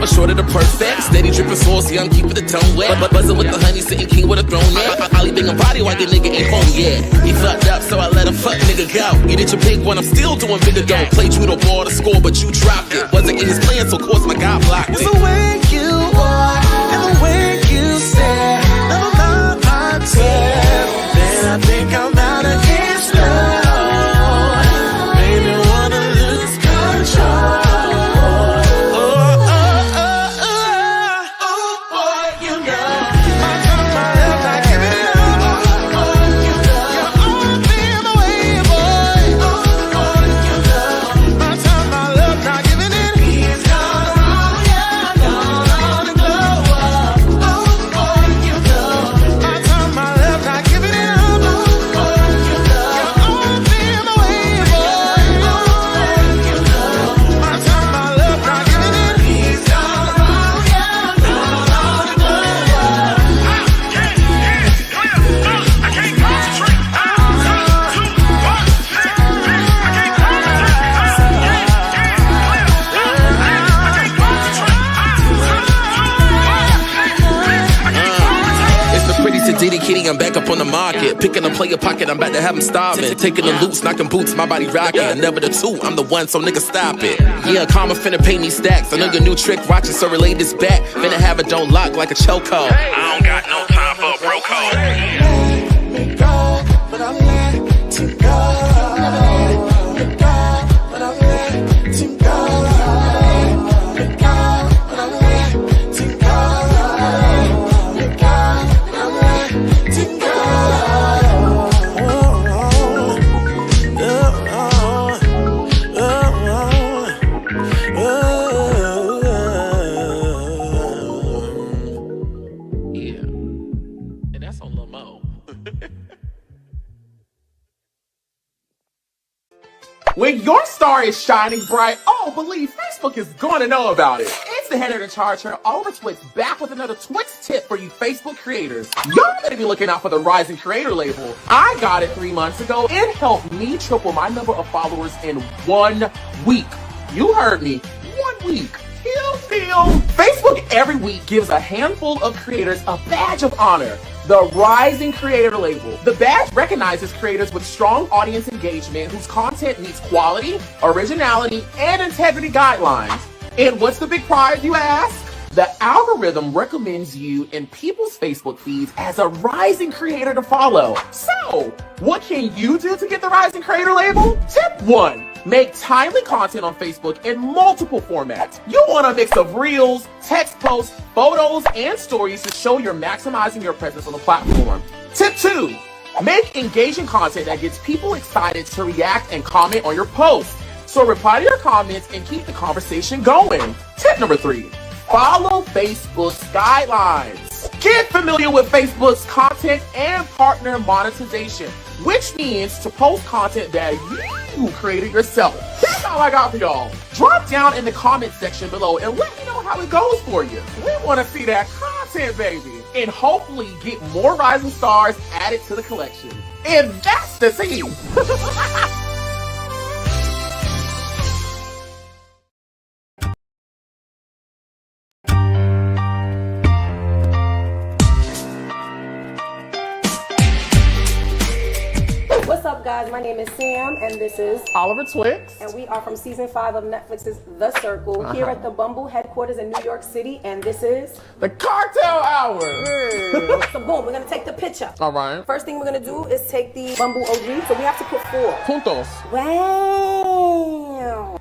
short of the perfect. Steady dripping saucy, I'm keeping the tongue wet. But buzzing with the honey, sitting king with a throne yet. Ollie bang a body while your nigga ain't home yet. He fucked up, so I let him fuck nigga go. You did your big one, I'm still doing bigger dough. Played you the ball to score, but you dropped it. Wasn't in his plan, so of course my guy blocked it. It's the way you walk and the way you stare. Never mind my tear. Then I think I'm out of his love. Baby, wanna lose control. Diddy kitty, I'm back up on the market. Picking a player pocket, I'm about to have him starving. Taking the loops, knocking boots, my body rocking. Never the two, I'm the one, so nigga stop it. Yeah, karma finna pay me stacks. I know your new trick, watching, so relay this back. Finna have it don't lock like a chokehold. I don't got no time for a bro code. Let me go, but I let you go. Let me go, but I let you go. Let me go, but I let you go. When your star is shining bright, oh, believe Facebook is going to know about it. It's the head of the charge here, Oliver Twixt, back with another Twixt tip for you Facebook creators. Y'all better be looking out for the Rising Creator label. I got it 3 months ago. It helped me triple my number of followers in 1 week. You heard me. 1 week. Facebook every week gives a handful of creators a badge of honor, the Rising Creator label. The badge recognizes creators with strong audience engagement whose content meets quality, originality, and integrity guidelines. And what's the big prize, you ask? The algorithm recommends you in people's Facebook feeds as a rising creator to follow. So, what can you do to get the Rising Creator label? Tip 1. Make timely content on Facebook in multiple formats. You want a mix of reels, text posts, photos, and stories to show you're maximizing your presence on the platform. Tip 2. Make engaging content that gets people excited to react and comment on your posts. So reply to your comments and keep the conversation going. Tip number 3. Follow Facebook's guidelines. Get familiar with Facebook's content and partner monetization, which means to post content that you created yourself. That's all I got for y'all. Drop down in the comment section below and let me know how it goes for you. We want to see that content, baby. And hopefully get more rising stars added to the collection. And that's the scene. What's up, guys? My name is Sam, and this is Oliver Twixt. And we are from season 5 of Netflix's The Circle, here at the Bumble headquarters in New York City, and this is the Cartel Hour. So boom, we're gonna take the picture. All right. First thing we're gonna do is take the Bumble OG, so we have to put 4. Puntos. Wow.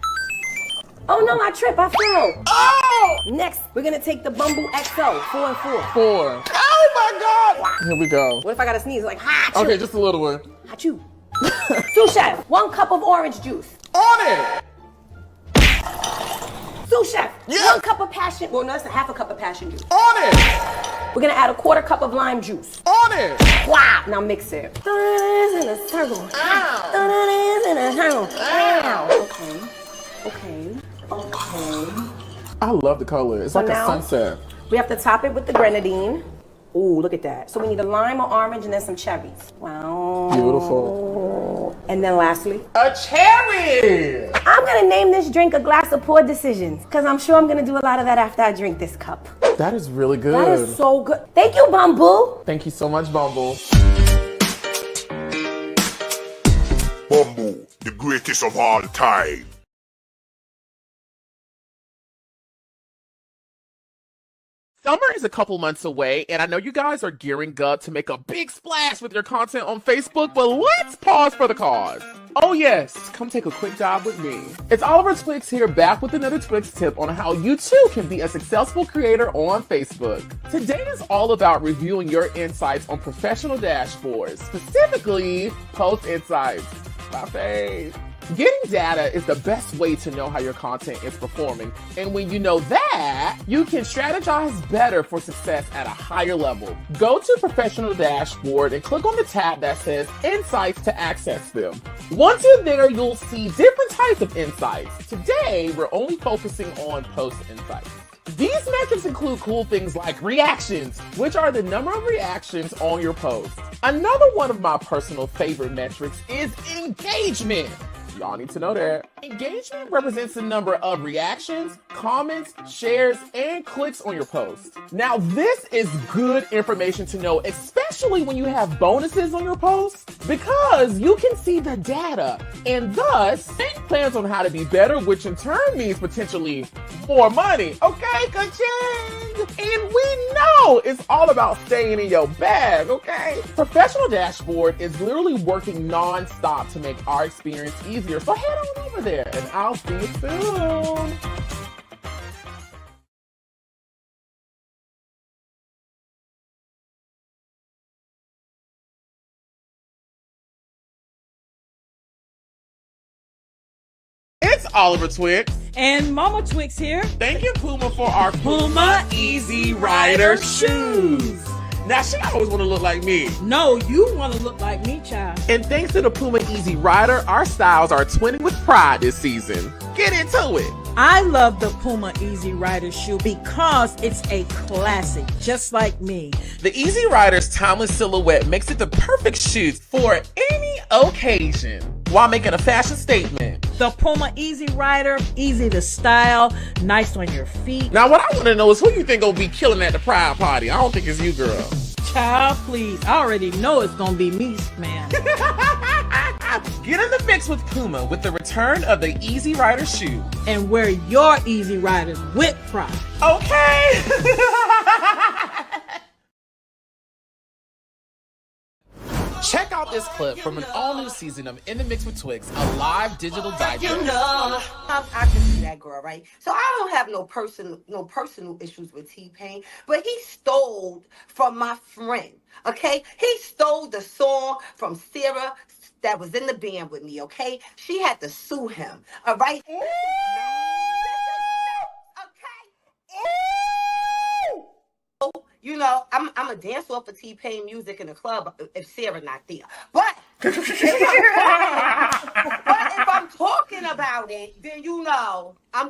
Oh no, I tripped, I fell. Oh! Next, we're gonna take the Bumble XL, 4 and 4. 4. Oh my God! Here we go. What if I gotta sneeze? Like, ha! Okay, just a little one. Achoo. Sous chef, 1 cup of orange juice. On it! Sous chef, Yeah. 1 cup of passion, well no, that's a half a cup of passion juice. On it! We're gonna add a 1/4 cup of lime juice. On it! Wow! Now mix it. Throw it in a circle. Ow! Throw it in a circle. Ow! Okay. I love the color. It's like a sunset. We have to top it with the grenadine. Ooh, look at that. So we need a lime or orange and then some cherries. Wow. Beautiful. And then lastly, a cherry. I'm gonna name this drink a glass of poor decisions, because I'm sure I'm gonna do a lot of that after I drink this cup. That is really good. That is so good. Thank you, Bumble. Thank you so much, Bumble. Bumble, the greatest of all time. Summer is a couple months away, and I know you guys are gearing up to make a big splash with your content on Facebook, but let's pause for the cause. Oh yes, come take a quick dive with me. It's Oliver Twixt here, back with another Twixt tip on how you too can be a successful creator on Facebook. Today is all about reviewing your insights on professional dashboards, specifically post insights. My fave. Getting data is the best way to know how your content is performing, and when you know that, you can strategize better for success at a higher level. Go to Professional Dashboard and click on the tab that says Insights to access them. Once you're there, you'll see different types of insights. Today, we're only focusing on post insights. These metrics include cool things like reactions, which are the number of reactions on your post. Another one of my personal favorite metrics is engagement. Y'all need to know that. Engagement represents the number of reactions, comments, shares, and clicks on your post. Now, this is good information to know, especially when you have bonuses on your posts, because you can see the data and thus make plans on how to be better, which in turn means potentially more money. Okay, ka-ching! And we know it's all about staying in your bag, okay? Professional Dashboard is literally working non-stop to make our experience easier. So head on over there and I'll see you soon. It's Oliver Twixt. And Mama Twixt here. Thank you, Puma, for our Puma Easy Rider shoes. Now, she always want to look like me. No, you want to look like me, child. And thanks to the Puma Easy Rider, our styles are twinning with pride this season. Get into it. I love the Puma Easy Rider shoe because it's a classic, just like me. The Easy Rider's timeless silhouette makes it the perfect shoe for any occasion while making a fashion statement. The Puma Easy Rider, easy to style, nice on your feet. Now, what I want to know is who you think gonna be killing at the pride party? I don't think it's you, girl. Child, please. I already know it's gonna be me, man. Get in the mix with Puma with the return of the Easy Rider shoe. And wear your Easy Riders with pride. Okay. Check out this clip from an all-new season of In the Mix with Twixt, a live digital digest. You know, I can see that girl, right? So I don't have no personal issues with T-Pain, but he stole from my friend, okay? He stole the song from Sarah that was in the band with me, okay? She had to sue him, all right? You know, I'm a dance off of T-Pain music in the club if Sarah not there. But if I'm talking about it, then you know I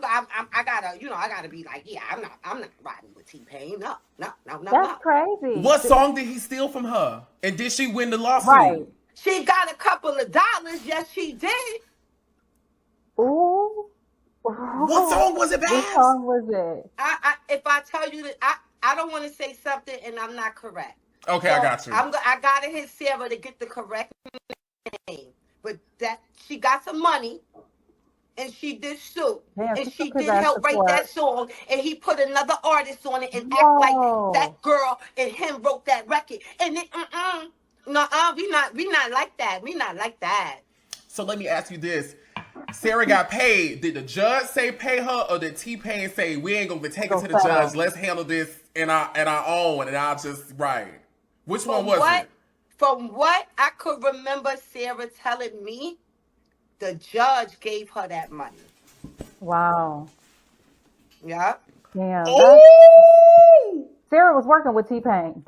gotta be like, yeah, I'm not riding with T-Pain. No. That's crazy. What song did he steal from her? And did she win the lawsuit? Right. She got a couple of dollars. Yes, she did. Ooh. What song was it, Babs? What song was it? If I tell you that, I don't want to say something and I'm not correct. Okay, So I got you. I gotta hit Sarah to get the correct name, but that she got some money. And she did sue. Yeah, and she took did his help ass write to that court. song. And he put another artist on it and act Whoa. like that girl and him wrote that record. And then, we not like that. We not like that. So let me ask you this. Sarah got paid. Did the judge say pay her, or did T-Pain say we ain't gonna take it to the judge? Let's handle this in our own, and I'll just write. Which one was it? From what I could remember Sarah telling me, the judge gave her that money. Wow. Yeah. Damn. Ooh! Sarah was working with T-Pain.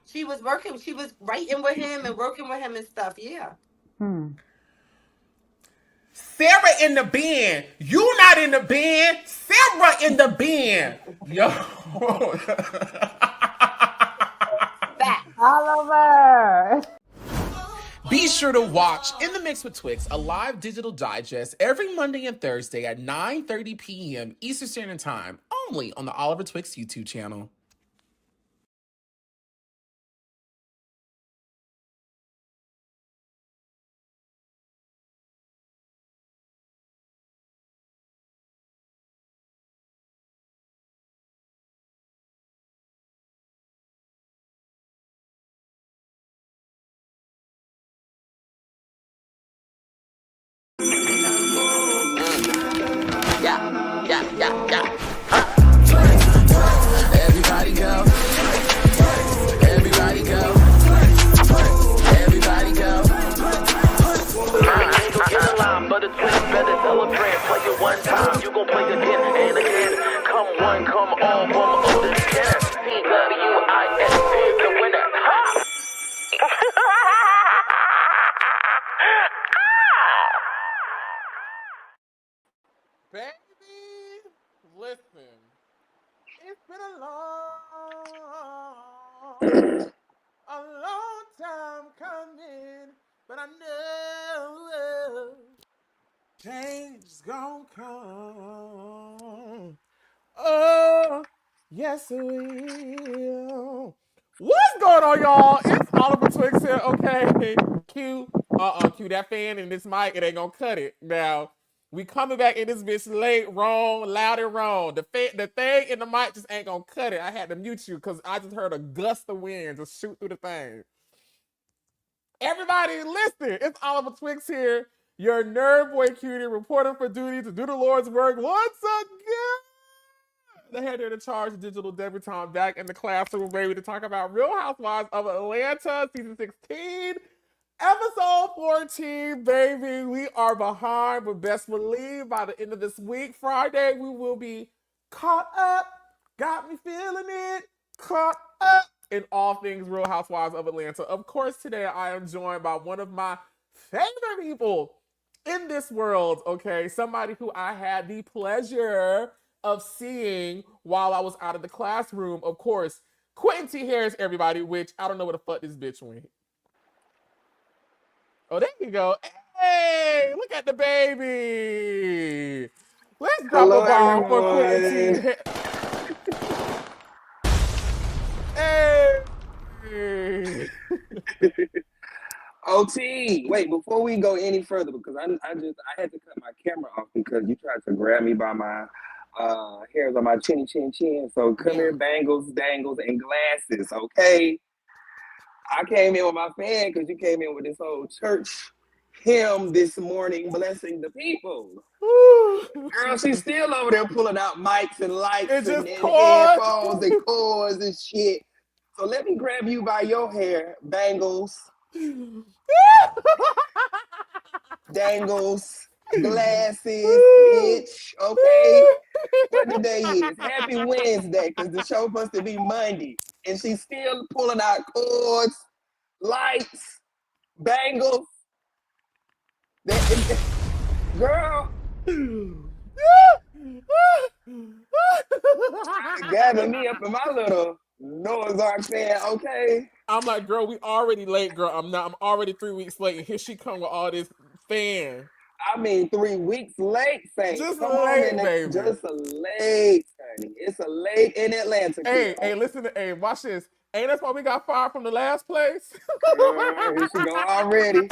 She was writing with him and working with him and stuff. Yeah. Sarah in the band. You not in the band. Sarah in the band. Yo. Back. Oliver. Be sure to watch In the Mix with Twixt, a live digital digest every Monday and Thursday at 9:30 p.m. Eastern Standard Time, only on the Oliver Twixt YouTube channel. Yeah. Everybody go. Everybody go. Everybody go. I ain't gon' get a line, but it's better celebrate. Play it one time, you gon' play again and again. Come one, come all, from oldest can. CWIS is the winner. Ha! Baby, listen. It's been a long time coming, but I know change is gonna come. Oh, yes it will. What's going on, y'all? It's Oliver Twixt here, okay? Cue that fan and this mic, it ain't gonna cut it. Now, we coming back in this bitch late, wrong, loud and wrong. The thing in the mic just ain't gonna cut it. I had to mute you because I just heard a gust of wind just shoot through the thing. Everybody, listen. It's Oliver Twixt here, your nerd boy cutie, reporting for duty to do the Lord's work once again. The head of the charge digital debutante back in the classroom, baby, to talk about Real Housewives of Atlanta, season 16. Episode 14, baby. We are behind, but best believe by the end of this week, Friday, we will be caught up. Got me feeling it. Caught up in all things Real Housewives of Atlanta. Of course, today I am joined by one of my favorite people in this world, okay? Somebody who I had the pleasure of seeing while I was out of the classroom. Of course, Quentin T Harris, everybody, which I don't know where the fuck this bitch went. Oh, there you go. Hey, look at the baby. Let's drop a bomb for Quentin T. Hey. OT, wait, before we go any further, because I had to cut my camera off because you tried to grab me by my hairs on my chin. So come here, bangles, dangles, and glasses, okay? I came in with my fan because you came in with this whole church hymn this morning, blessing the people. Girl, she's still over there pulling out mics and lights and headphones and cords and shit. So let me grab you by your hair, bangles, dangles, glasses, bitch, okay? What the day is? Happy Wednesday, because the show supposed to be Monday. And she's still pulling out cords, lights, bangles. Girl. Gather me up in my little Noah's Ark fan, okay? I'm like, girl, we already late, girl. I'm already 3 weeks late, and here she come with all this fan. I mean, 3 weeks late, Saint. Just come late, on in, baby. Just a late, honey. It's a late in Atlanta. Hey, listen to, watch this. Ain't that why we got fired from the last place? Here she go already.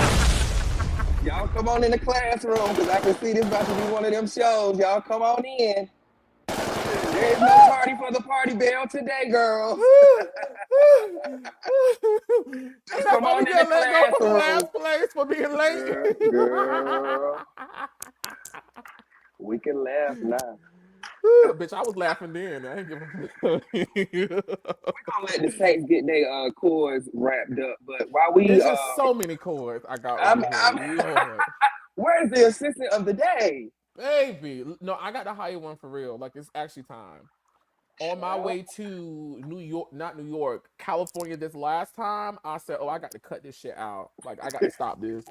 Y'all come on in the classroom, because I can see this about to be one of them shows. Y'all come on in. There is no party for the party bell today, girls. Just come on in the classroom. From the last place for being late. Girl. We can laugh now. Bitch, I was laughing then. I ain't giving We're gonna let the Saints get their chords wrapped up, but while we there's just so many chords I got. Where's the assistant of the day? Baby, no, I got to hire one for real. Like, it's actually time. On my way to New York, not New York, California this last time, I said, oh, I got to cut this shit out. Like, I got to stop this.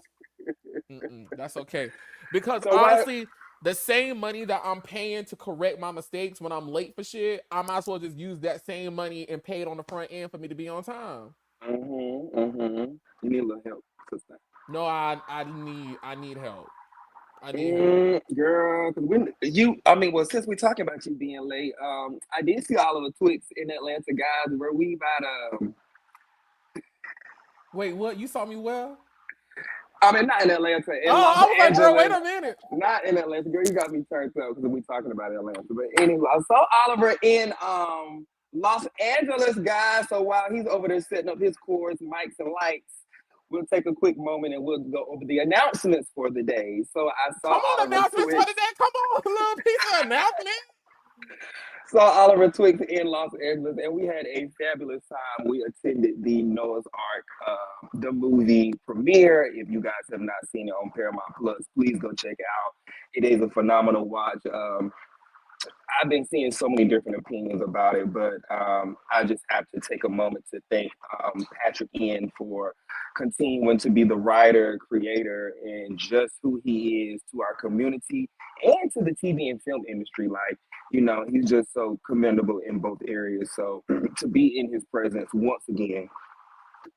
That's okay. Because honestly, the same money that I'm paying to correct my mistakes when I'm late for shit, I might as well just use that same money and pay it on the front end for me to be on time. You need a little help, sister. No, I need help. I need help. Girl, because well, since we're talking about you being late, I did see all of the Twixt in Atlanta, guys, where we about Wait, what? You saw me well? I mean, not in Atlanta, in Oh, Los I was like, bro, wait Angeles. a minute. Not in Atlanta, girl. You got me turned up because we talking about Atlanta. But anyway, I saw Oliver in Los Angeles, guys. So while he's over there setting up his cords, mics, and lights, we'll take a quick moment and we'll go over the announcements for the day. So I saw Come on, Oliver announcements for Twixt. the day. Come on, a little piece of announcement. Saw Oliver Twixt in Los Angeles, and we had a fabulous time. We attended the Noah's Ark, the movie premiere. If you guys have not seen it on Paramount Plus, please go check it out. It is a phenomenal watch. I've been seeing so many different opinions about it, but I just have to take a moment to thank Patrick Ian for continuing to be the writer, creator, and just who he is to our community and to the TV and film industry. Like, he's just so commendable in both areas. So to be in his presence once again,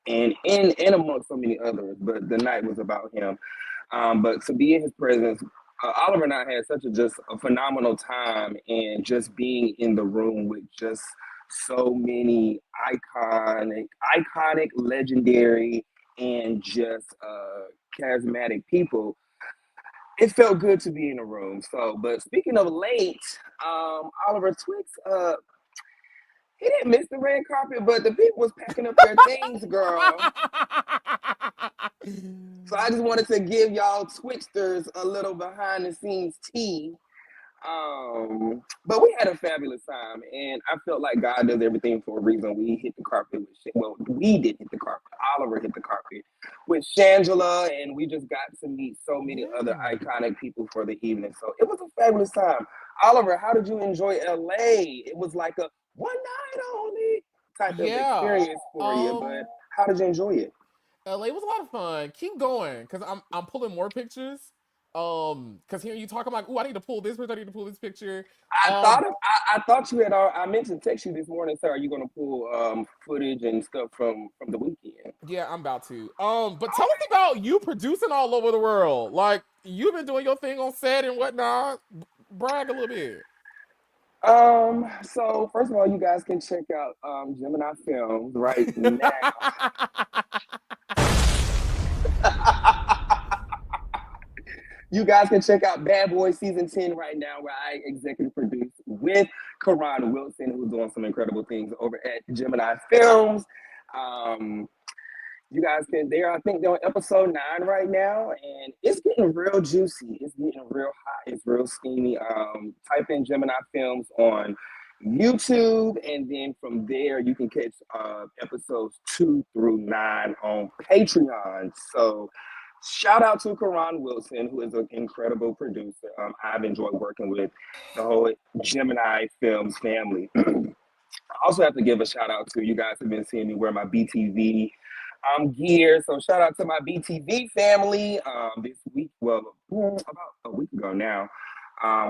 and amongst so many others, but the night was about him. But to be in his presence, Oliver and I had just a phenomenal time, and just being in the room with just so many iconic, legendary, and just charismatic people. It felt good to be in the room. So, but speaking of late, Oliver Twixt, he didn't miss the red carpet, but the people was packing up their things, girl. So I just wanted to give y'all Twixters a little behind the scenes tea. But we had a fabulous time, and I felt like God does everything for a reason. We hit the carpet we didn't hit the carpet. Oliver hit the carpet with Shangela, and we just got to meet so many other iconic people for the evening. So it was a fabulous time. Oliver, how did you enjoy LA? It was like a one night only type of experience for you, but how did you enjoy it? LA was a lot of fun. Keep going, cause I'm pulling more pictures. Cause hearing you talk, I'm like, ooh, I need to pull this picture. I need to pull this picture. I thought you had. I meant to text you this morning. So, are you gonna pull footage and stuff from the weekend? Yeah, I'm about to. But tell us about you producing all over the world. Like, you've been doing your thing on set and whatnot. Brag a little bit. So first of all, you guys can check out Gemini Films right now. You guys can check out Bad Boys Season 10 right now, where I executive produce with Karan Wilson, who's doing some incredible things over at Gemini Films. You guys I think they're on episode 9 right now, and it's getting real juicy. It's getting real hot. It's real steamy. Type in Gemini Films on YouTube, and then from there you can catch episodes 2 through 9 on Patreon. So shout out to Karan Wilson, who is an incredible producer. I've enjoyed working with the whole Gemini Films family. I also have to give a shout out to you guys have been seeing me wear my BTV gear. So shout out to my BTV family. This week, about a week ago now,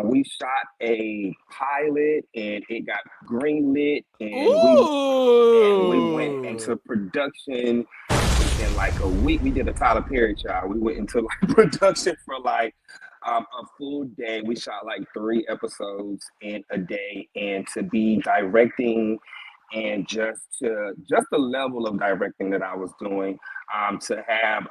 we shot a pilot and it got greenlit, and we went into production in like a week. We did a Tyler Perry child. We went into like production for like a full day. We shot like 3 episodes in a day, and to be directing and just the level of directing that I was doing, to have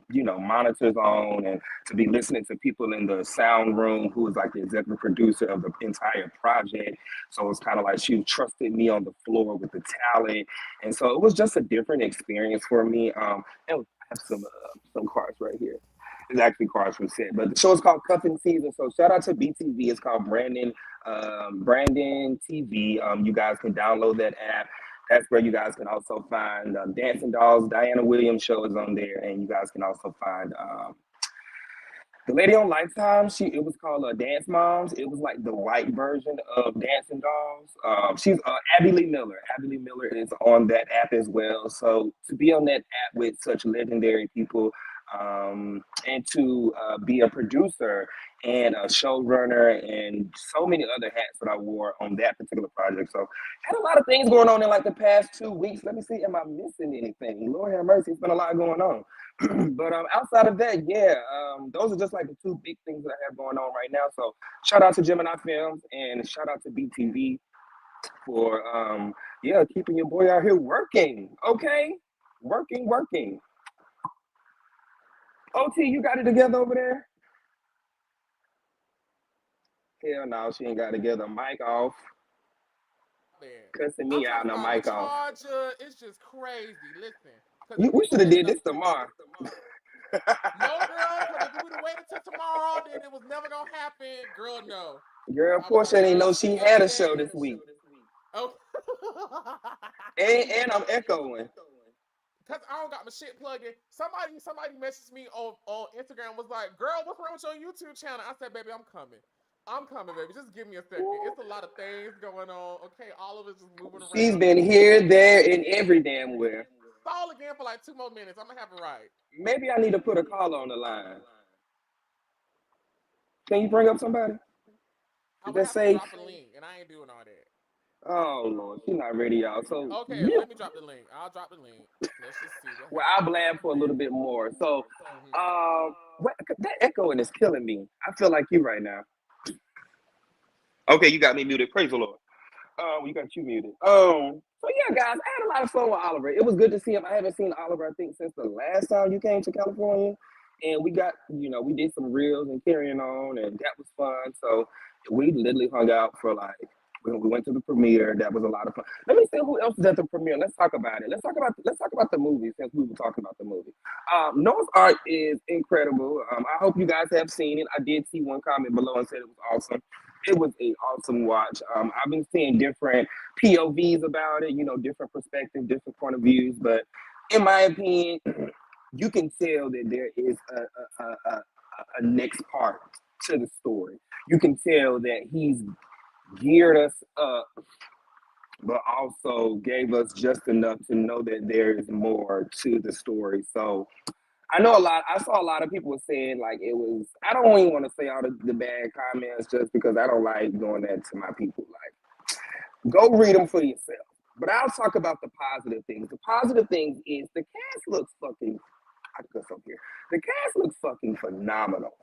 monitors on, and to be listening to people in the sound room who was like the executive producer of the entire project. So it was kind of like she trusted me on the floor with the talent, and so it was just a different experience for me. And I have some cards right here. It's actually cards from set, but the show is called Cuffing Season. So shout out to BTV. It's called Brandon TV. You guys can download that app. That's where you guys can also find Dancing Dolls. Diana Williams show is on there, and you guys can also find the lady on Lifetime. It was called Dance Moms. It was like the white version of Dancing Dolls. She's Abby Lee Miller. Abby Lee Miller is on that app as well. So to be on that app with such legendary people, and to be a producer and a showrunner and so many other hats that I wore on that particular project. So had a lot of things going on in like the past 2 weeks. Let me see, am I missing anything? Lord have mercy, it's been a lot going on. But outside of that, yeah, those are just like the two big things that I have going on right now. So shout out to Gemini Films and shout out to BTV for keeping your boy out here working. Okay, working. OT, you got it together over there? Hell no, she ain't got it together. Mic off. Cussing me out, no mic off. Charger, it's just crazy. Listen. We should have did this tomorrow. No, girl, because if we would have waited till tomorrow, then it was never going to happen. Girl, no. Girl, Porsha didn't know she had a show this week. Oh. and I'm echoing. Because I don't got my shit plugged in. Somebody messaged me on Instagram, was like, girl, what's wrong with your YouTube channel? I said, baby, I'm coming, baby. Just give me a second. It's a lot of things going on. Okay, all of it's just moving around. She's been here, there, and every damn where. Stall again for like 2 more minutes. I'm going to have it right. Maybe I need to put a call on the line. Can you bring up somebody? I'm going to have to drop a link, and I ain't doing all that. Oh, Lord. She's not ready, y'all. So, okay, let me drop the link. I'll drop the link. Let's just see. Well, I'll blab for a little bit more. So, that echoing is killing me. I feel like you right now. Okay, you got me muted. Praise the Lord. You got you muted. So yeah, guys, I had a lot of fun with Oliver. It was good to see him. I haven't seen Oliver, I think, since the last time you came to California. And we got, we did some reels and carrying on, and that was fun. So we literally hung out for like, we went to the premiere. That was a lot of fun. Let me see who else is at the premiere. Let's talk about it. Let's talk about the movie, since we were talking about the movie. Noah's art is incredible. I hope you guys have seen it. I did see one comment below and said it was awesome. It was an awesome watch. I've been seeing different POVs about it, different perspectives, different point of views. But in my opinion, you can tell that there is a next part to the story. You can tell that he's geared us up, but also gave us just enough to know that there is more to the story. So I saw a lot of people saying like it was, I don't even want to say all the bad comments just because I don't like doing that to my people. Like, go read them for yourself. But I'll talk about the positive things. The positive things is the cast looks fucking, the cast looks fucking phenomenal.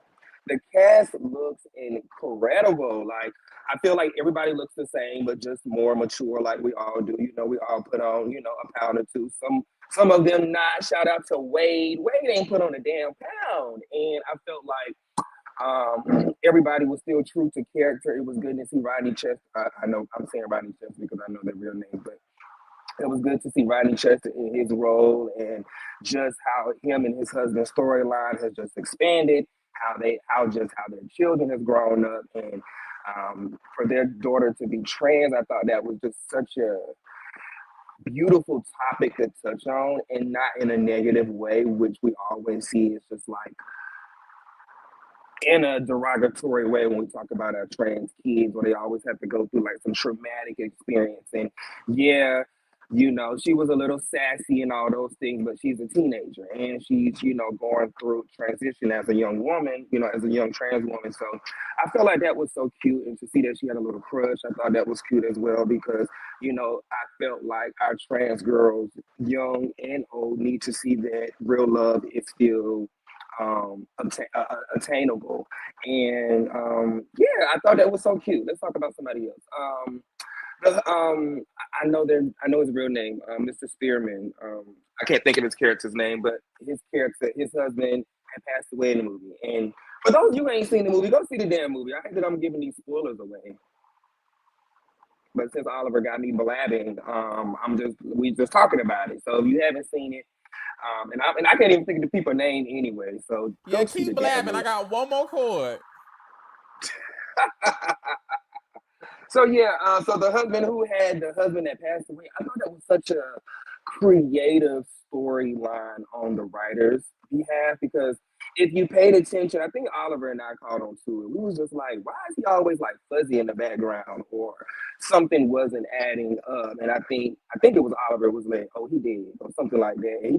The cast looks incredible. Like, I feel like everybody looks the same, but just more mature like we all do. We all put on, a pound or two. Some of them not. Shout out to Wade. Wade ain't put on a damn pound. And I felt like everybody was still true to character. It was good to see Rodney Chester. I know I'm saying Rodney Chester because I know their real name, but it was good to see Rodney Chester in his role and just how him and his husband's storyline has just expanded, how their children have grown up, and for their daughter to be trans. I thought that was just such a beautiful topic to touch on, and not in a negative way, which we always see. It's just like in a derogatory way when we talk about our trans kids, where they always have to go through like some traumatic experience. And yeah, she was a little sassy and all those things, but she's a teenager and she's, going through transition as a young woman, as a young trans woman. So I felt like that was so cute, and to see that she had a little crush, I thought that was cute as well, because, I felt like our trans girls, young and old, need to see that real love is still attainable. And I thought that was so cute. Let's talk about somebody else. I know his real name, Mr. Spearman. I can't think of his character's name, but his husband had passed away in the movie. And for those of you who ain't seen the movie, go see the damn movie. I hate that I'm giving these spoilers away, but since Oliver got me blabbing, we just talking about it. So if you haven't seen it, and I can't even think of the people's name anyway. So yeah, keep blabbing. I got one more chord. So so the husband that passed away, I thought that was such a creative storyline on the writer's behalf, because if you paid attention, I think Oliver and I caught on to it. We was just like, why is he always like fuzzy in the background, or something wasn't adding up? And I think it was Oliver was like, oh, he did, or something like that. And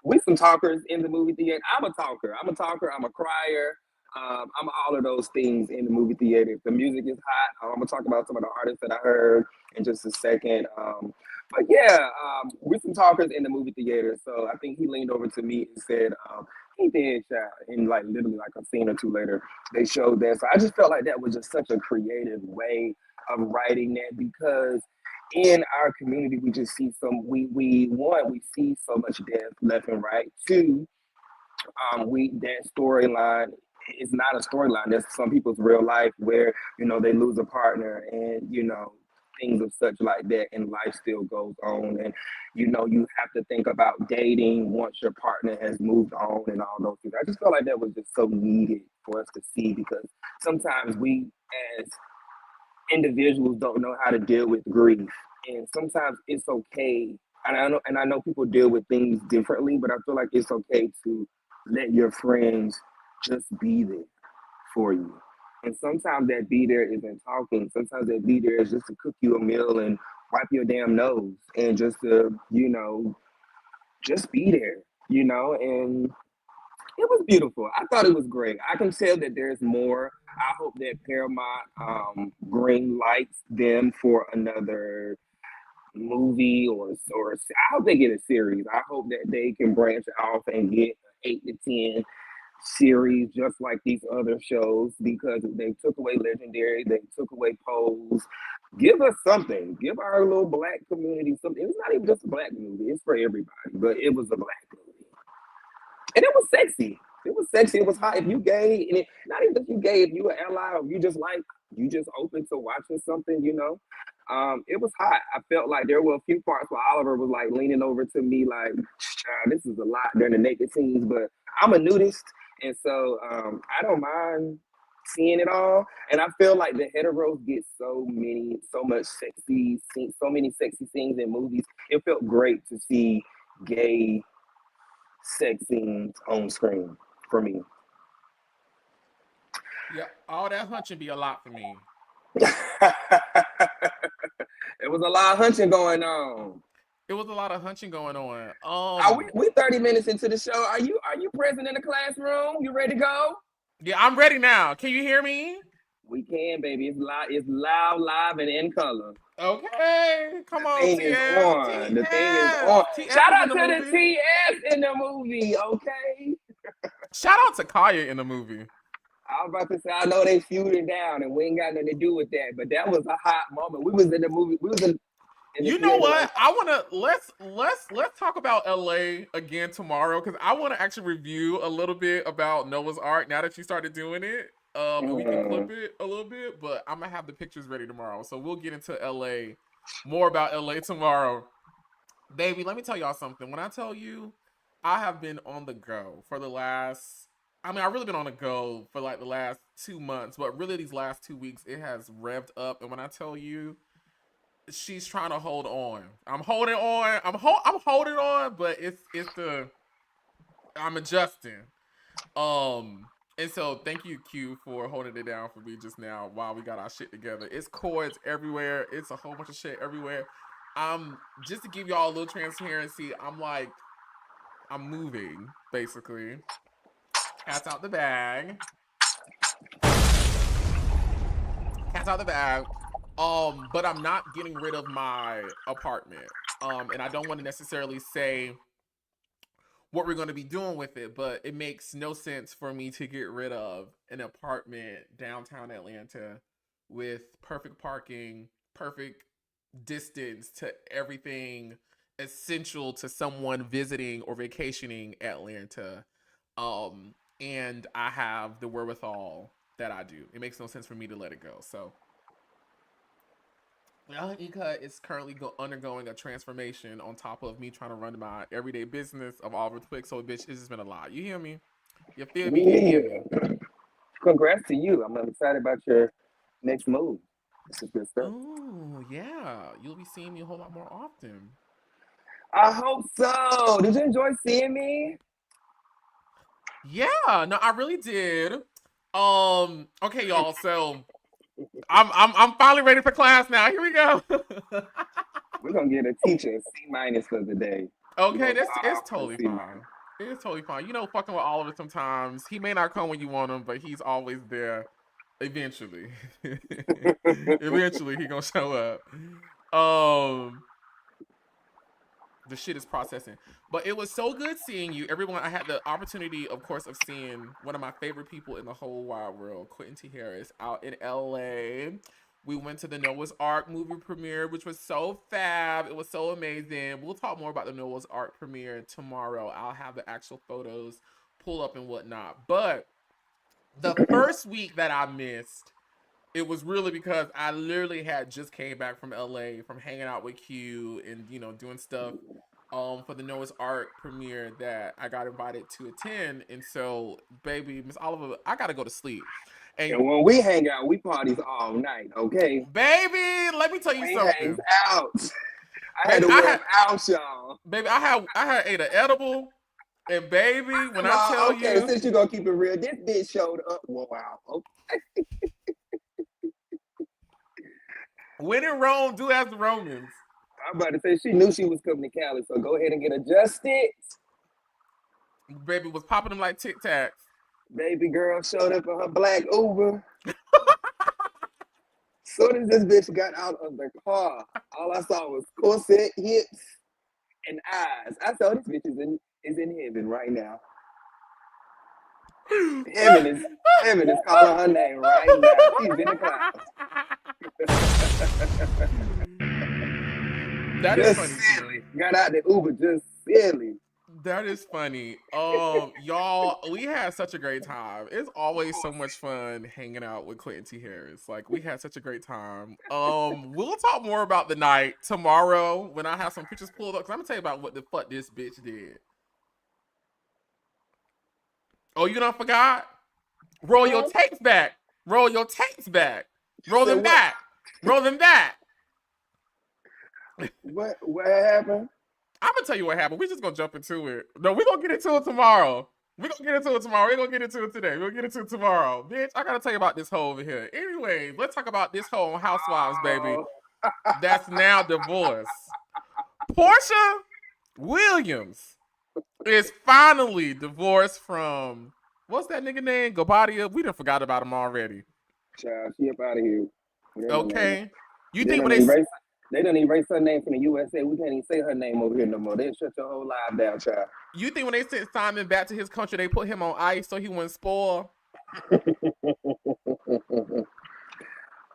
we some talkers in the movie theater. I'm a talker. I'm a crier. I'm all of those things in the movie theater. If the music is hot, I'm gonna talk about some of the artists that I heard in just a second. But yeah, we're some talkers in the movie theater. So I think he leaned over to me and said, he did, and like literally like a scene or two later, they showed that. So I just felt like that was just such a creative way of writing that, because in our community we just see we see so much death left and right. Two, that storyline is not a storyline. That's some people's real life where, they lose a partner and, things of such like that, and life still goes on. And, you have to think about dating once your partner has moved on and all those things. I just felt like that was just so needed for us to see, because sometimes we as individuals don't know how to deal with grief. And sometimes it's okay. And I know people deal with things differently, but I feel like it's okay to let your friends just be there for you. And sometimes that be there isn't talking. Sometimes that be there is just to cook you a meal and wipe your damn nose and just to, just be there, and it was beautiful. I thought it was great. I can tell that there's more. I hope that Paramount green lights them for another movie or I hope they get a series. I hope that they can branch off and get 8 to 10 series just like these other shows, because they took away Legendary, they took away Pose. Give us something. Give our little black community something. It's not even just a black movie. It's for everybody, but it was a black movie. And it was sexy. It was sexy. It was hot. If you gay, and not even if you gay, if you an ally, or you just open to watching something, it was hot. I felt like there were a few parts where Oliver was like leaning over to me like, this is a lot during the naked scenes, but I'm a nudist, and so I don't mind seeing it all. And I feel like the heteros get so many sexy scenes in movies. It felt great to see gay sex scenes on screen for me. Yeah, all that hunching be a lot for me. It was a lot of hunching going on. It was a lot of hunching going on. We 30 minutes into the show. Are you present in the classroom? You ready to go? Yeah, I'm ready now. Can you hear me? We can, baby. It's loud, live, and in color. Okay, come on, The thing is on. Shout out to the TS in the movie, okay? Shout out to Kaya in the movie. I was about to say, I know they feuding down, and we ain't got nothing to do with that, but that was a hot moment. We was in the movie. We was in. You know what? I wanna let's talk about LA again tomorrow, because I want to actually review a little bit about Noah's Ark now that you started doing it. We can clip it a little bit, but I'm gonna have the pictures ready tomorrow, so we'll get into LA, more about LA tomorrow. Baby, let me tell y'all something. When I tell you, I have been on the go for the last. I've really been on the go for like the last 2 months, but really these last 2 weeks it has revved up. And when I tell you, she's trying to hold on. I'm holding on. I'm holding on, but I'm adjusting. And so thank you, Q, for holding it down for me just now while we got our shit together. It's cords everywhere. It's a whole bunch of shit everywhere. Just to give y'all a little transparency, I'm moving, basically. Cat's out the bag. But I'm not getting rid of my apartment. And I don't want to necessarily say what we're going to be doing with it, but it makes no sense for me to get rid of an apartment downtown Atlanta with perfect parking, perfect distance to everything essential to someone visiting or vacationing Atlanta. And I have the wherewithal that I do. It makes no sense for me to let it go. So, Ika is currently undergoing a transformation on top of me trying to run my everyday business of Oliver Twixt. So, bitch, it's just been a lot. You hear me? You feel me? You hear me? Congrats to you. I'm excited about your next move. This is good stuff. Oh, yeah. You'll be seeing me a whole lot more often. I hope so. Did you enjoy seeing me? Yeah, no, I really did. Okay, y'all. So I'm finally ready for class now. Here we go. We're gonna get a teacher a C- for the day. Okay, it's totally fine. It's totally fine. You know, fucking with Oliver sometimes. He may not come when you want him, but he's always there. Eventually. Eventually he gonna show up. The shit is processing. But it was so good seeing you. Everyone, I had the opportunity, of course, of seeing one of my favorite people in the whole wide world, Quentin T. Harris, out in LA. We went to the Noah's Ark movie premiere, which was so fab. It was so amazing. We'll talk more about the Noah's Ark premiere tomorrow. I'll have the actual photos pull up and whatnot. But the first week that I missed, it was really because I literally had just came back from LA from hanging out with Q and, you know, doing stuff for the Noah's Ark premiere that I got invited to attend. And so, baby, Miss Oliver, I gotta go to sleep. And when we hang out, we parties all night, okay? Baby, let me tell you something. Hangs out. I had to work out, y'all. Baby, I had ate an edible. And baby, when I tell you, since you're gonna keep it real, this bitch showed up. Wow, okay. When in Rome, do as the Romans. I'm about to say she knew she was coming to Cali, so go ahead and get adjusted. Baby was popping them like Tic Tacs. Baby girl showed up in her black Uber. Soon as this bitch got out of the car, all I saw was corset, hips, and eyes. I saw this bitch is in heaven right now. Heaven is calling her name right now. She's in the clouds. That just is funny. Silly. Got out the Uber just silly. That is funny. Y'all, we had such a great time. It's always so much fun hanging out with Quentin T. Harris. Like, we had such a great time. We'll talk more about the night tomorrow when I have some pictures pulled up. Because I'm going to tell you about what the fuck this bitch did. Oh, you done forgot? Roll your tapes back. Roll your tapes back. Roll them back. Roll them back. What happened? I'm gonna tell you what happened. We just gonna jump into it. No, we're gonna get into it tomorrow. We're gonna get into it tomorrow. We're gonna get into it today. We're gonna get into it tomorrow. Bitch, I gotta tell you about this hoe over here. Anyway, let's talk about this hoe on Housewives, baby. That's now divorced. Porsha Williams is finally divorced from, what's that nigga name? Gobadia? We done forgot about him already. Child, she up out of here. Okay. You they think when they done erase her name from the USA, we can't even say her name over here no more. They shut your whole life down, child. You think when they sent Simon back to his country, they put him on ice so he wouldn't spoil?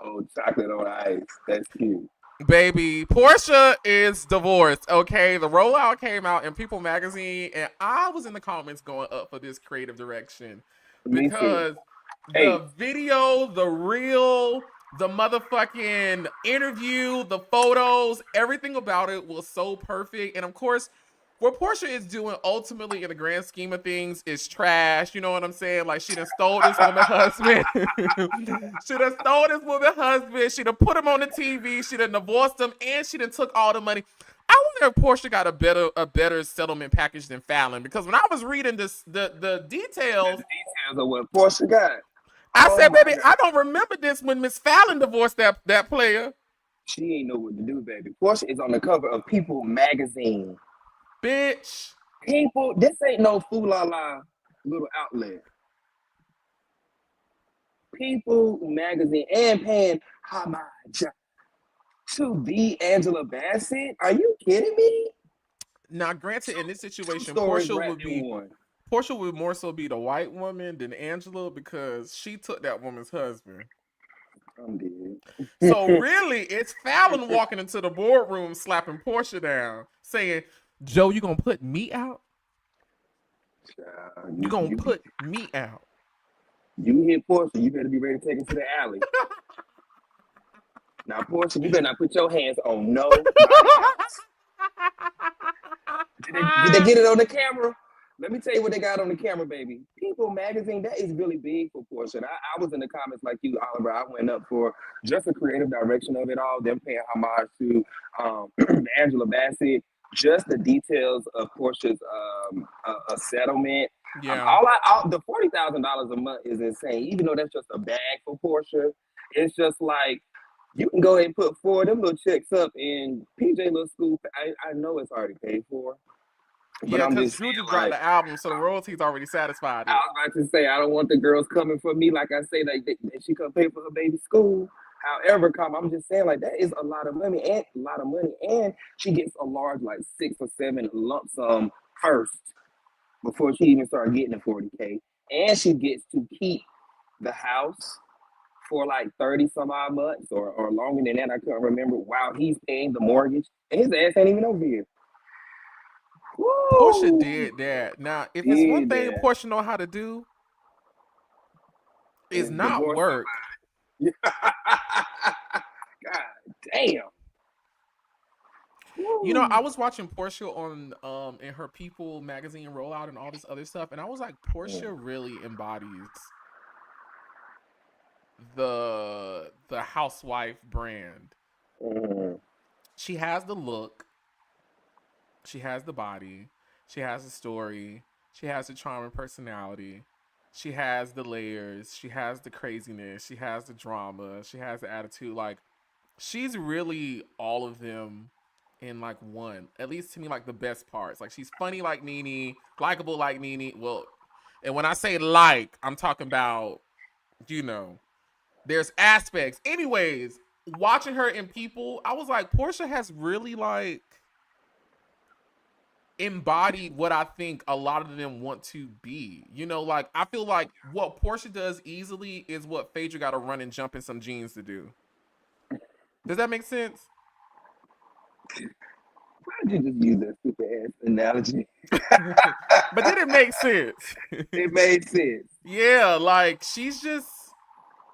Oh, chocolate on ice. That's cute. Baby, Porsha is divorced, okay? The rollout came out in People magazine, and I was in the comments going up for this creative direction. Because the video, the reel, the motherfucking interview, the photos, everything about it was so perfect. And of course, what Porsha is doing ultimately in the grand scheme of things is trash. You know what I'm saying? Like, she done stole this woman's husband. She done stole this woman's husband. She done put him on the TV. She done divorced him, and she done took all the money. I wonder if Porsha got a better settlement package than Fallon, because when I was reading this, the details of what Porsha got, I said, baby, I don't remember this when Miss Fallon divorced that player. She ain't know what to do, baby. Porsha is on the cover of People magazine. Bitch. People, this ain't no fool-la-la little outlet. People magazine and paying homage to the Angela Bassett. Are you kidding me? Now, granted, in this situation, Porsha would more so be the white woman than Angela, because she took that woman's husband. I'm dead. So really, it's Fallon walking into the boardroom, slapping Porsha down, saying, "Joe, you gonna put me out? You gonna put me out? You hit Porsha, you better be ready to take him to the alley." Now, Porsha, you better not put your hands on no. Did they get it on the camera? Let me tell you what they got on the camera, baby. People magazine, that is really big for Porsha. And I was in the comments like you, Oliver. I went up for just the creative direction of it all, them paying homage to Angela Bassett, just the details of Porsha's a settlement. Yeah. The $40,000 a month is insane. Even though that's just a bag for Porsha, it's just like, you can go ahead and put 4 of them little checks up in PJ little school. I know it's already paid for. Yeah, I'm because just Drew saying, just dropped like, the album, so the royalties already satisfied I it. was about to say, I don't want the girls coming for me. Like I say, like that she could pay for her baby's school. However, I'm just saying, like that is a lot of money, and she gets a large, like 6 or 7 lump sum first before she even started getting the 40K, and she gets to keep the house for like 30 some odd months or longer than that. I can't remember. While he's paying the mortgage, and his ass ain't even over here. Porsha Woo! did that. Now, if it's one Did thing that. Porsha know how to do, is Is not divorce work. somebody. God damn. You know, Woo. I was watching Porsha on in her People magazine rollout and all this other stuff, and I was like, Porsha really embodies the housewife brand. She has the look, she has the body, she has the story, she has the charm and personality, she has the layers, she has the craziness, she has the drama, she has the attitude. Like, she's really all of them in like one. At least to me, like the best parts. Like, she's funny like Nene, likable like Nene. Well, and when I say like, I'm talking about, you know, there's aspects. Anyways, watching her in People, I was like, Porsha has really like embodied what I think a lot of them want to be. You know, like I feel like what Porsha does easily is what Phaedra got to run and jump in some jeans to do. Does that make sense? Why did you just use that stupid ass analogy? But did it make sense? It made sense. Yeah, like she's just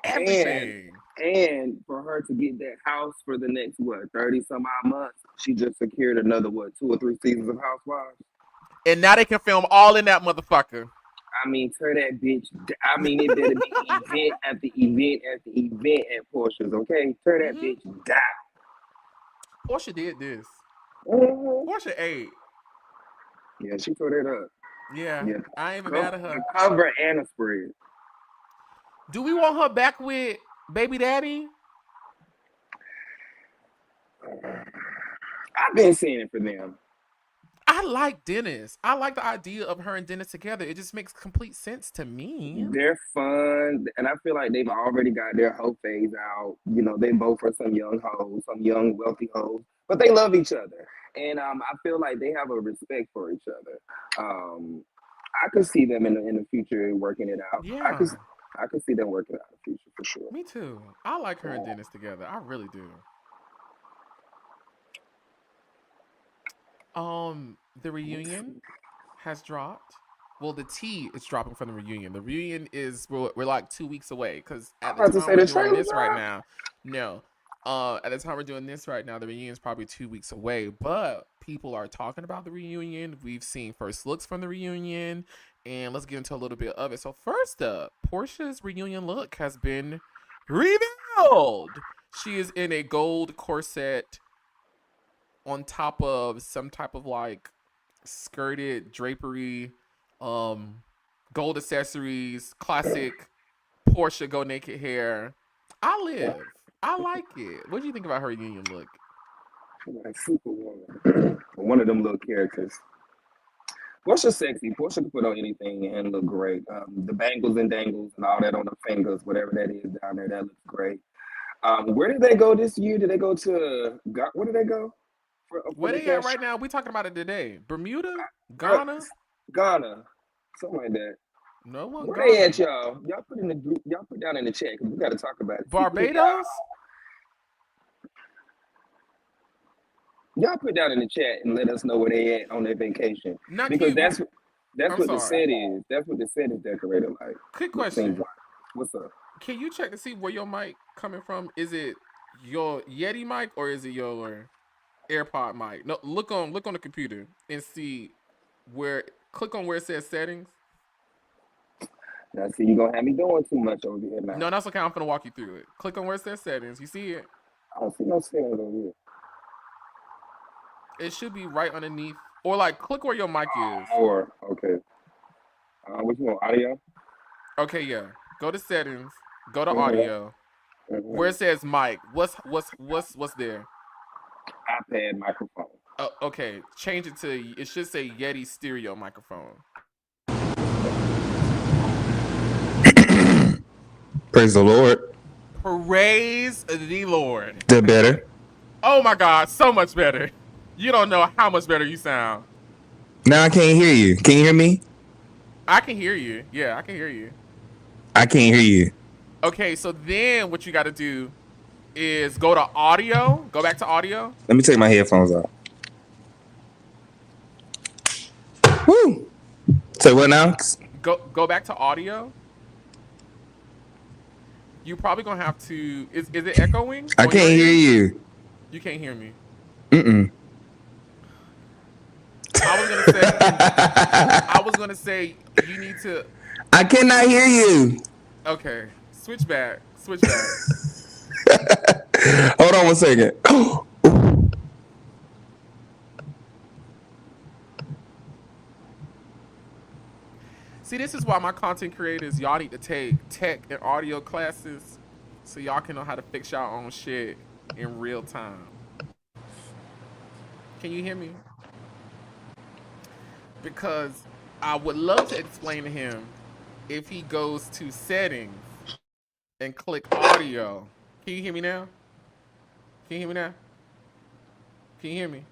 everything. And for her to get that house for the next 30 some odd months, she just secured another 2 or 3 seasons of Housewives. And now they can film all in that motherfucker. I mean, tear that bitch. I mean, it better be event after event after event at Porsches, okay? Tear that bitch down. Porsha did this. Porsha ate. Yeah, she tore that up. Yeah, I ain't even mad at her. A cover and a spread. Do we want her back with Baby Daddy? I've been seeing it for them. I like Dennis. I like the idea of her and Dennis together. It just makes complete sense to me. They're fun, and I feel like they've already got their hoe phase out. You know, they both are some young hoes, some young wealthy hoes, but they love each other, and I feel like they have a respect for each other. I could see them in the future working it out. Yeah. I could see them working out in the future for sure. Me too. I like her and Dennis together. I really do. The reunion has dropped. Well, the tea is dropping from the reunion. The reunion is we're like 2 weeks away because at the time we're doing this right now. No, at the time we're doing this right now, the reunion is probably 2 weeks away. But people are talking about the reunion. We've seen first looks from the reunion, and let's get into a little bit of it. So first up, Porsha's reunion look has been revealed. She is in a gold corset on top of some type of like skirted drapery, gold accessories, classic Porsha go naked hair. I live. I like it. What do you think about her reunion look? Like Superwoman. One of them little characters. Porsha's sexy. Porsha can put on anything and look great. The bangles and dangles and all that on the fingers, whatever that is down there, that looks great. Where did they go this year? Did they go to, where did they go? Where they at right now? We talking about it today. Bermuda? Ghana? Ghana. Something like that. No one. Where they at, y'all? Y'all put in the group. Y'all put down in the chat because we got to talk about it. Barbados? Y'all put down in the chat and let us know where they at on their vacation. Because that's what the set is. That's what the set is decorated like. Quick question. What's up? Can you check to see where your mic coming from? Is it your Yeti mic or is it your AirPod mic? No, look on the computer and see click on where it says settings. Now see, you're gonna have me doing too much over here now. No, that's okay. I'm gonna walk you through it. Click on where it says settings. You see it? I don't see no settings over here. It should be right underneath, or like click where your mic is. Or okay. Which one? Audio? Okay, yeah. Go to settings. Go to audio. Where it says mic. What's there? iPad microphone. Oh, okay, change it to. It should say Yeti stereo microphone. Praise the Lord. Praise the Lord. The better. Oh my God, so much better. You don't know how much better you sound. Now I can't hear you. Can you hear me? I can hear you. Yeah, I can hear you. I can't hear you. Okay, so then what you got to do is go to audio. Go back to audio. Let me take my headphones off. Woo. Say what now? Go back to audio. You probably gonna have to. Is it echoing? I can't hear you. You can't hear me. Mm-mm. I was gonna say you need to. I cannot hear you. Okay, switch back. Switch back. Hold on 1 second. See, this is why my content creators, y'all need to take tech and audio classes so y'all can know how to fix y'all own shit in real time. Can you hear me? Because I would love to explain to him if he goes to settings and click audio. Can you hear me now? Can you hear me now? Can you hear me?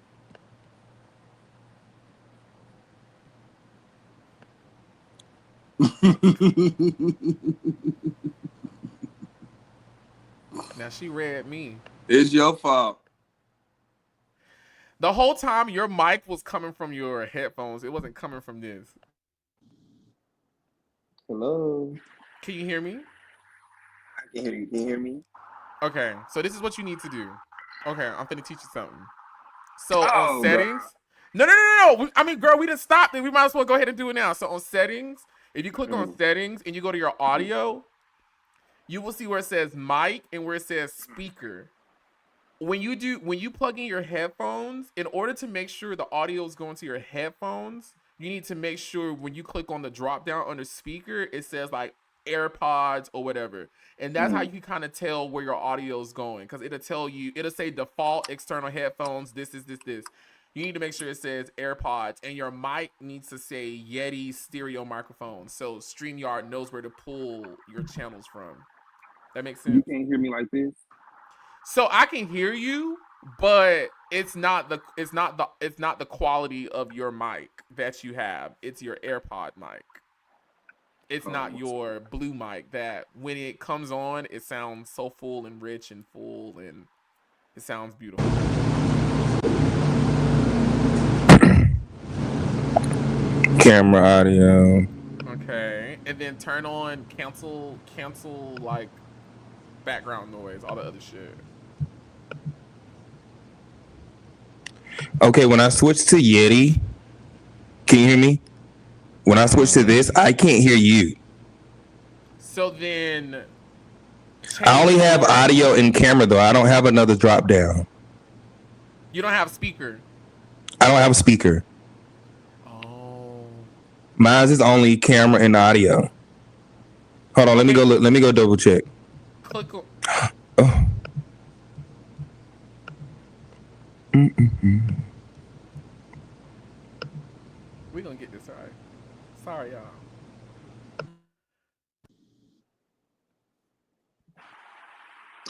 Now she read me. It's your fault. The whole time your mic was coming from your headphones. It wasn't coming from this. Hello. Can you hear me? I can hear you. Can you hear me? Okay, so this is what you need to do. Okay, I'm finna teach you something. So on settings. No. I mean, girl, we didn't stop it. We might as well go ahead and do it now. So on settings, if you click on settings and you go to your audio, you will see where it says mic and where it says speaker. When you plug in your headphones, in order to make sure the audio is going to your headphones, you need to make sure when you click on the drop down under speaker, it says like AirPods or whatever. And that's how you kind of tell where your audio is going, because it'll say default external headphones, this. You need to make sure it says AirPods, and your mic needs to say Yeti stereo microphone, so StreamYard knows where to pull your channels from. That makes sense? You can't hear me like this? So I can hear you, but it's not the quality of your mic that you have. It's your AirPod mic. It's not your blue mic that when it comes on, it sounds so full and rich and full, and it sounds beautiful. Camera audio. Okay, and then turn on cancel like background noise, all the other shit. Okay, when I switch to Yeti, can you hear me? When I switch to this, I can't hear you. So then I only have audio and camera though. I don't have another drop down. You don't have speaker. I don't have a speaker. Oh. Mine's is only camera and audio. Hold on, let me go look. Let me go double check. Click on. Oh. We're gonna get this right. Sorry, y'all.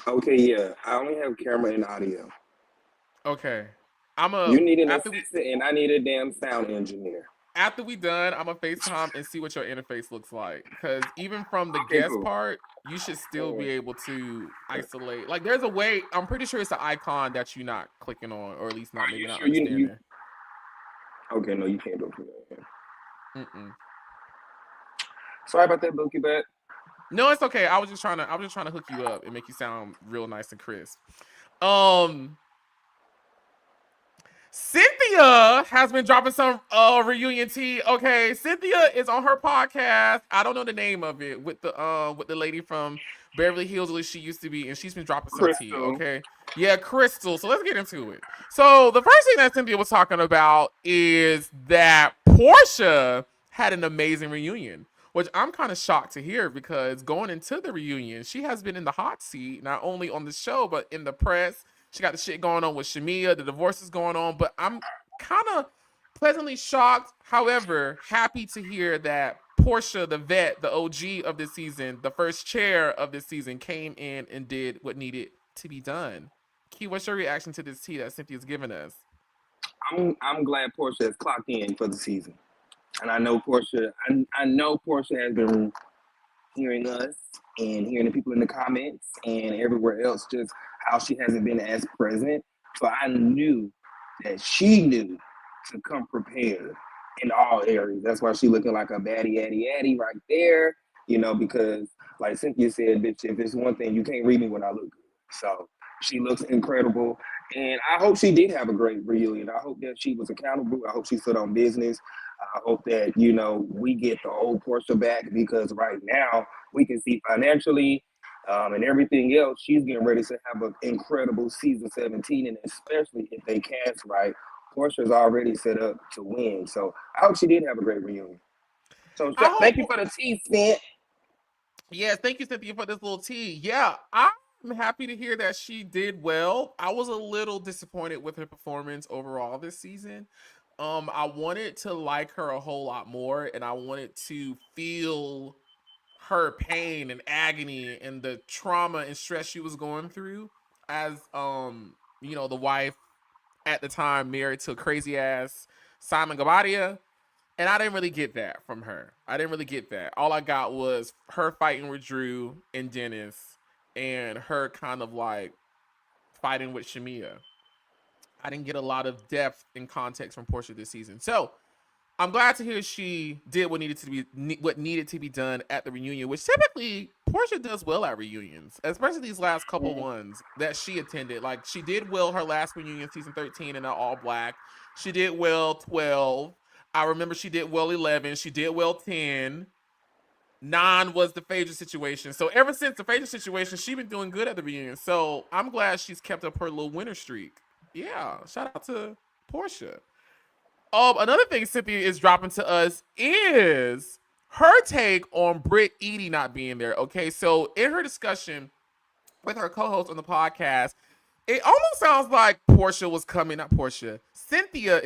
Okay, yeah. I only have camera and audio. Okay. You need an assistant and I need a damn sound engineer. After we done, I'm gonna FaceTime and see what your interface looks like. Because even from the guest part, you should still be able to isolate. Like, there's a way. I'm pretty sure it's an icon that you're not clicking on, or at least not maybe not understanding. Okay, no, you can't do that. Mm-mm. Sorry about that, Bookie Bat. No, it's okay. I was just trying to hook you up and make you sound real nice and crisp. Cynthia has been dropping some reunion tea. Okay, Cynthia is on her podcast. I don't know the name of it, with the lady from Beverly Hills, where she used to be, and she's been dropping some tea. Okay, yeah, Crystal. So let's get into it. So the first thing that Cynthia was talking about is that Porsha had an amazing reunion, which I'm kind of shocked to hear, because going into the reunion, she has been in the hot seat, not only on the show but in the press. She got the shit going on with Shamia. The divorce is going on, but I'm kind of pleasantly shocked. However, happy to hear that Porsha, the vet, the OG of this season, the first chair of this season, came in and did what needed to be done. Key, what's your reaction to this tea that Cynthia's given us? I'm glad Porsha has clocked in for the season, and I know Porsha. I know Porsha has been hearing us and hearing the people in the comments and everywhere else, just how she hasn't been as present. So I knew that she knew to come prepared in all areas. That's why she looking like a baddie, addy right there, because like Cynthia said, bitch, if it's one thing, you can't read me when I look good. So she looks incredible. And I hope she did have a great reunion. I hope that she was accountable. I hope she stood on business. I hope that, we get the old Porsha back, because right now we can see financially and everything else, she's getting ready to have an incredible season 17. And especially if they cast right, Porsha's already set up to win. So I hope she did have a great reunion. So thank you for the tea, Spent. Yes, thank you, Cynthia, for this little tea. Yeah, I'm happy to hear that she did well. I was a little disappointed with her performance overall this season. I wanted to like her a whole lot more, and I wanted to feel her pain and agony and the trauma and stress she was going through as the wife at the time married to a crazy ass Simon Gabadia. And I didn't really get that from her. I didn't really get that. All I got was her fighting with Drew and Dennis and her kind of like fighting with Shamia. I didn't get a lot of depth and context from Porsha this season. So I'm glad to hear she did what needed to be done at the reunion, which typically Porsha does well at reunions, especially these last couple ones that she attended. Like, she did well her last reunion, season 13, in an all black. She did well 12. I remember she did well 11. She did well 10. 9 was the Phaedra situation. So ever since the Phaedra situation, she's been doing good at the reunion. So I'm glad she's kept up her little winner streak. Yeah, shout out to Porsha. Another thing Cynthia is dropping to us is her take on Brit Eady not being there. Okay, so in her discussion with her co-host on the podcast, it almost sounds like Cynthia,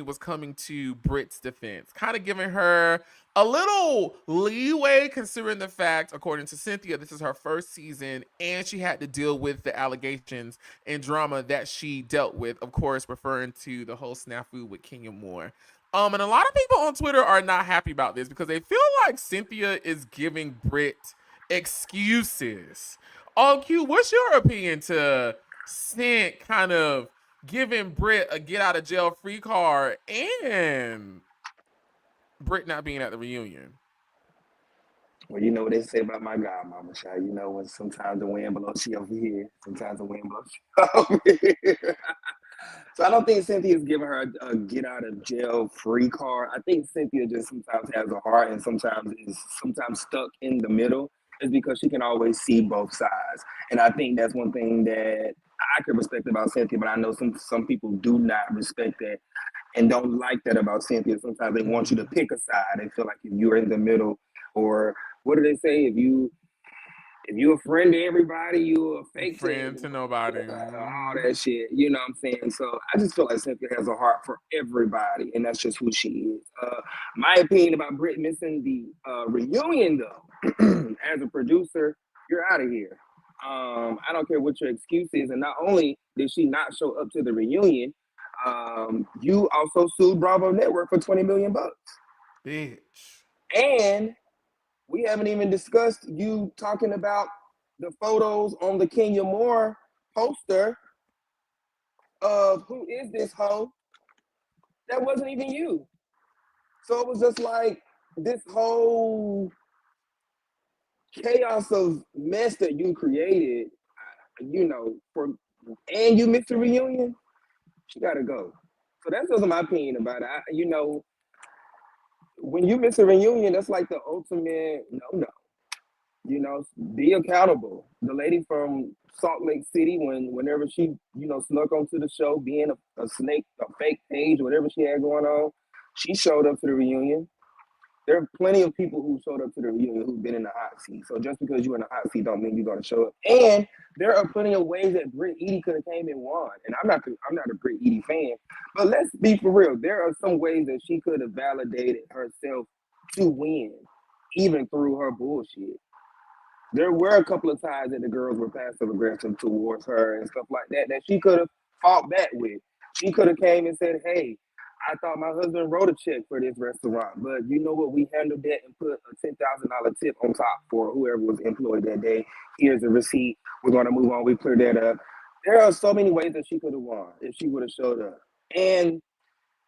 was coming to Brit's defense, kind of giving her a little leeway, considering the fact, according to Cynthia, this is her first season and she had to deal with the allegations and drama that she dealt with, of course, referring to the whole snafu with Kenya Moore. And a lot of people on Twitter are not happy about this because they feel like Cynthia is giving Brit excuses. Q, what's your opinion to Cent kind of giving Brit a get out of jail free card and Brit not being at the reunion? Well, you know what they say about my godmama, child. You know, when sometimes the wind blows, she over here. Sometimes the wind blows, she over here. So I don't think Cynthia's giving her a get out of jail free card. I think Cynthia just sometimes has a heart and sometimes is stuck in the middle. It's because she can always see both sides. And I think that's one thing that I can respect about Cynthia, but I know some people do not respect that and don't like that about Cynthia. Sometimes they want you to pick a side. They feel like if you're in the middle, or what do they say? If you're a friend to everybody, you're a fake friend to nobody. All that shit. You know what I'm saying? So I just feel like Cynthia has a heart for everybody, and that's just who she is. My opinion about Brit missing the reunion, though, as a producer, you're out of here. I don't care what your excuse is. And not only did she not show up to the reunion, you also sued Bravo Network for $20 million. Bitch. And we haven't even discussed you talking about the photos on the Kenya Moore poster of who is this hoe. That wasn't even you. So it was just like this whole chaos of mess that you created, and you missed the reunion, she gotta go. So that's just my opinion about it. When you miss a reunion, that's like the ultimate no. Be accountable. The lady from Salt Lake City, whenever she, snuck onto the show, being a snake, a fake page, whatever she had going on, she showed up to the reunion. There are plenty of people who showed up to the reunion who've been in the hot seat. So just because you're in the hot seat don't mean you're going to show up. And there are plenty of ways that Brit Eady could have came and won. And I'm not a Brit Eady fan, but let's be for real. There are some ways that she could have validated herself to win, even through her bullshit. There were a couple of times that the girls were passive aggressive towards her and stuff like that she could have fought back with. She could have came and said, hey, I thought my husband wrote a check for this restaurant, but you know what? We handled that and put a $10,000 tip on top for whoever was employed that day. Here's the receipt. We're going to move on. We clear that up. There are so many ways that she could have won if she would have showed up. And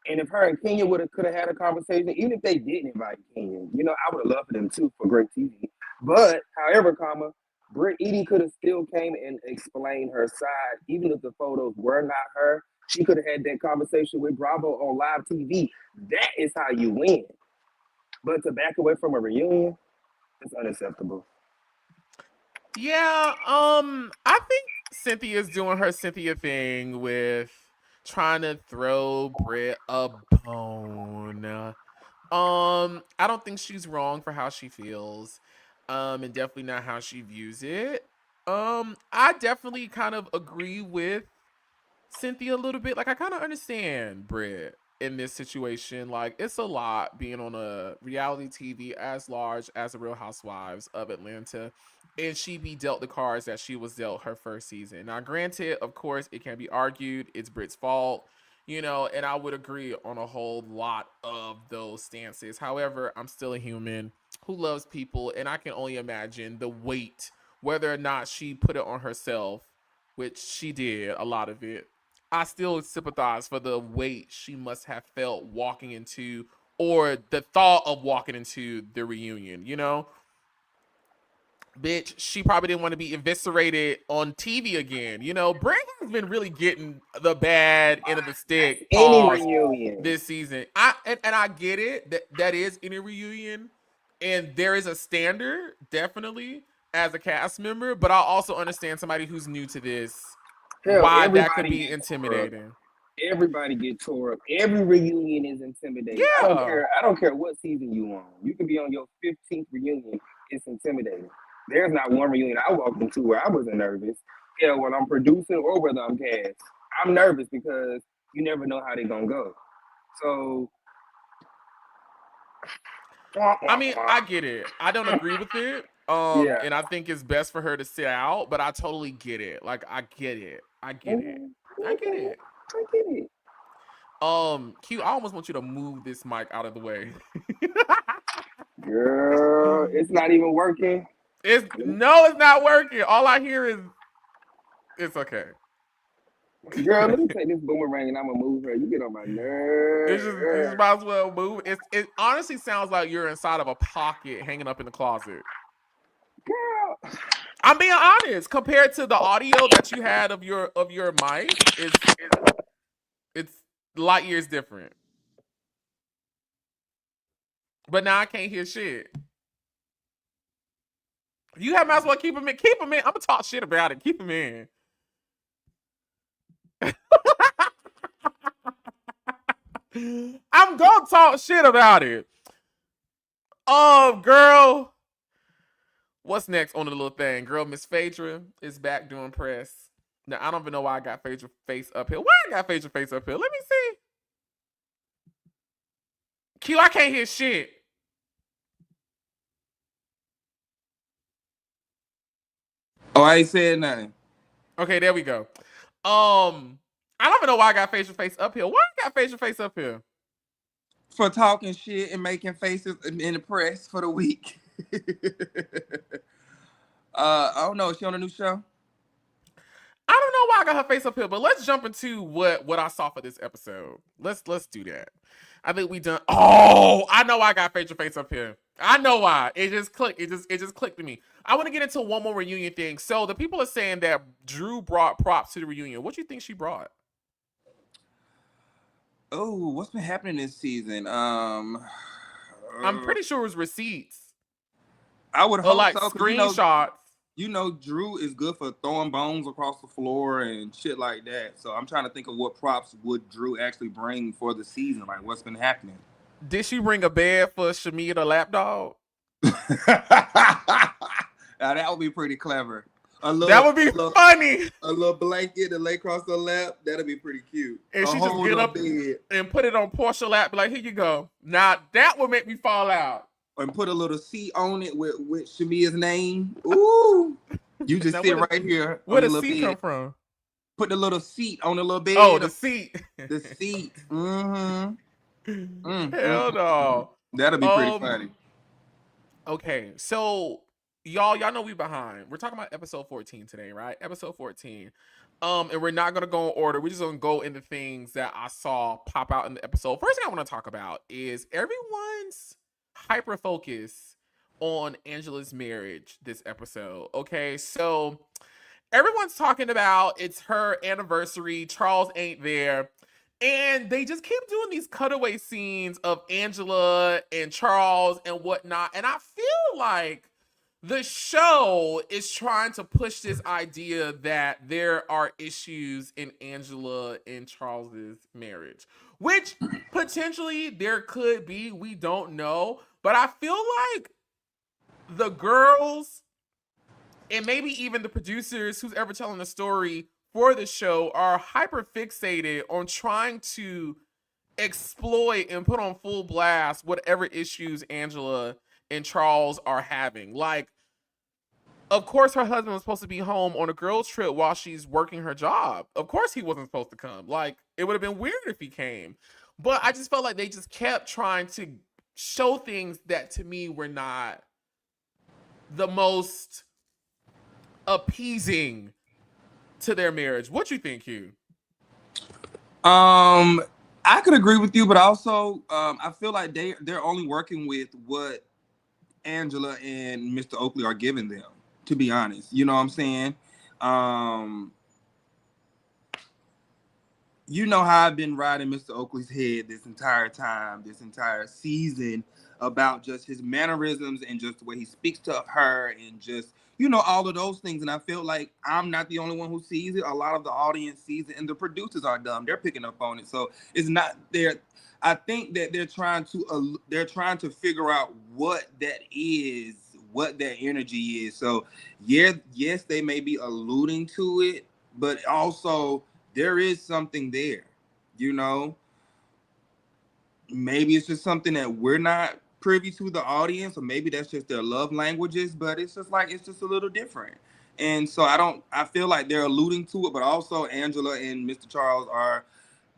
if her and Kenya could have had a conversation, even if they didn't invite Kenya, I would have loved for them too for great TV. But, however, Brit Eady could have still came and explained her side, even if the photos were not her. She could have had that conversation with Bravo on live TV. That is how you win. But to back away from a reunion, it's unacceptable. Yeah, I think Cynthia's doing her Cynthia thing with trying to throw Brit a bone. I don't think she's wrong for how she feels. And definitely not how she views it. I definitely kind of agree with Cynthia a little bit. Like, I kind of understand Brit in this situation. Like, it's a lot being on a reality TV as large as the Real Housewives of Atlanta, and she be dealt the cards that she was dealt her first season. Now, granted, of course, it can be argued it's Brit's fault, and I would agree on a whole lot of those stances. However, I'm still a human who loves people, and I can only imagine the weight, whether or not she put it on herself, which she did, a lot of it. I still sympathize for the weight she must have felt walking into, or the thought of walking into the reunion, Bitch, she probably didn't want to be eviscerated on TV again. Brit has been really getting the bad end of the stick this season. I get it. That is any reunion. And there is a standard, definitely, as a cast member. But I also understand somebody who's new to this. Hell, why that could be intimidating. Everybody get tore up. Every reunion is intimidating. Yeah. I don't care what season you on. You can be on your 15th reunion. It's intimidating. There's not one reunion I walked into where I wasn't nervous. Yeah, when I'm producing or whether I'm cast, I'm nervous because you never know how they're gonna go. So, I mean, I get it. I don't agree with it. And I think it's best for her to sit out, but I totally get it. Like, I get it. Q, I almost want you to move this mic out of the way. Girl, it's not even working. It's not working. All I hear is, it's okay. Girl, let me take this boomerang and I'm gonna move her. You get on my nerves. You just might as well move. It honestly sounds like you're inside of a pocket hanging up in the closet. Girl, I'm being honest. Compared to the audio that you had of your mic, it's light years different. But now I can't hear shit. You might as well keep him in. Keep him in. I'm gonna talk shit about it. Keep him in. I'm gonna talk shit about it. Girl. What's next on the little thing? Girl, Miss Phaedra is back doing press. Now, I don't even know why I got Phaedra face up here. Why I got Phaedra face up here? Let me see. Q, I can't hear shit. Oh, I ain't saying nothing. Okay, there we go. I don't even know why I got Phaedra face up here. Why I got Phaedra face up here? For talking shit and making faces in the press for the week. I don't know. Is she on a new show? I don't know why I got her face up here, but let's jump into what I saw for this episode. Let's do that. I think we done. Oh, I know why I got Phaedra face up here. I know why. It just clicked. It just clicked to me. I want to get into one more reunion thing. So the people are saying that Drew brought props to the reunion. What do you think she brought? Oh, what's been happening this season? I'm pretty sure it was receipts. I would hope like so. Screenshots. Drew is good for throwing bones across the floor and shit like that. So I'm trying to think of what props would Drew actually bring for the season. Like, what's been happening? Did she bring a bed for Shamia the lapdog? Now that would be pretty clever. That would be funny. A little blanket to lay across her lap. That'd be pretty cute. And she just get up and put it on Porsha lap. Be like, here you go. Now that would make me fall out. And put a little seat on it with Shamia's name. Ooh. You just sit right here. Where the seat come from? Put the little seat on the little bed. Oh, the seat. The seat. Mm-hmm. Hell no. That'll be pretty funny. Okay, so y'all know we behind. We're talking about episode 14 today, right? Episode 14. And we're not gonna go in order. We're just gonna go into things that I saw pop out in the episode. First thing I want to talk about is everyone's hyper focus on Angela's marriage this episode. Okay, so everyone's talking about it's her anniversary. Charles ain't there. And they just keep doing these cutaway scenes of Angela and Charles and whatnot. And I feel like the show is trying to push this idea that there are issues in Angela and Charles's marriage, which potentially there could be. We don't know. But I feel like the girls and maybe even the producers, who's ever telling the story for the show, are hyper fixated on trying to exploit and put on full blast whatever issues Angela and Charles are having. Like, of course her husband was supposed to be home on a girls trip while she's working her job. Of course he wasn't supposed to come. Like, it would have been weird if he came. But I just felt like they just kept trying to show things that to me were not the most appeasing to their marriage. What you think, Hugh? I could agree with you, but also I feel like they're only working with what Angela and Mr. Oakley are giving them, to be honest. You know what I'm saying? You know how I've been riding Mr. Oakley's head this entire time, this entire season, about just his mannerisms and just the way he speaks to her and just, you know, all of those things. And I feel like I'm not the only one who sees it. A lot of the audience sees it, and the producers are dumb. They're picking up on it. So it's not there. I think that they're trying to figure out what that is, what that energy is. So yes, they may be alluding to it, but also there is something there, you know. Maybe it's just something that we're not privy to, the audience, or maybe that's just their love languages, but it's just a little different. And so I feel like they're alluding to it, but also Angela and Mr. Charles are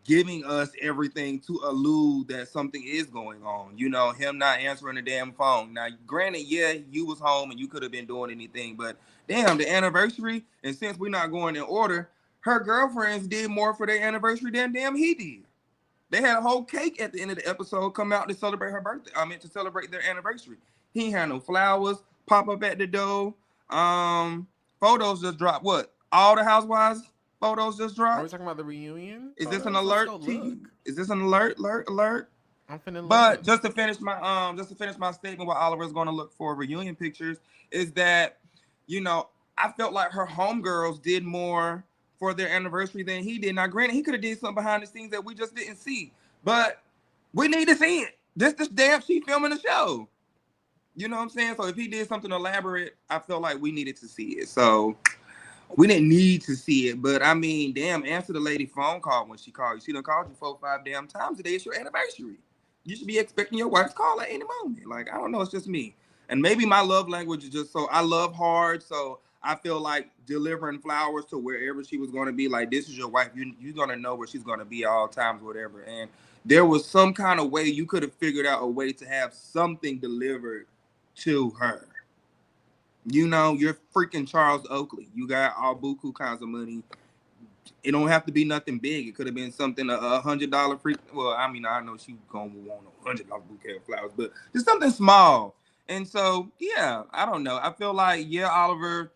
giving us everything to allude that something is going on. You know, him not answering the damn phone. Now, granted, yeah, you was home and you could have been doing anything, but damn, the anniversary, and since we're not going in order, her girlfriends did more for their anniversary than damn he did. They had a whole cake at the end of the episode come out to celebrate her birthday. I mean, to celebrate their anniversary. He ain't had no flowers pop up at the door. Photos just dropped. What? All the Housewives photos just dropped? Are we talking about the reunion? Is this an alert? Is this an alert? I'm finna But look. just to finish my statement, what Oliver's going to look for reunion pictures is that, you know, I felt like her homegirls did more for their anniversary than he did. Now, granted, he could have did something behind the scenes that we just didn't see, but we need to see it. This damn she filming the show. You know what I'm saying? So if he did something elaborate, I felt like we needed to see it. So we didn't need to see it, but I mean, damn, answer the lady phone call when she called you. She done called you 4 or 5 damn times. Today is your anniversary. You should be expecting your wife's call at any moment. Like, I don't know, it's just me. And maybe my love language is just so I love hard, so I feel like delivering flowers to wherever she was going to be, like, this is your wife. You're going to know where she's going to be at all times, whatever. And there was some kind of way you could have figured out a way to have something delivered to her. You know, you're freaking Charles Oakley. You got all buku kinds of money. It don't have to be nothing big. It could have been something, $100 free. Well, I mean, I know she going to want a $100 bouquet of flowers, but just something small. And so, yeah, I don't know. I feel like, yeah, Oliver,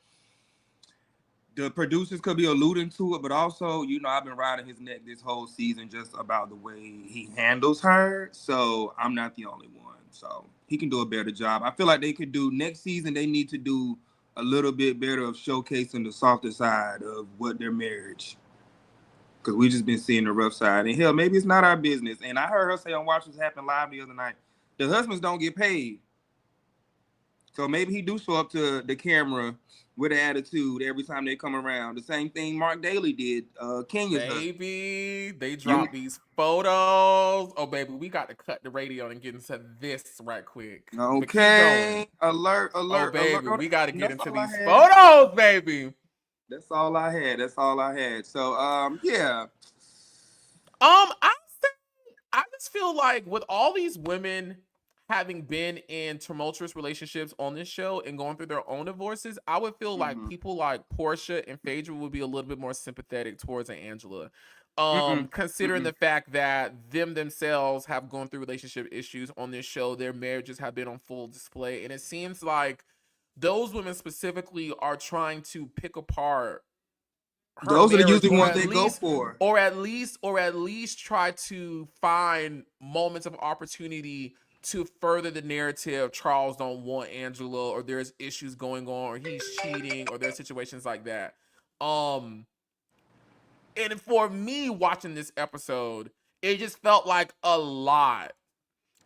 the producers could be alluding to it, but also, you know, I've been riding his neck this whole season just about the way he handles her. So I'm not the only one. So he can do a better job. I feel like they could do next season. They need to do a little bit better of showcasing the softer side of what their marriage because we just been seeing the rough side. And hell, maybe it's not our business. And I heard her say on Watch What's Happening Live the other night, the husbands don't get paid. So maybe he do show up to the camera with an attitude every time they come around. The same thing Mark Daly did. Kenya's baby, they dropped these photos. Oh, baby, we got to cut the radio and get into this right quick. Okay. Alert. Oh, baby, alert. we got to get into these photos, baby. That's all I had. So, yeah. I just feel like with all these women having been in tumultuous relationships on this show and going through their own divorces, I would feel like people like Porsha and Phaedra would be a little bit more sympathetic towards Angela. Considering the fact that themselves have gone through relationship issues on this show, their marriages have been on full display. And it seems like those women specifically are trying to pick apart those are the usually ones they go for. Or at least try to find moments of opportunity to further the narrative. Charles don't want Angela, or there's issues going on, or he's cheating, or there's situations like that. And for me watching this episode, it just felt like a lot.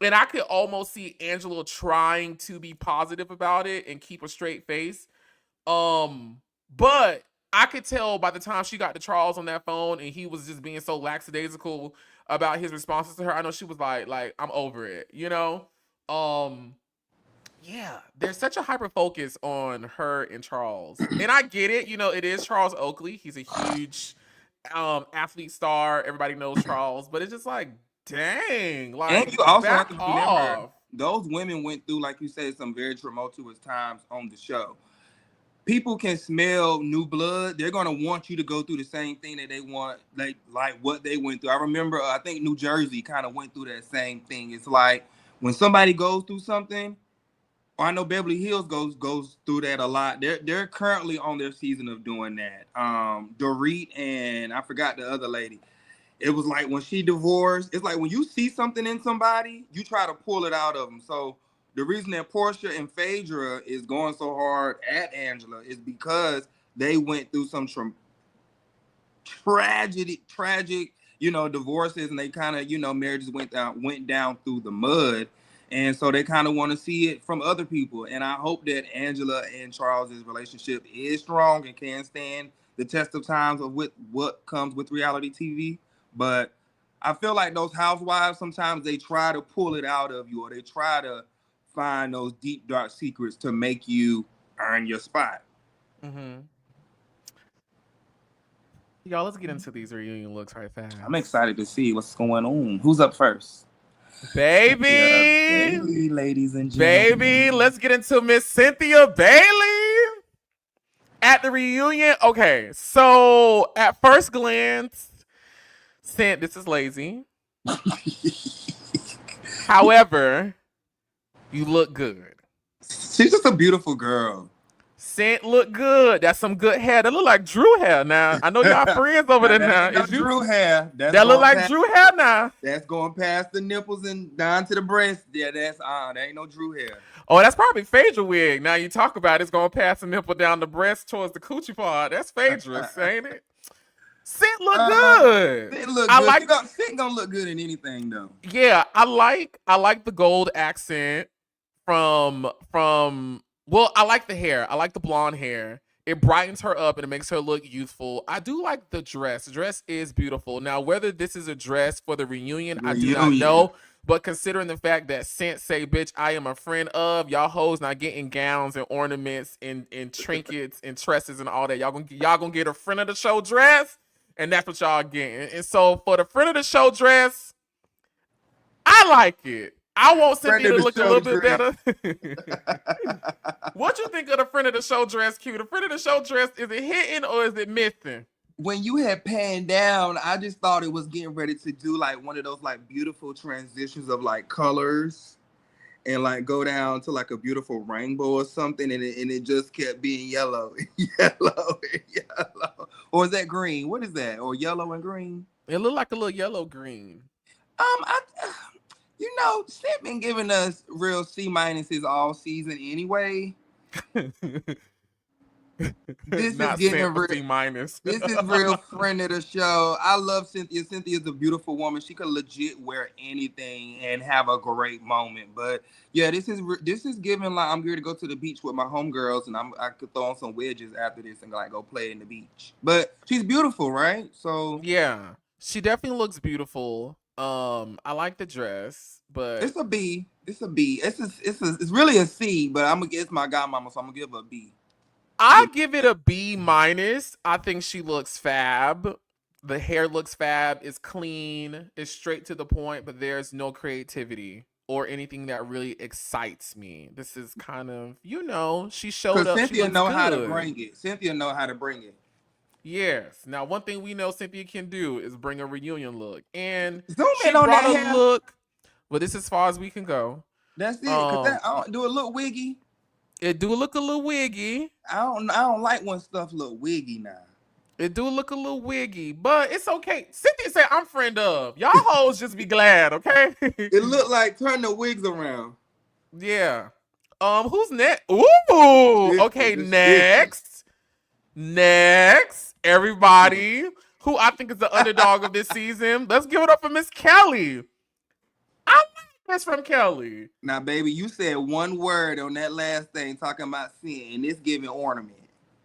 And I could almost see Angela trying to be positive about it and keep a straight face. But I could tell by the time she got to Charles on that phone and he was just being so lackadaisical about his responses to her, I know she was like, I'm over it, you know? Yeah, there's such a hyper focus on her and Charles. And I get it, you know, it is Charles Oakley. He's a huge athlete star. Everybody knows Charles, but it's just like, dang, like, and you also have to remember, off. Those women went through, like you said, some very tumultuous times on the show. People can smell new blood. They're gonna want you to go through the same thing that they want, like what they went through. I remember, I think New Jersey kind of went through that same thing. It's like when somebody goes through something, or I know Beverly Hills goes through that a lot. They're currently on their season of doing that. Dorit and I forgot the other lady. It was like when she divorced. It's like when you see something in somebody, you try to pull it out of them. So the reason that Porsha and Phaedra is going so hard at Angela is because they went through some tragic, you know, divorces, and they kind of, you know, marriages went down through the mud, and so they kind of want to see it from other people. And I hope that Angela and Charles's relationship is strong and can stand the test of times of what comes with reality TV. But I feel like those housewives, sometimes they try to pull it out of you, or they try to find those deep, dark secrets to make you earn your spot. Y'all, let's get into these reunion looks right fast. I'm excited to see what's going on. Who's up first? Baby! Yeah, baby, ladies and gentlemen. Baby, let's get into Miss Cynthia Bailey at the reunion. Okay, so at first glance, this is lazy. However, you look good. She's just a beautiful girl. Scent look good. That's some good hair. That look like Drew hair now. I know y'all friends over there now. That's Drew hair. That look like Drew hair now. That's going past the nipples and down to the breast. Yeah, that ain't no Drew hair. Oh, that's probably Phaedra wig. Now you talk about it's going past the nipple down the breast towards the coochie part. That's Phaedra's, ain't it? Scent look good. Scent look good. Scent gonna look good in anything though. Yeah, I like the gold accent from well, I like the hair. I like the blonde hair. It brightens her up and it makes her look youthful. I do like the dress. The dress is beautiful. Now, whether this is a dress for the reunion, I do not know. But considering the fact that Scent say, bitch, I am a friend of, y'all hoes not getting gowns and ornaments and trinkets and tresses and all that. Y'all gonna get a friend of the show dress, and that's what y'all getting. And so for the friend of the show dress, I like it. I want Cynthia to look a little bit better. What you think of the friend of the show dress, Q? The friend of the show dress, is it hitting or is it missing? When you had panned down, I just thought it was getting ready to do like one of those like beautiful transitions of like colors and like go down to like a beautiful rainbow or something, and it just kept being yellow, yellow. Or is that green? What is that? Or yellow and green? It looked like a little yellow green. You know, Scent been giving us real C minuses all season anyway. This is Not getting sent, real. C minus. This is real friend of the show. I love Cynthia. Cynthia's a beautiful woman. She could legit wear anything and have a great moment. But yeah, this is giving like I'm going to go to the beach with my homegirls, and I could throw on some wedges after this and like go play in the beach. But she's beautiful, right? So yeah, she definitely looks beautiful. I like the dress, but it's a B. It's a B. It's really a C, but I'm gonna guess my godmama, so I'm gonna give her a B. I'll give it a B minus. I think she looks fab. The hair looks fab. It's clean. It's straight to the point, but there's no creativity or anything that really excites me. This is kind of, she showed up. Cynthia she know good. how to bring it. Cynthia know how to bring it. Yes. Now, one thing we know Cynthia can do is bring a reunion look. And Zoom she in on brought that a hair. look. Well, this is as far as we can go. That's it. Cause do it look wiggy. It do look a little wiggy. I don't like when stuff look wiggy now. It do look a little wiggy, but it's okay. Cynthia said I'm friend of. Y'all hoes just be glad, okay? It looked like turn the wigs around. Yeah. Who's next? Ooh. Okay, next. Next. Everybody who I think is the underdog of this season. Let's give it up for Miss Kelly. I like this from Kelly. Now, baby, you said one word on that last thing talking about sin, and it's giving ornament.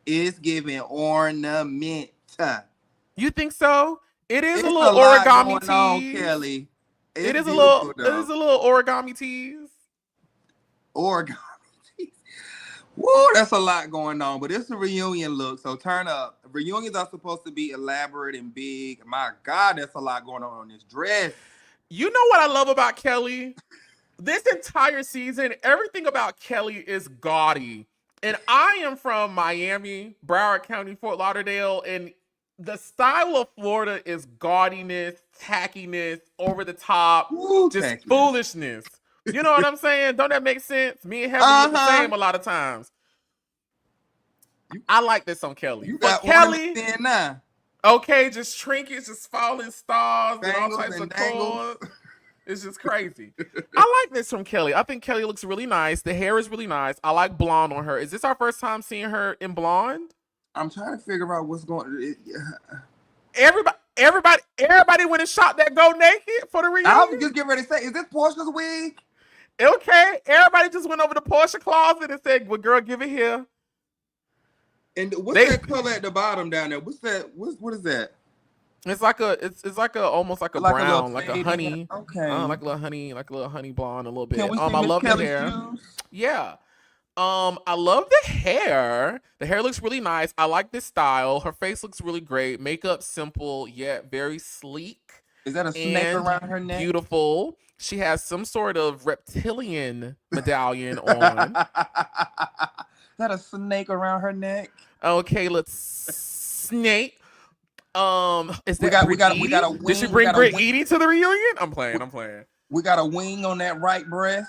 It's giving ornament. You think so? It is It's a little origami tease. On, Kelly. It is a little origami tease. Origami tease. Woo, that's a lot going on, but it's a reunion look, so turn up. Reunions are supposed to be elaborate and big. My God, that's a lot going on this dress. You know what I love about Kelly? This entire season, everything about Kelly is gaudy. And I am from Miami, Broward County, Fort Lauderdale, and the style of Florida is gaudiness, tackiness, over the top, just foolishness. You know what I'm saying? Don't that make sense? Me and Heaven look the same a lot of times. I like this on Kelly. You got Kelly in now. Okay, just trinkets, just falling stars, Bangles and all types and of dangles. cords. It's just crazy. I like this from Kelly. I think Kelly looks really nice. The hair is really nice. I like blonde on her. Is this our first time seeing her in blonde? I'm trying to figure out what's going on. Everybody went and shot that go naked for the reunion. I was just getting ready to say, is this Porsha's wig? Okay, everybody just went over to Porsha closet and said, "Well, girl, give it here." And what's that color at the bottom down there? What's that? What is that? It's like almost like a brown, like a honey. Okay. Like a little honey blonde, a little bit. Can we see I love Kelly's the hair. shoes? Yeah. I love the hair. The hair looks really nice. I like this style. Her face looks really great. Makeup simple yet very sleek. Is that a snake around her neck? Beautiful. She has some sort of reptilian medallion on. Is that a snake around her neck? Okay, let's snake. Is we that got a wing. Did she bring Brit Eady to the reunion? I'm playing. We got a wing on that right breast.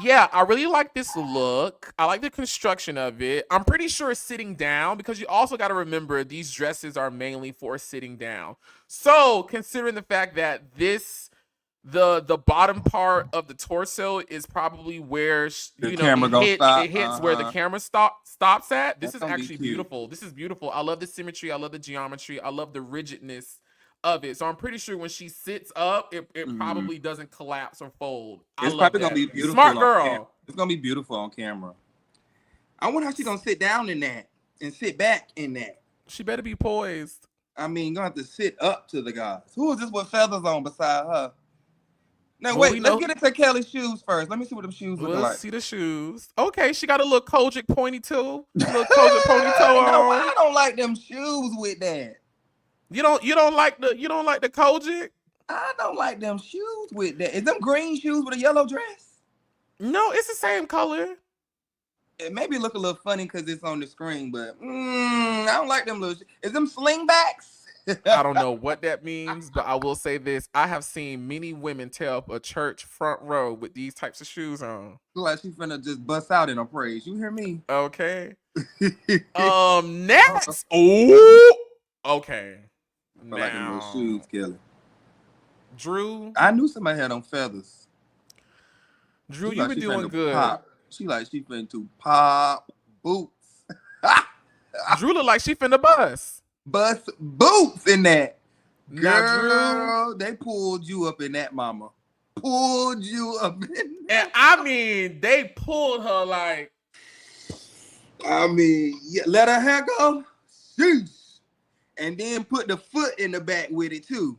Yeah, I really like this look. I like the construction of it. I'm pretty sure it's sitting down because you also got to remember these dresses are mainly for sitting down. So, considering the fact that the bottom part of the torso is probably where it hits where the camera stops at. This is actually beautiful. This is beautiful. I love the symmetry. I love the geometry. I love the rigidness of it. So I'm pretty sure when she sits up, it probably doesn't collapse or fold. It's probably gonna be beautiful. Smart girl. It's gonna be beautiful on camera. I wonder how she's gonna sit down in that and sit back in that. She better be poised. I mean, gonna have to sit up to the guys. Who is this with feathers on beside her? Now wait, let's get into Kelly's shoes first. Let me see what them shoes look like. Let's see the shoes. Okay, she got a little Kojic pointy too. A little Kojic ponytail on. I don't like them shoes with that. You don't like the Kojic? I don't like them shoes with that. Is them green shoes with a yellow dress? No, it's the same color. It maybe look a little funny because it's on the screen, but I don't like them little. Is them slingbacks? I don't know what that means, but I will say this: I have seen many women tear up a church front row with these types of shoes on. Look like she's finna just bust out in a praise. You hear me? Okay. Next. Oh. Okay. I like them little shoes, Kelly. Drew. I knew somebody had on feathers. Drew, you've been doing good. She finna to pop boots. Drew look like she finna bust. Bust boots in that. Now, Girl, they pulled you up in that, mama. Pulled you up in that. And I mean, they pulled her like. I mean, yeah, let her hair go. Sheesh. And then put the foot in the back with it too.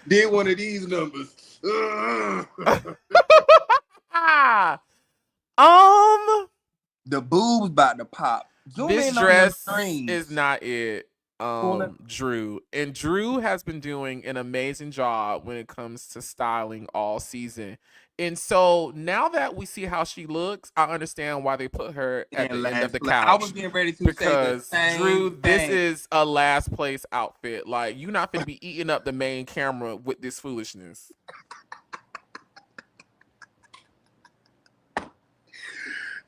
Did one of these numbers. The boobs about to pop. Zoom This in dress on them is not it. Drew. And Drew has been doing an amazing job when it comes to styling all season. And so now that we see how she looks, I understand why they put her at the end of the couch. I was getting ready to because say the same Drew, this thing. is a last place outfit. Like, you're not gonna be eating up the main camera with this foolishness.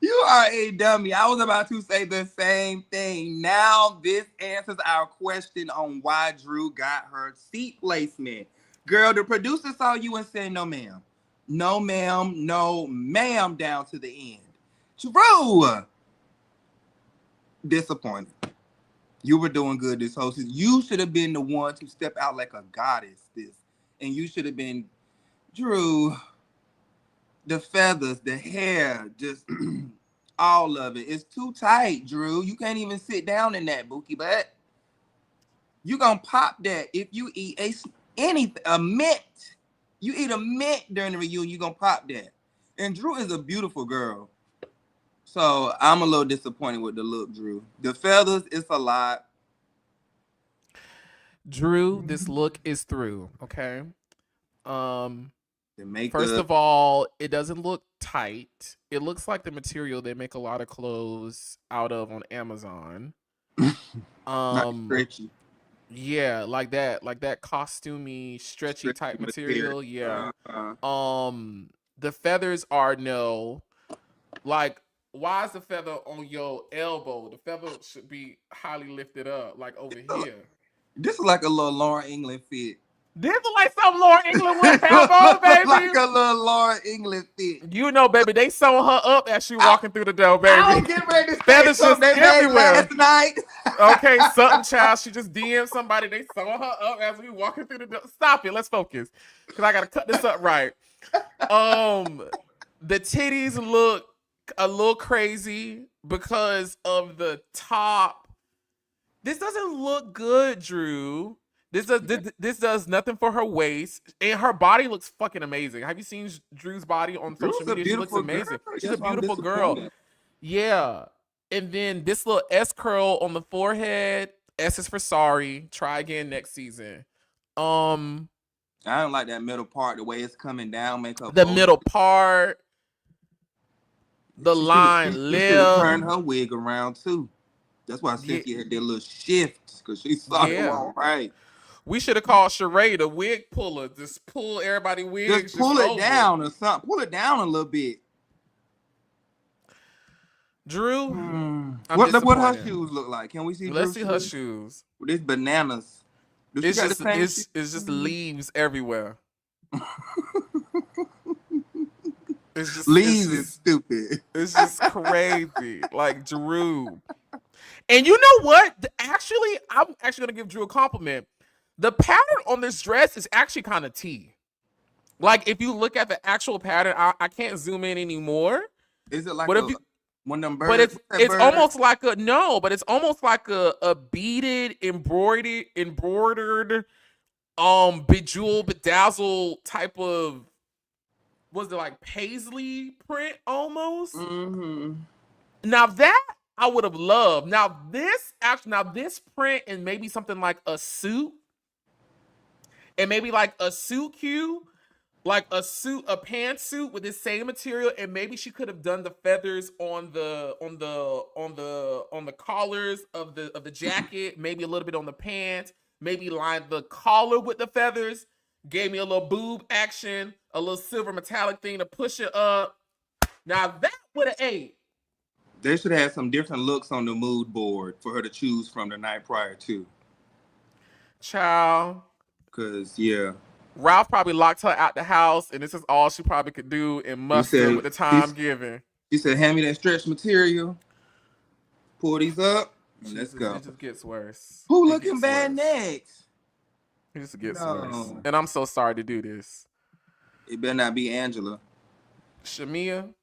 You are a dummy. I was about to say the same thing. Now this answers our question on why Drew got her seat placement. Girl, the producer saw you and said, no, ma'am. No, ma'am. No, ma'am, down to the end. Drew! Disappointed. You were doing good this whole season. You should have been the one to step out like a goddess. And you should have been, Drew, the feathers, the hair, just all of it. It's too tight, Drew. You can't even sit down in that, Bookie butt. You gonna pop that if you eat a mint. You eat a mint during the reunion, you gonna pop that. And Drew is a beautiful girl. So I'm a little disappointed with the look, Drew. The feathers, it's a lot. Drew, this look is through, okay? The First of all, it doesn't look tight. It looks like the material they make a lot of clothes out of on Amazon. Not stretchy. Yeah, like that costumey, stretchy type material. Yeah. The feathers are no. Like, why is the feather on your elbow? The feather should be highly lifted up, like over here. This is like a little Lauren England fit. This is like something Lauren England would have on, baby. Like a little Lauren England fit. You know, baby, they sewing her up as she walking through the door, baby. I don't get ready to say feathers just something they everywhere. last night. Okay, something child. She just DM'd somebody. They sewing her up as we walking through the door. Stop it. Let's focus, because I gotta cut this up right. The titties look a little crazy because of the top. This doesn't look good, Drew. This does nothing for her waist, and her body looks fucking amazing. Have you seen Drew's body on social media? She looks amazing. She's a beautiful girl. Yeah. And then this little S curl on the forehead. S is for sorry. Try again next season. I don't like that middle part, the way it's coming down. Make her the middle part. The line lip. Turn her wig around too. That's why Cynthia had that little shift, because she saw it all right. We should have called Sheree the wig puller. Just pull everybody wigs. Just pull it down or something. Pull it down a little bit. Drew, what her shoes look like? Can we see? Let's see her shoes. This bananas. It's just leaves everywhere. It's just leaves is stupid. It's just crazy, like Drew. And you know what? Actually, I'm actually gonna give Drew a compliment. The pattern on this dress is actually kind of T. Like, if you look at the actual pattern, I can't zoom in anymore. Is it like one of them birds? But it's almost like it's almost like a beaded, embroidered, bejeweled, bedazzled type of, was it like paisley print almost? Mm-hmm. Now that I would have loved. Now this print and maybe something like a suit. And maybe like a suit cue, like a pantsuit with the same material, and maybe she could have done the feathers on the collars of the jacket, maybe a little bit on the pants, maybe lined the collar with the feathers, gave me a little boob action, a little silver metallic thing to push it up. Now that would have ate. They should have some different looks on the mood board for her to choose from the night prior to. Child. Because, yeah. Ralph probably locked her out the house, and this is all she probably could do and muster with the time given. He said, hand me that stretch material. Pull these up. Let's Jesus, go. it just gets worse. Who It looking gets bad worse. next? It just gets No. worse. And I'm so sorry to do this. It better not be Angela. Shamia.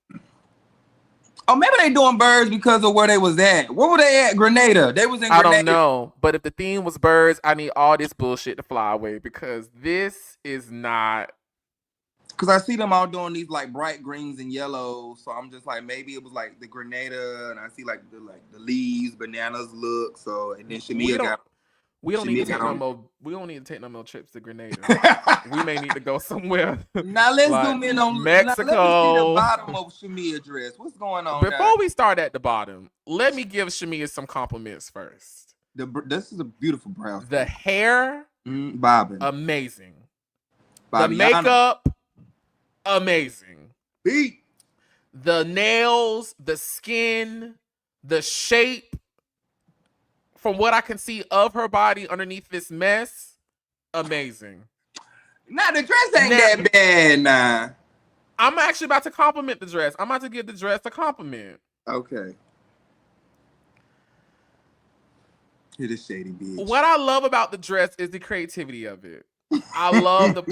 Oh, maybe they doing birds because of where they was at. Where were they at? Grenada. They was in Grenada. I don't know. But if the theme was birds, I need all this bullshit to fly away because this is not. Because I see them all doing these like bright greens and yellows. So I'm just like, maybe it was like the Grenada, and I see like the leaves, bananas look. So and then Shamia got. We don't need to take no more. We don't need to take no more trips to Grenada. We may need to go somewhere. Now let's like zoom in on Mexico. Now, let me see the bottom of Shamia's dress. What's going on? Before we start at the bottom, let me give Shamia some compliments first. This is a beautiful brown. The hair, bobbing, amazing. Bobbiana. The makeup, amazing. Beat. The nails, the skin, the shape. From what I can see of her body underneath this mess, amazing. Nah, the dress ain't that bad, nah. I'm actually about to compliment the dress. I'm about to give the dress a compliment. Okay. It is shady, bitch. What I love about the dress is the creativity of it. I love the.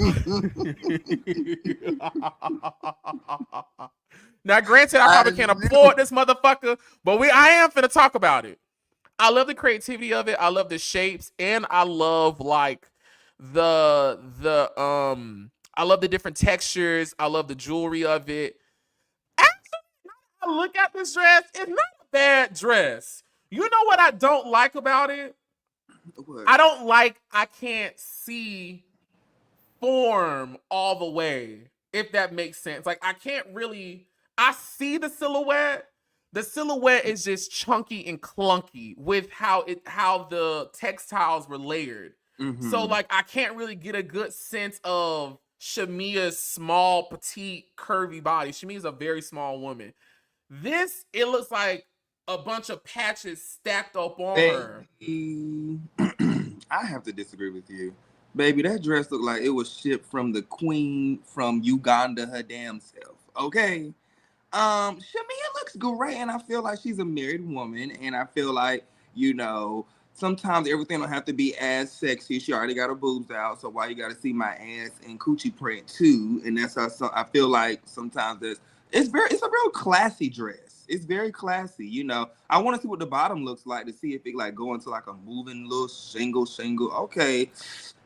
Now, granted, I probably can't afford this motherfucker, but I am finna talk about it. I love the creativity of it. I love the shapes, and I love like I love the different textures. I love the jewelry of it. Actually, I look at this dress. It's not a bad dress. You know what I don't like about it? What? I can't see form all the way, if that makes sense. Like I see the silhouette. The silhouette is just chunky and clunky with how the textiles were layered. Mm-hmm. So like I can't really get a good sense of Shamia's small, petite, curvy body. Shamia's a very small woman. It looks like a bunch of patches stacked up on her. I have to disagree with you. Baby, that dress looked like it was shipped from the queen from Uganda her damn self. Okay? Shamia looks great, and I feel like she's a married woman, and I feel like, sometimes everything don't have to be as sexy. She already got her boobs out, so why you gotta see my ass and coochie print too? And that's how I feel like sometimes it's a real classy dress. It's very classy, I want to see what the bottom looks like to see if it like go into like a moving little shingle. Okay.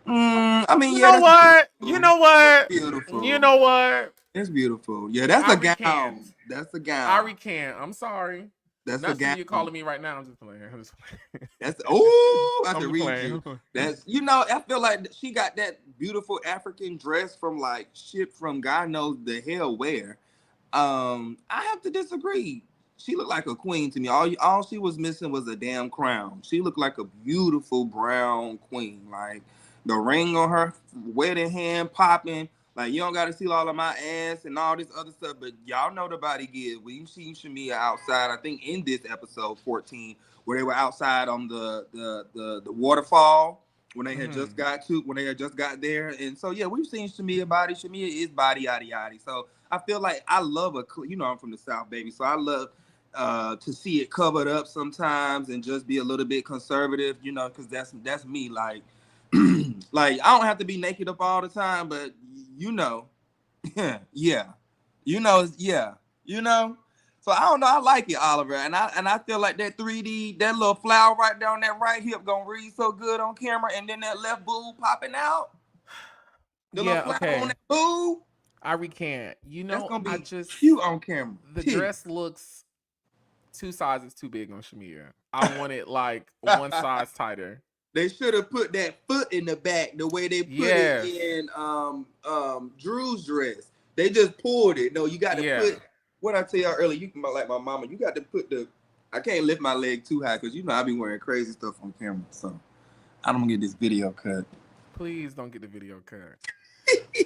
I mean, You know what? Beautiful. You know what? It's beautiful. Yeah, that's a gown. That's a gown. I recant. I'm sorry. That's a gown. You're calling me right now. I'm just playing. That's I can read you. That's I feel like she got that beautiful African dress from like shipped from God knows the hell where. I have to disagree. She looked like a queen to me. All she was missing was a damn crown. She looked like a beautiful brown queen. Like the ring on her wedding hand popping. Like, you don't got to see all of my ass and all this other stuff, but y'all know the body give. We've seen Shamia outside, I think, in this episode 14, where they were outside on the waterfall when they had just got there. And so, yeah, we've seen Shamia body. Shamia is body, yaddy, yaddy. So I feel like I love I'm from the South, baby. So I love to see it covered up sometimes and just be a little bit conservative, because that's me. Like, like I don't have to be naked up all the time, but yeah. So I don't know. I like it, Oliver, and I feel like that 3D, that little flower right down that right hip gonna read so good on camera, and then that left boob popping out. The little flower on that boob. I recant. That's gonna be cute on camera. The dress looks 2 sizes too big on Shamia. I want it like 1 size tighter. They should have put that foot in the back the way they put it in Drew's dress. They just pulled it. No, you got to put what I tell y'all earlier. You can like my mama. You got to put I can't lift my leg too high because I be wearing crazy stuff on camera. So I don't get this video cut. Please don't get the video cut.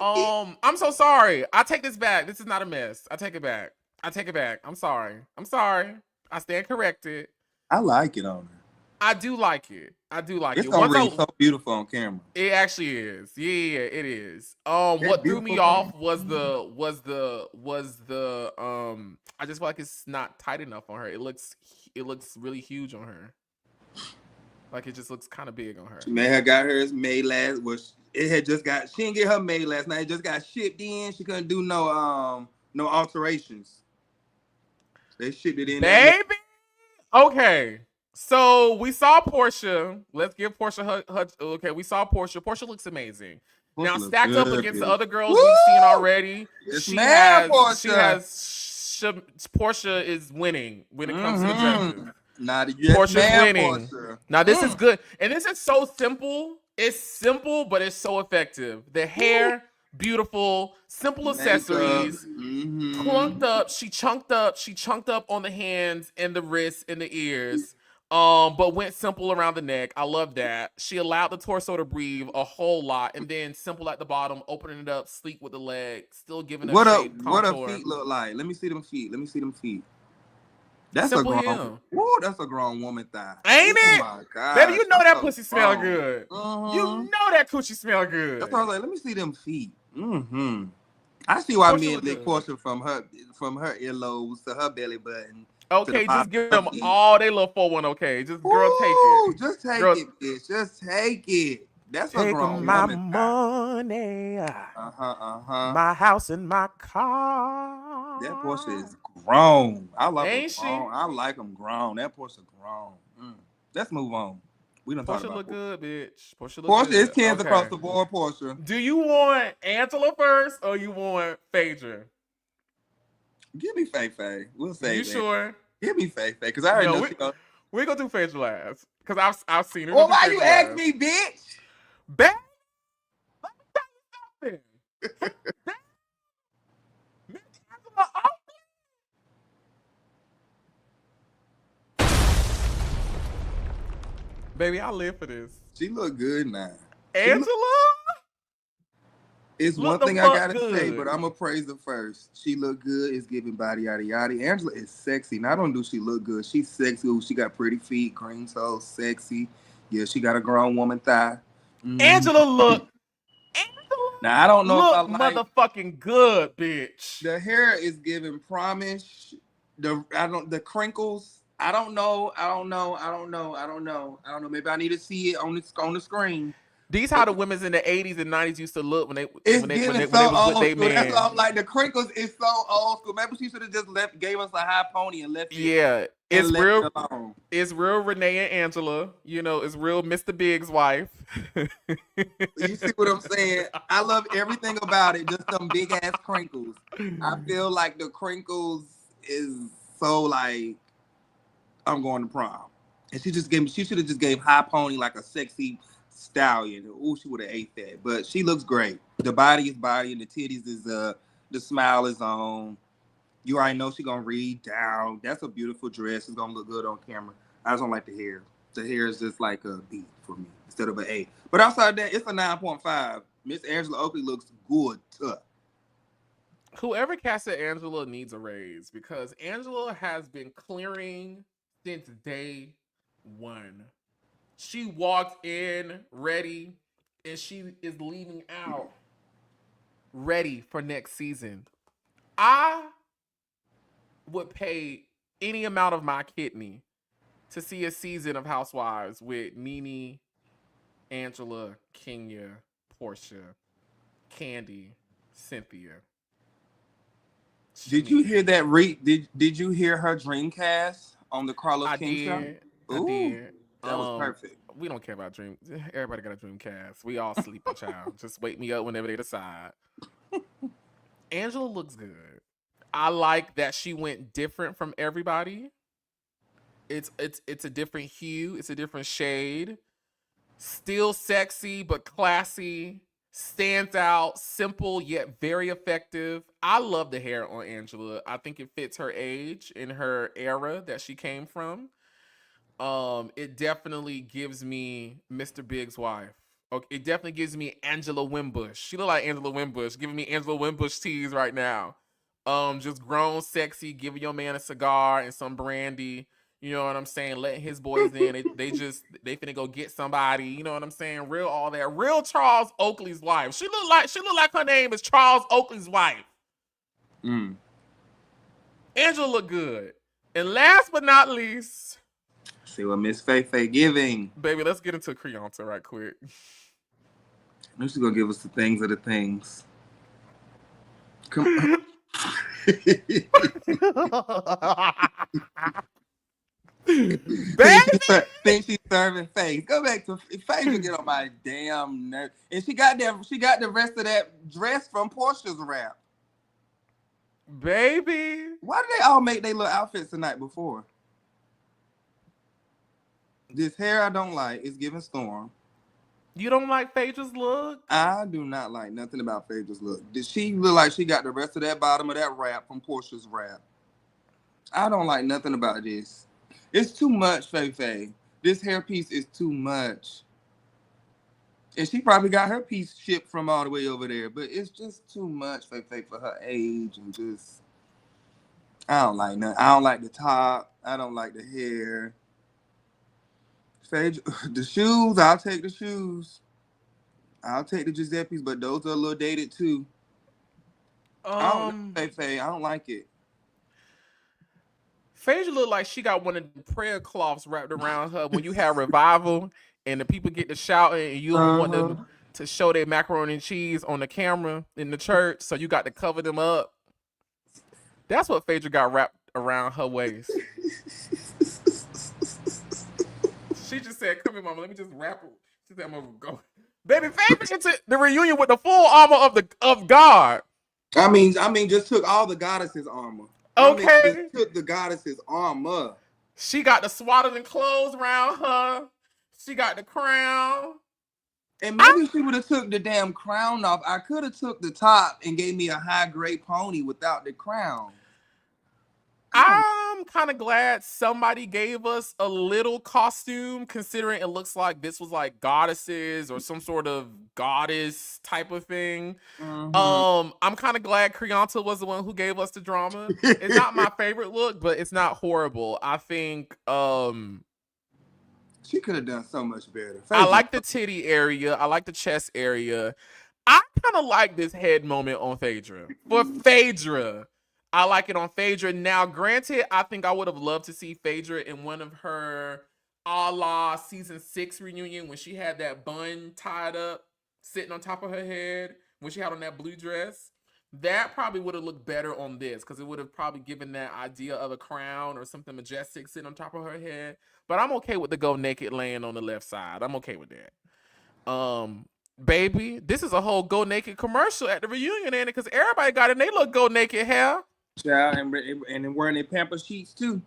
I'm so sorry. I take this back. This is not a mess. I take it back. I'm sorry. I stand corrected. I like it on her. I do like it. It's gonna read so beautiful on camera. It actually is. Yeah, it is. That What threw me beautiful off was the I just feel like it's not tight enough on her. It looks really huge on her. Like it just looks kind of big on her. She may have got hers made last. She didn't get her made last night. It just got shipped in. She couldn't do no alterations. They shipped it in. Baby. Okay. So we saw Porsha. Let's give Porsha her okay, we saw Porsha. Porsha looks amazing. Porsha now looks stacked up good, against bitch. the other girls we've seen already. Yes, she ma'am, Porsha is winning when it comes to the dresses. Porsha's winning. Porsha. Now this is good. And this is so simple. It's simple, but it's so effective. The hair, beautiful, simple accessories, clunked up. She chunked up on the hands and the wrists and the ears. But went simple around the neck. I love that. She allowed the torso to breathe a whole lot, and then simple at the bottom, opening it up, sleek with the leg, still giving us What contour. her feet look like? Let me see them feet. That's simple a grown. heel. Woo, that's a grown woman thigh. Ain't Oh it? my God, Baby, you know that so pussy smell grown. good. You know that coochie smell good. That's why I was like, let me see them feet. I see why Porsha men look lick good. Porsha from her earlobes to her belly button. Okay, just give them all they little 4-1. Just girl, take it. Just take Girl, it, bitch. Just take it. That's a taking grown my woman. money, my house and my car. That Porsha is grown. I like Ain't them grown. I like them grown. That Porsha grown. Let's move on. We don't talk Porsha about look good, bitch. Porsche good. is 10s across the board. Porsche. Do you want Angela first or you want Phaedra? Give me Faye. We'll say You that. sure? Give me Faye because I already know she goes. We're gonna do Phaedra last because I've seen her. Well, why you ask me, bitch? Let me tell you something. Miss Angela Oakley. Baby, I live for this. She look good now. Angela? It's Look one thing I gotta good. say, but I'm gonna praise her first. She look good. It's giving body yada yada. Angela is sexy. Not only do she look good, she's sexy. Ooh, she got pretty feet, green toes, sexy. Yeah, she got a grown woman thigh. Angela look. Now I don't know Look if I like motherfucking good, bitch. the hair is giving promise. The crinkles. I don't know. Maybe I need to see it on the screen. These how the women's in the 80s and 90s used to look when they It's when they getting was so with old their school. That's man. why I'm like, the crinkles is so old school. Maybe she should have just gave us a high pony and left it. Yeah, and it's left real. it alone. It's real Renee and Angela. You know, it's real Mr. Big's wife. You see what I'm saying? I love everything about it. Just some big ass crinkles. I feel like the crinkles is so like I'm going to prom. And she should have just gave high pony like a sexy stallion. Ooh, she would have ate that. But she looks great. The body is body and the titties is the smile is on. You already know she gonna read down. That's a beautiful dress. It's gonna look good on camera. I just don't like the hair. The hair is just like a B for me instead of an A. But outside that, it's a 9.5. Miss Angela Oakley looks good. Whoever casted Angela needs a raise because Angela has been clearing since day one. She walked in ready and she is leaving out ready for next season. I would pay any amount of my kidney to see a season of Housewives with Nene, Angela, Kenya, Porsha, Candy, Cynthia. Did you hear that? Did you hear her Dreamcast on the Carlos King show? I did. That was perfect. We don't care about dream. Everybody got a Dreamcast. We all sleep, child. Just wake me up whenever they decide. Angela looks good. I like that she went different from everybody. It's a different hue. It's a different shade. Still sexy but classy. Stands out. Simple yet very effective. I love the hair on Angela. I think it fits her age and her era that she came from. It definitely gives me Mr. Big's wife. Okay, it definitely gives me Angela Wimbush. She look like Angela Wimbush, giving me Angela Wimbush tease right now. Just grown, sexy, giving your man a cigar and some brandy. You know what I'm saying? Letting his boys in. They finna go get somebody. You know what I'm saying? Real all that. Real Charles Oakley's wife. She look like her name is Charles Oakley's wife. Angela look good. And last but not least, see what Miss Faye giving. Baby, let's get into Creonta right quick. She's gonna give us the things of the things. Come on. Think she's serving Faye. Go back to Faye to get on my damn nerve. And she got the rest of that dress from Porsha's rap. Baby. Why did they all make their little outfits the night before? This hair I don't like. It's giving Storm. You don't like Phaedra's look? I do not like nothing about Phaedra's look. Did she look like she got the rest of that bottom of that wrap from Porsha's wrap? I don't like nothing about this. It's too much, Faye. This hair piece is too much. And she probably got her piece shipped from all the way over there, but it's just too much, Faye, for her age and just. I don't like nothing. I don't like the top. I don't like the hair. The shoes, I'll take the shoes. I'll take the Giuseppe's, but those are a little dated too. I don't like Faye. I don't like it. Phaedra look like she got one of the prayer cloths wrapped around her when you have revival and the people get to shouting and you don't want them to show their macaroni and cheese on the camera in the church, so you got to cover them up. That's what Phaedra got wrapped around her waist. She just said, "Come here, mama. Let me just wrap it." She said, "I'm gonna go." Baby, Phaedra into the reunion with the full armor of God. I mean, just took all the goddesses' armor. Okay. Just took the goddesses' armor. She got the swaddling clothes around her. She got the crown. And maybe she would have took the damn crown off. I could have took the top and gave me a high grade pony without the crown. I'm kind of glad somebody gave us a little costume, considering it looks like this was like goddesses or some sort of goddess type of thing. I'm kind of glad Creonta was the one who gave us the drama. It's not my favorite look, but it's not horrible. I think she could have done so much better. I like the titty area. I like the chest area. I kind of like this head moment on Phaedra. For Phaedra. I like it on Phaedra. Now, granted, I think I would have loved to see Phaedra in one of her a la season 6 reunion when she had that bun tied up, sitting on top of her head, when she had on that blue dress. That probably would have looked better on this because it would have probably given that idea of a crown or something majestic sitting on top of her head. But I'm okay with the go naked laying on the left side. I'm okay with that. Baby, this is a whole go naked commercial at the reunion, ain't it? Because everybody got it and they look go naked hair. Yeah, and they're wearing their pamper sheets too.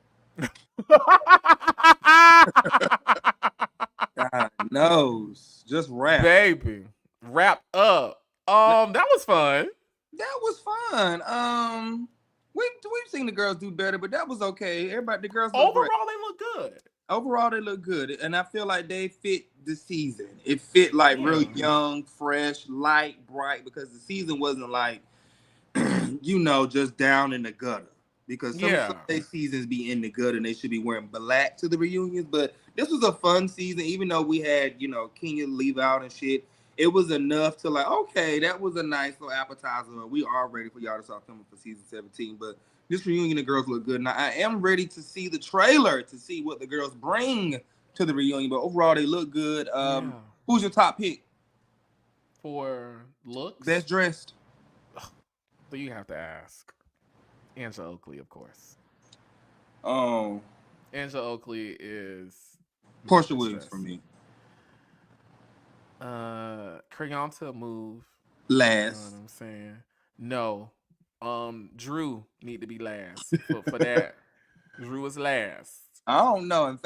God knows. Just wrap. Baby. Wrap up. That was fun. That was fun. We've seen the girls do better, but that was okay. The girls overall they look good. Overall they look good, and I feel like they fit the season. It fit like real young, fresh, light, bright, because the season wasn't like just down in the gutter. Because some of their seasons be in the gutter and they should be wearing black to the reunions. But this was a fun season, even though we had, Kenya leave out and shit. It was enough to like, okay, that was a nice little appetizer. We are ready for y'all to start filming for season 17. But this reunion, the girls look good. Now, I am ready to see the trailer to see what the girls bring to the reunion. But overall, they look good. Who's your top pick? For looks? Best dressed. So you have to ask. Angelea Oakley, of course. Oh. Angelea Oakley is Porsha Williams for me. Creonta move last. You know what I'm saying? No. Drew need to be last. For that. Drew is last. I don't know. And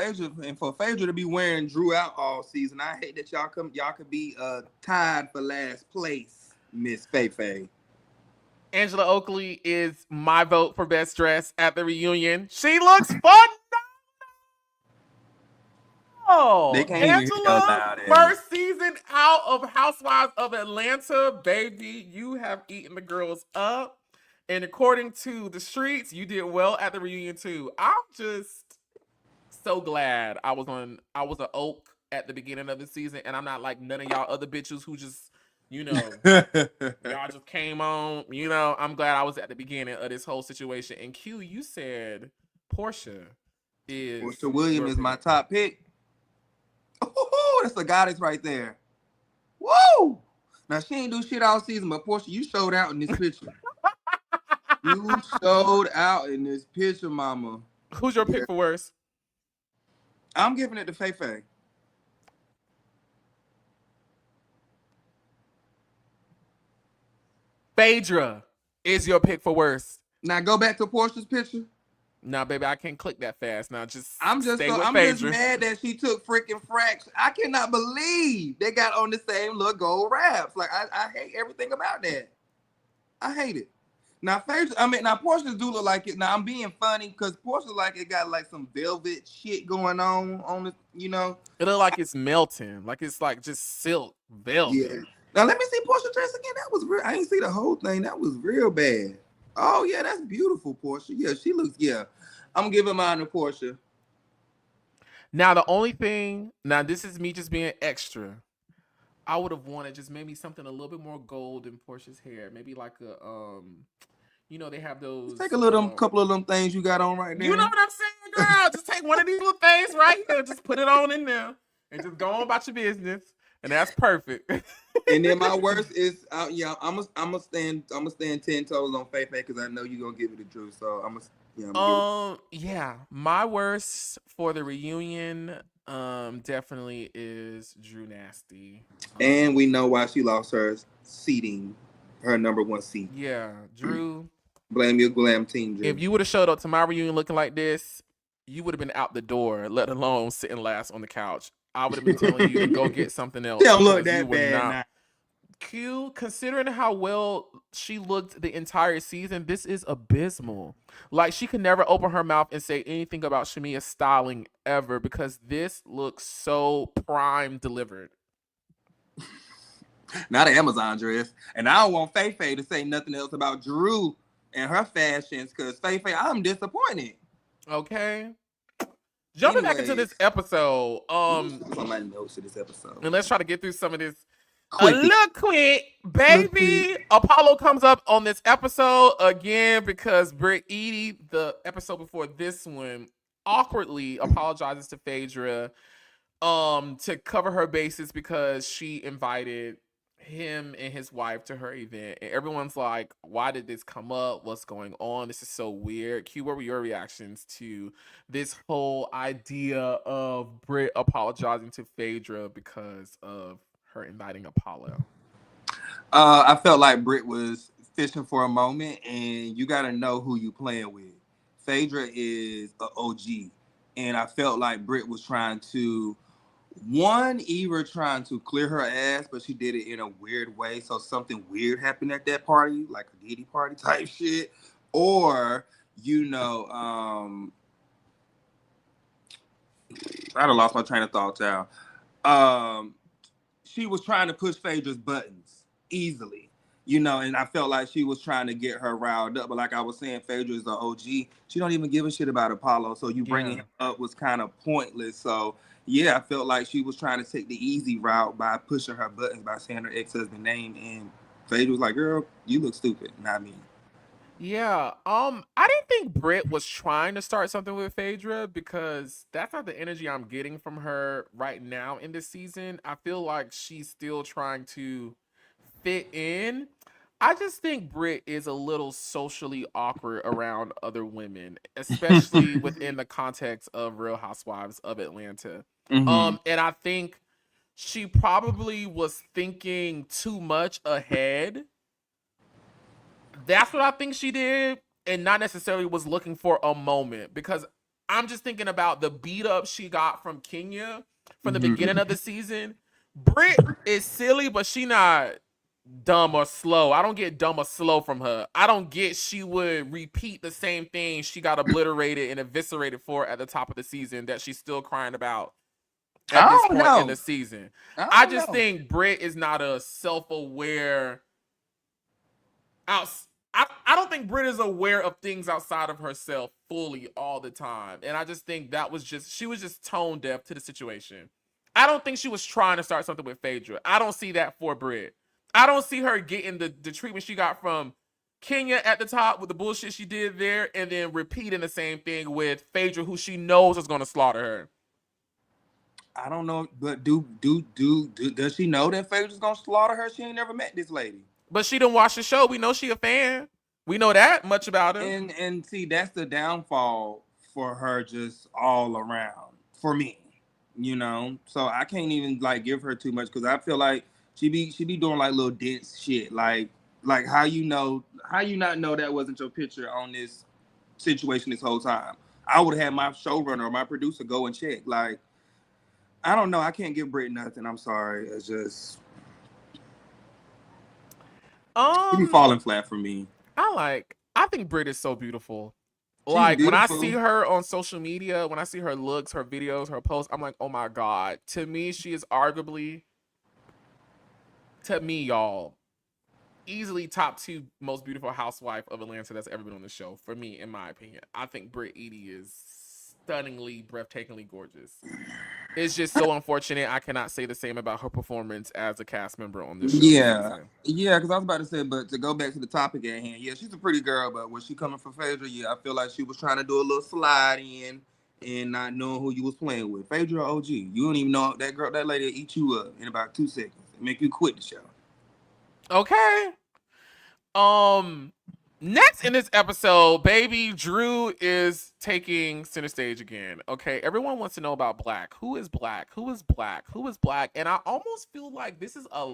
for Phaedra to be wearing Drew out all season, I hate that y'all could be tied for last place, Miss Faye. Angelea Oakley is my vote for best dress at the reunion. She looks fun. Oh, Angela, first season out of Housewives of Atlanta, baby, you have eaten the girls up. And according to the streets, you did well at the reunion too. so glad I was an oak at the beginning of the season, and I'm not like none of y'all other bitches who just, y'all just came on. I'm glad I was at the beginning of this whole situation. And Q, you said Porsha Williams is my top pick. Oh, that's the goddess right there. Woo! Now she ain't do shit all season, but Porsha, you showed out in this picture. You showed out in this picture, mama. Who's your pick for worse? I'm giving it to Faye Faye. Phaedra is your pick for worse. Now go back to Porsha's picture. Nah, baby, I can't click that fast. Now I'm just mad that she took freaking Frax. I cannot believe they got on the same little gold wraps. Like I hate everything about that. I hate it. Now Porsche do look like it. Now I'm being funny because Porsche like it got like some velvet shit going on the, It look like it's melting, like it's like just silk velvet. Yeah. Now let me see Porsche dress again. That was real. I ain't see the whole thing. That was real bad. Oh yeah, that's beautiful, Porsche. Yeah, she looks. Yeah, I'm giving mine to Porsche. Now the only thing. Now this is me just being extra. I would have wanted just maybe something a little bit more gold in Portia's hair. Maybe like a they have those. Just take a couple of them things you got on right now. You know what I'm saying, girl? Just take one of these little things right here. Just put it on in there and just go on about your business. And that's perfect. And then my worst is, I'm gonna stand 10 toes on Faye Faye because I know you're gonna give it the truth. So my worst for the reunion, definitely is Drew Nasty. And we know why she lost her seating, her number one seat. Yeah, Drew. Blame your glam team, Drew. If you would have showed up to my reunion looking like this, you would have been out the door, let alone sitting last on the couch. I would have been telling you to go get something else. Don't look that bad. Q, considering how well she looked the entire season, this is abysmal. Like, she could never open her mouth and say anything about Shamia's styling ever because this looks so prime delivered. Not an Amazon dress. And I don't want Faye Faye to say nothing else about Drew and her fashions because Faye Faye, I'm disappointed. Okay. Jumping back into this episode, my notes to this episode, and let's try to get through some of this. A little quick, baby. Apollo comes up on this episode again because Brit Eady, the episode before this one, awkwardly apologizes to Phaedra, to cover her bases because she invited him and his wife to her event, and everyone's like, why did this come up? What's going on? This is so weird. Q, what were your reactions to this whole idea of Brit apologizing to Phaedra because of her inviting Apollo? I felt like Brit was fishing for a moment, and you got to know who you playing with. Phaedra is an OG, and I felt like Brit was trying to trying to clear her ass, but she did it in a weird way. So something weird happened at that party, like a Diddy party type shit. Or, I done lost my train of thought, y'all. She was trying to push Phaedra's buttons easily, and I felt like she was trying to get her riled up. But like I was saying, Phaedra is the OG. She don't even give a shit about Apollo. So you bringing him up was kind of pointless. So yeah, I felt like she was trying to take the easy route by pushing her buttons by saying her ex-husband's name, and Phaedra was like, "Girl, you look stupid, not me." Yeah, I didn't think Brit was trying to start something with Phaedra because that's not the energy I'm getting from her right now in this season. I feel like she's still trying to fit in. I just think Brit is a little socially awkward around other women, especially within the context of Real Housewives of Atlanta. Mm-hmm. And I think she probably was thinking too much ahead. That's what I think she did, and not necessarily was looking for a moment, because I'm just thinking about the beat up she got from Kenya from the beginning of the season. Brit is silly, but she not dumb or slow. I don't get dumb or slow from her. I don't get she would repeat the same thing she got obliterated and eviscerated for at the top of the season that she's still crying about at this point in the season. I just think Brit is not a self-aware I don't think Brit is aware of things outside of herself fully all the time. And I just think she was just tone deaf to the situation. I don't think she was trying to start something with Phaedra. I don't see that for Brit. I don't see her getting the treatment she got from Kenya at the top with the bullshit she did there, and then repeating the same thing with Phaedra, who she knows is going to slaughter her. I don't know, but does she know that Phaedra's gonna slaughter her? She ain't never met this lady. But she didn't watch the show. We know she a fan. We know that much about her. And see, that's the downfall for her just all around. For me, So I can't even like give her too much because I feel like she be doing like little dense shit. Like how you not know that wasn't your picture on this situation this whole time. I would have had my showrunner or my producer go and check. Like, I don't know. I can't give Brit nothing. I'm sorry. It's just she be falling flat for me. I think Brit is so beautiful. Like, when I see her on social media, when I see her looks, her videos, her posts, I'm like, oh my God. To me, she is arguably, y'all, easily top 2 most beautiful housewife of Atlanta that's ever been on the show. For me, in my opinion. I think Brit Eady is stunningly, breathtakingly gorgeous. It's just so unfortunate I cannot say the same about her performance as a cast member on this show. Yeah, because I was about to say, but to go back to the topic at hand, yeah, she's a pretty girl, but when she coming for Phaedra, yeah, I feel like she was trying to do a little slide in and not knowing who you was playing with. Phaedra OG, you don't even know that lady will eat you up in about 2 seconds and make you quit the show. Okay. Next in this episode, baby, Drew is taking center stage again. Okay, everyone wants to know about Black. Who is Black? Who is Black? Who is Black? And I almost feel like this is a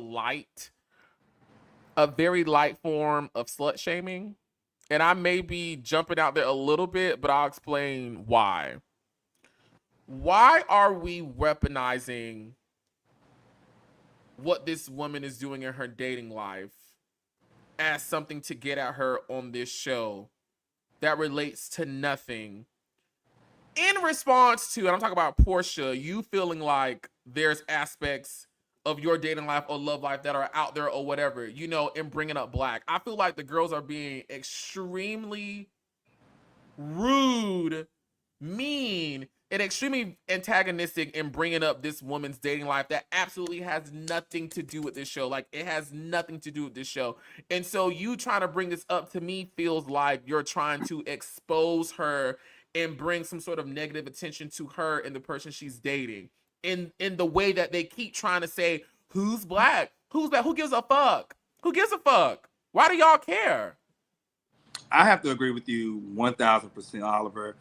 very light form of slut shaming. And I may be jumping out there a little bit, but I'll explain why. Why are we weaponizing what this woman is doing in her dating life as something to get at her on this show that relates to nothing? In response to, and I'm talking about Porsha, you feeling like there's aspects of your dating life or love life that are out there or whatever, and bringing up Black. I feel like the girls are being extremely rude, mean, and extremely antagonistic in bringing up this woman's dating life that absolutely has nothing to do with this show. Like, it has nothing to do with this show. And so you trying to bring this up to me feels like you're trying to expose her and bring some sort of negative attention to her and the person she's dating. In the way that they keep trying to say, who's Black? Who's Black? Who gives a fuck? Who gives a fuck? Why do y'all care? I have to agree with you 1,000%, Oliver.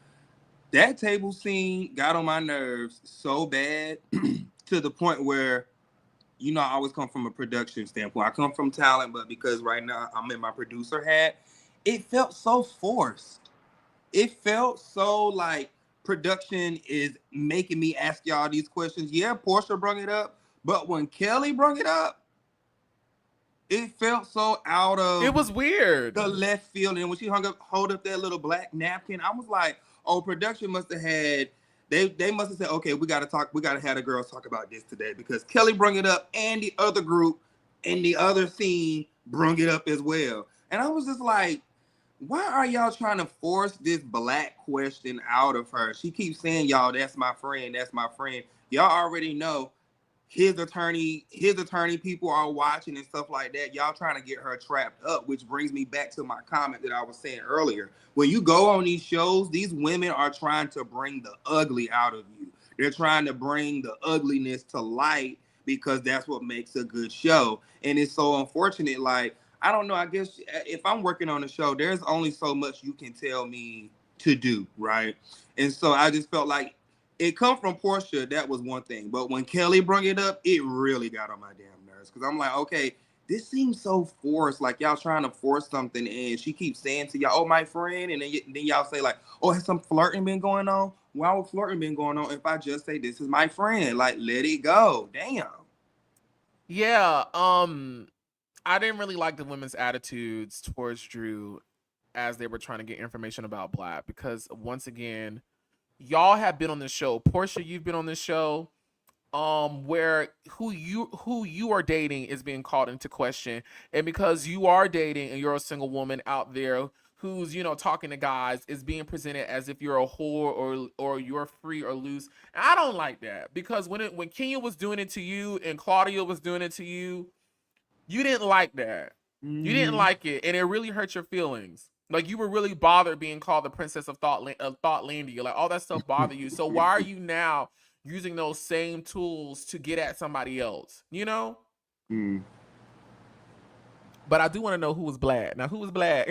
That table scene got on my nerves so bad to the point where, I always come from a production standpoint. I come from talent, but because right now I'm in my producer hat, it felt so forced. It felt so like production is making me ask y'all these questions. Yeah, Porsha brought it up, but when Kelly brought it up, it felt so out of... It was weird. The left field. And when she hold up that little black napkin, I was like, oh, production must have had... They must have said, okay, we got to have the girls talk about this today because Kelly brought it up and the other group and the other scene brought it up as well. And I was just like, why are y'all trying to force this Black question out of her? She keeps saying, y'all, that's my friend, that's my friend. Y'all already know his attorney people are watching and stuff like that. Y'all trying to get her trapped up, which brings me back to my comment that I was saying earlier. When you go on these shows, these women are trying to bring the ugly out of you. They're trying to bring the ugliness to light because that's what makes a good show. And it's so unfortunate. Like, I don't know, I guess if I'm working on a show, there's only so much you can tell me to do, right? And so I just felt like it come from Porsha, that was one thing. But when Kelly brought it up, it really got on my damn nerves. Because I'm like, okay, this seems so forced. Like, y'all trying to force something. And she keeps saying to y'all, oh, my friend. And then y'all say, like, oh, has some flirting been going on? Why would flirting been going on if I just say this is my friend? Like, let it go. Damn. Yeah, I didn't really like the women's attitudes towards Drew as they were trying to get information about Black. Because, once again, y'all have been on this show. Porsha, you've been on this show. where who you are dating is being called into question, and because you are dating and you're a single woman out there who's talking to guys, is being presented as if you're a whore or you're free or loose. And I don't like that, because when Kenya was doing it to you and Claudia was doing it to you, you didn't like that. You didn't like it, and it really hurt your feelings. Like, you were really bothered being called the princess of Thoughtlandia. Like, all that stuff bothered you. So why are you now using those same tools to get at somebody else? But I do want to know who was black. Now, who was black?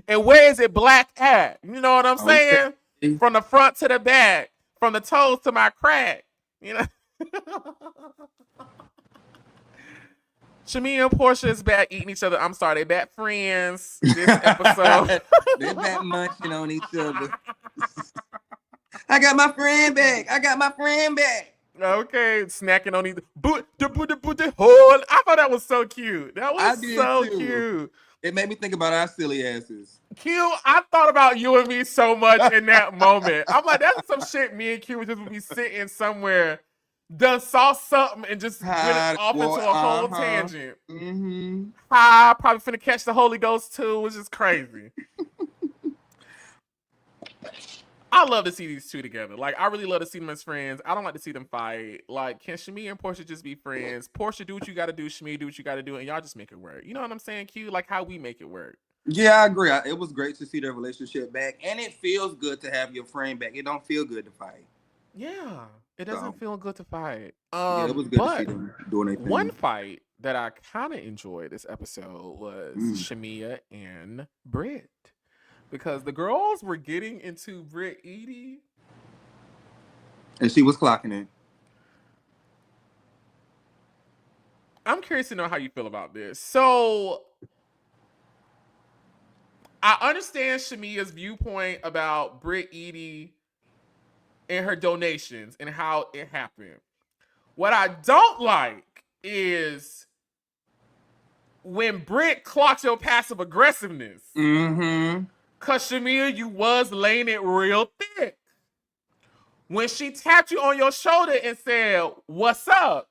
And where is it black at? You know what I'm saying? From the front to the back, from the toes to my crack. Shamia and Porsha is back eating each other. I'm sorry, they back friends this episode. They back munching on each other. I got my friend back. Okay, snacking on each other. I thought that was so cute. That was so cute. It made me think about our silly asses. Q, I thought about you and me so much in that moment. I'm like, that's some shit me and Q would just be sitting somewhere, done saw something and just went off into a whole tangent. Probably finna catch the Holy Ghost too, which is crazy. I love to see these two together. Like, I really love to see them as friends. I don't like to see them fight. Like, can Shamia and Porsha just be friends? Porsha, do what you gotta do. Shamia, do what you gotta do, and y'all just make it work. You know what I'm saying, Q? Like, how we make it work. Yeah, I agree. It was great to see their relationship back, and it feels good to have your friend back. It don't feel good to fight. Yeah, it doesn't feel good to fight. Yeah, it was good to see them doing their thing. One fight that I kind of enjoyed this episode was Shamia and Brit. Because the girls were getting into Brit Eady. And she was clocking it. I'm curious to know how you feel about this. So, I understand Shamia's viewpoint about Brit Eady and her donations and how it happened. What I don't like is when Brit clocks your passive aggressiveness. Cause Shamia, you was laying it real thick. When she tapped you on your shoulder and said, "What's up?"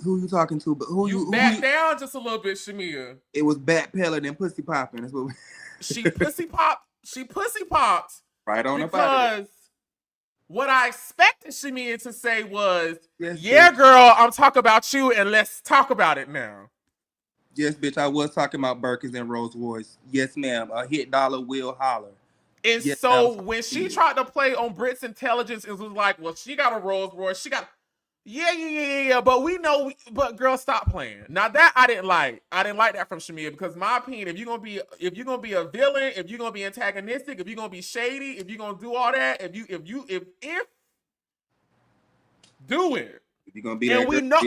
Who you talking to? But you back down just a little bit, Shamia. It was backpedaling and pussy popping. That's what she pussy popped. She pussy popped. Right on the body. Because what I expected Shamia to say was, "Yeah, girl, I'm talking about you, and let's talk about it now." Yes, bitch, I was talking about Birkins and Rolls Royce. Yes, ma'am. A hit dollar will holler. And yes, so when she tried to play on Brit's intelligence, it was like, well, she got a Rolls Royce. She got, yeah. But we know, but girl, stop playing. Now that I didn't like that from Shamia, because my opinion, if you're gonna be a villain, if you're gonna be antagonistic, if you're gonna be shady, if you're gonna do all that, if do it. You're gonna be and we know,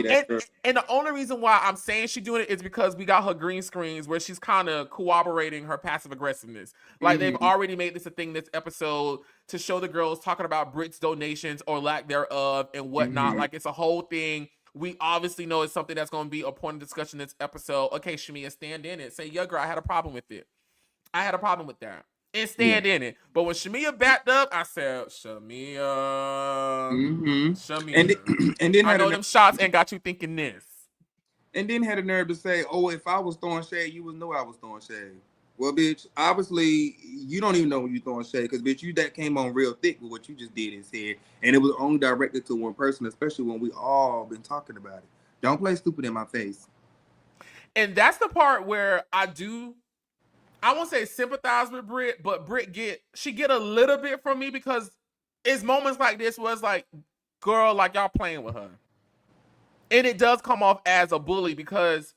and the only reason why I'm saying she's doing it is because we got her green screens where she's kind of corroborating her passive aggressiveness. Like they've already made this a thing this episode to show the girls talking about Brit's donations or lack thereof and whatnot. Like it's a whole thing. We obviously know it's something that's going to be a point of discussion this episode. Okay, Shamia, stand in it. Say, yeah, girl, I had a problem with it. I had a problem with that. And stand in it. But when Shamia backed up, I said, Shamia. And then I know them shots ain't got you thinking this. And then had the nerve to say, oh, if I was throwing shade, you would know I was throwing shade. Well, bitch, obviously, you don't even know when you're throwing shade because, bitch, you that came on real thick with what you just did and said. And it was only directed to one person, especially when we all been talking about it. Don't play stupid in my face. And that's the part where I won't say sympathize with Brit, but Brit get a little bit from me because it's moments like this where it's like, girl, like y'all playing with her. And it does come off as a bully because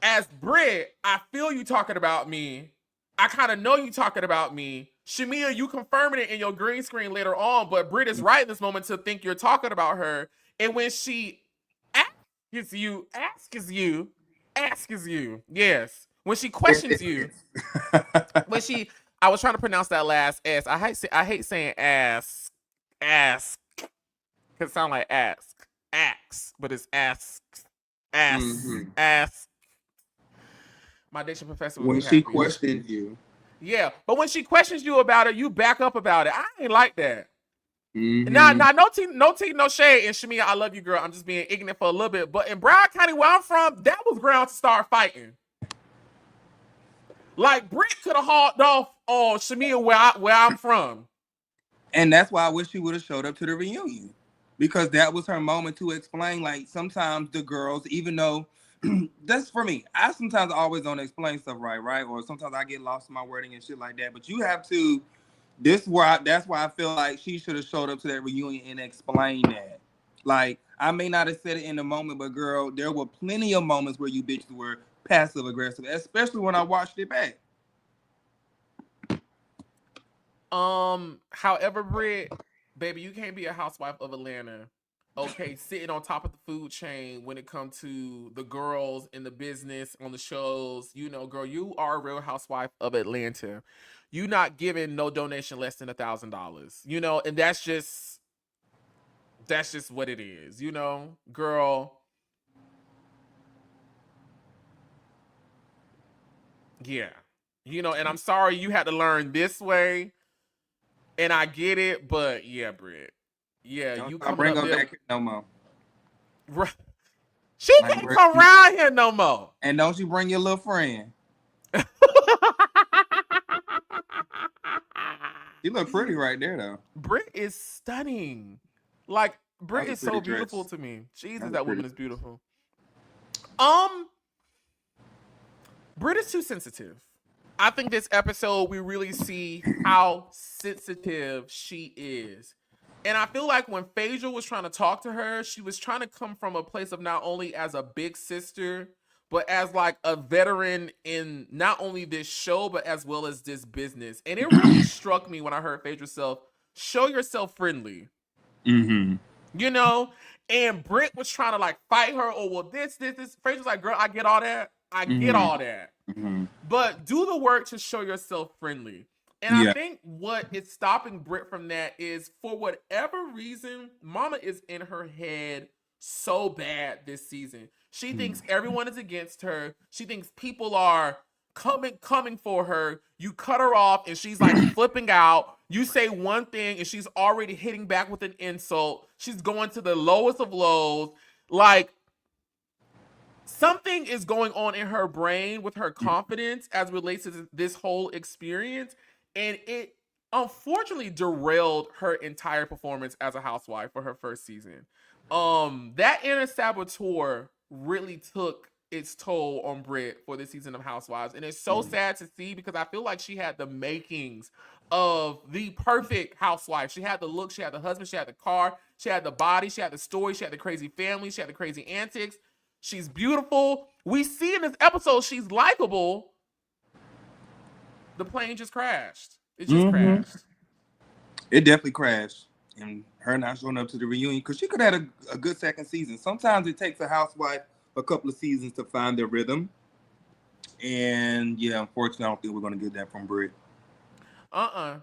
as Brit, I feel you talking about me. I kind of know you talking about me. Shamia, you confirming it in your green screen later on, but Brit is right in this moment to think you're talking about her. And when she asks you, yes. When she questions you, I was trying to pronounce that last S. I hate saying ask, because it sounds like ask, but it's ask. My diction professor. When she questions you. Yeah, but when she questions you about it, you back up about it. I ain't like that. Nah, no tea, no shade. And Shamia, I love you, girl. I'm just being ignorant for a little bit. But in Broward County, where I'm from, that was ground to start fighting. Like Brit could have hauled off on Shamia where I'm from. And that's why I wish she would have showed up to the reunion. Because that was her moment to explain. Like sometimes the girls, even though that's for me, I sometimes always don't explain stuff right? Or sometimes I get lost in my wording and shit like that. But you have to. That's why I feel like she should have showed up to that reunion and explained that. Like I may not have said it in the moment, but girl, there were plenty of moments where you bitches were passive aggressive, especially when I watched it back. However, Brit, baby, you can't be a housewife of Atlanta. Okay, sitting on top of the food chain when it comes to the girls in the business on the shows. You know, girl, you are a real housewife of Atlanta. You not giving no donation less than $1,000. You know, and that's just what it is. You know, girl. Yeah. You know, and I'm sorry you had to learn this way. And I get it, but yeah, Brit. Yeah, Don't you come bring up her there. back here no more. She can't come around here no more. And don't you bring your little friend. She look pretty right there, though. Brit is stunning. Like, Brit is so beautiful to me. Jesus, that woman is beautiful. Brit is too sensitive. I think this episode, we really see how sensitive she is. And I feel like when Phaedra was trying to talk to her, she was trying to come from a place of not only as a big sister, but as like a veteran in not only this show, but as well as this business. And it really struck me when I heard Phaedra show yourself friendly. Mm-hmm. You know? And Brit was trying to like fight her, or well, this. Phaedra's like, girl, I get all that. I get all that. Mm-hmm. But do the work to show yourself friendly. And I think what is stopping Brit from that is, for whatever reason, Mama is in her head so bad this season. She thinks everyone is against her. She thinks people are coming for her. You cut her off and she's like flipping out. You say one thing and she's already hitting back with an insult. She's going to the lowest of lows. Like, something is going on in her brain with her confidence as relates to this whole experience. And it unfortunately derailed her entire performance as a housewife for her first season. That inner saboteur really took its toll on Brit for this season of Housewives. And it's so sad to see, because I feel like she had the makings of the perfect housewife. She had the look, she had the husband, she had the car, she had the body, she had the story, she had the crazy family, she had the crazy antics. She's beautiful. We see in this episode she's likable. The plane just crashed. It just crashed. It definitely crashed. And her not showing up to the reunion, because she could have had a good second season. Sometimes it takes a housewife a couple of seasons to find their rhythm. And yeah, unfortunately, I don't think we're going to get that from Brit. No.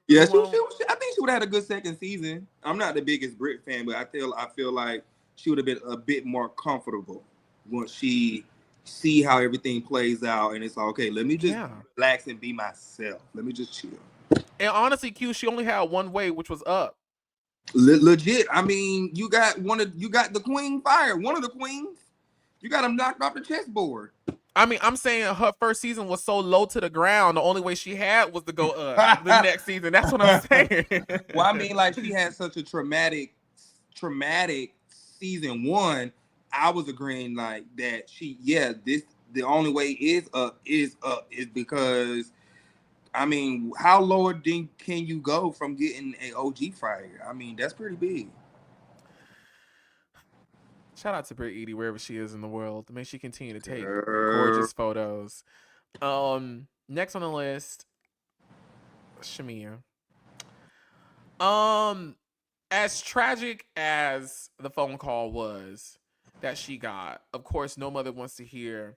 Yeah, I think she would have had a good second season. I'm not the biggest Brit fan, but I feel like she would have been a bit more comfortable once she see how everything plays out, and it's like, okay, let me just relax and be myself. Let me just chill. And honestly, Q, she only had one way, which was up. Legit. I mean, you got the queen fired. One of the queens. You got him knocked off the chessboard. I mean, I'm saying her first season was so low to the ground. The only way she had was to go up the next season. That's what I'm saying. Well, I mean, like, she had such a traumatic season one. I was agreeing like that. The only way is up is because, I mean, how lower can you go from getting an OG fired? I mean, that's pretty big. Shout out to Brit Eady, wherever she is in the world. May she continue to take gorgeous photos. Next on the list, Shamia. As tragic as the phone call was that she got, of course, no mother wants to hear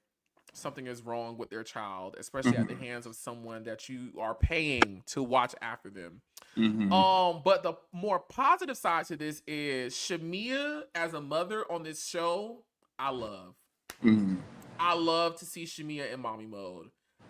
something is wrong with their child, especially at the hands of someone that you are paying to watch after them. But the more positive side to this is Shamia as a mother on this show. I love to see Shamia in mommy mode.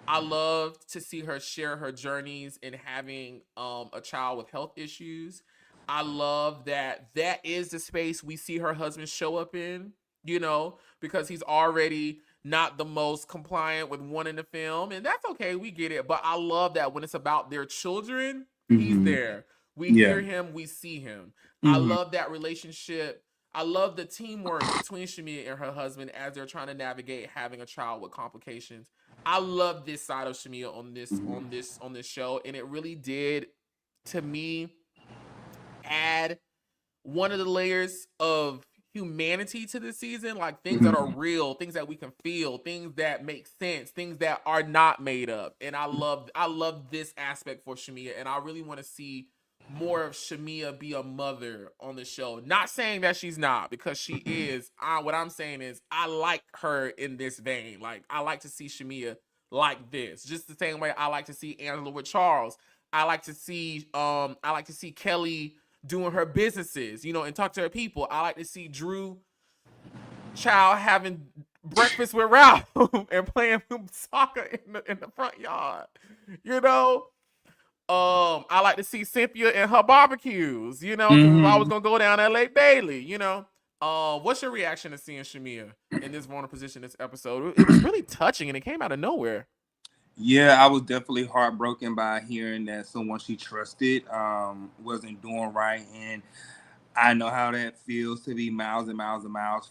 I love to see her share her journeys in having a child with health issues. I love that that is the space we see her husband show up in, you know, because he's already not the most compliant with one in the film, and that's okay, we get it. But I love that when it's about their children, he's there. We hear him, we see him. I love that relationship. I love the teamwork between Shamia and her husband as they're trying to navigate having a child with complications. I love this side of Shamia on this show, and it really did, to me, add one of the layers of humanity to the season, like things that are real, things that we can feel, things that make sense, things that are not made up. And I love this aspect for Shamia, and I really want to see more of Shamia be a mother on the show. Not saying that she's not, because she is. What I'm saying is I like her in this vein. Like, I like to see Shamia like this, just the same way I like to see Angela with Charles. I like to see Kelly doing her businesses, you know, and talk to her people. I like to see Drew Child having breakfast with Ralph and playing soccer in the front yard, you know. I like to see Cynthia and her barbecues, you know, because I was gonna go down to Lake Bailey, you know. What's your reaction to seeing Shamia in this vulnerable position this episode? It was really touching, and it came out of nowhere. Yeah, I was definitely heartbroken by hearing that someone she trusted wasn't doing right, and I know how that feels to be miles and miles and miles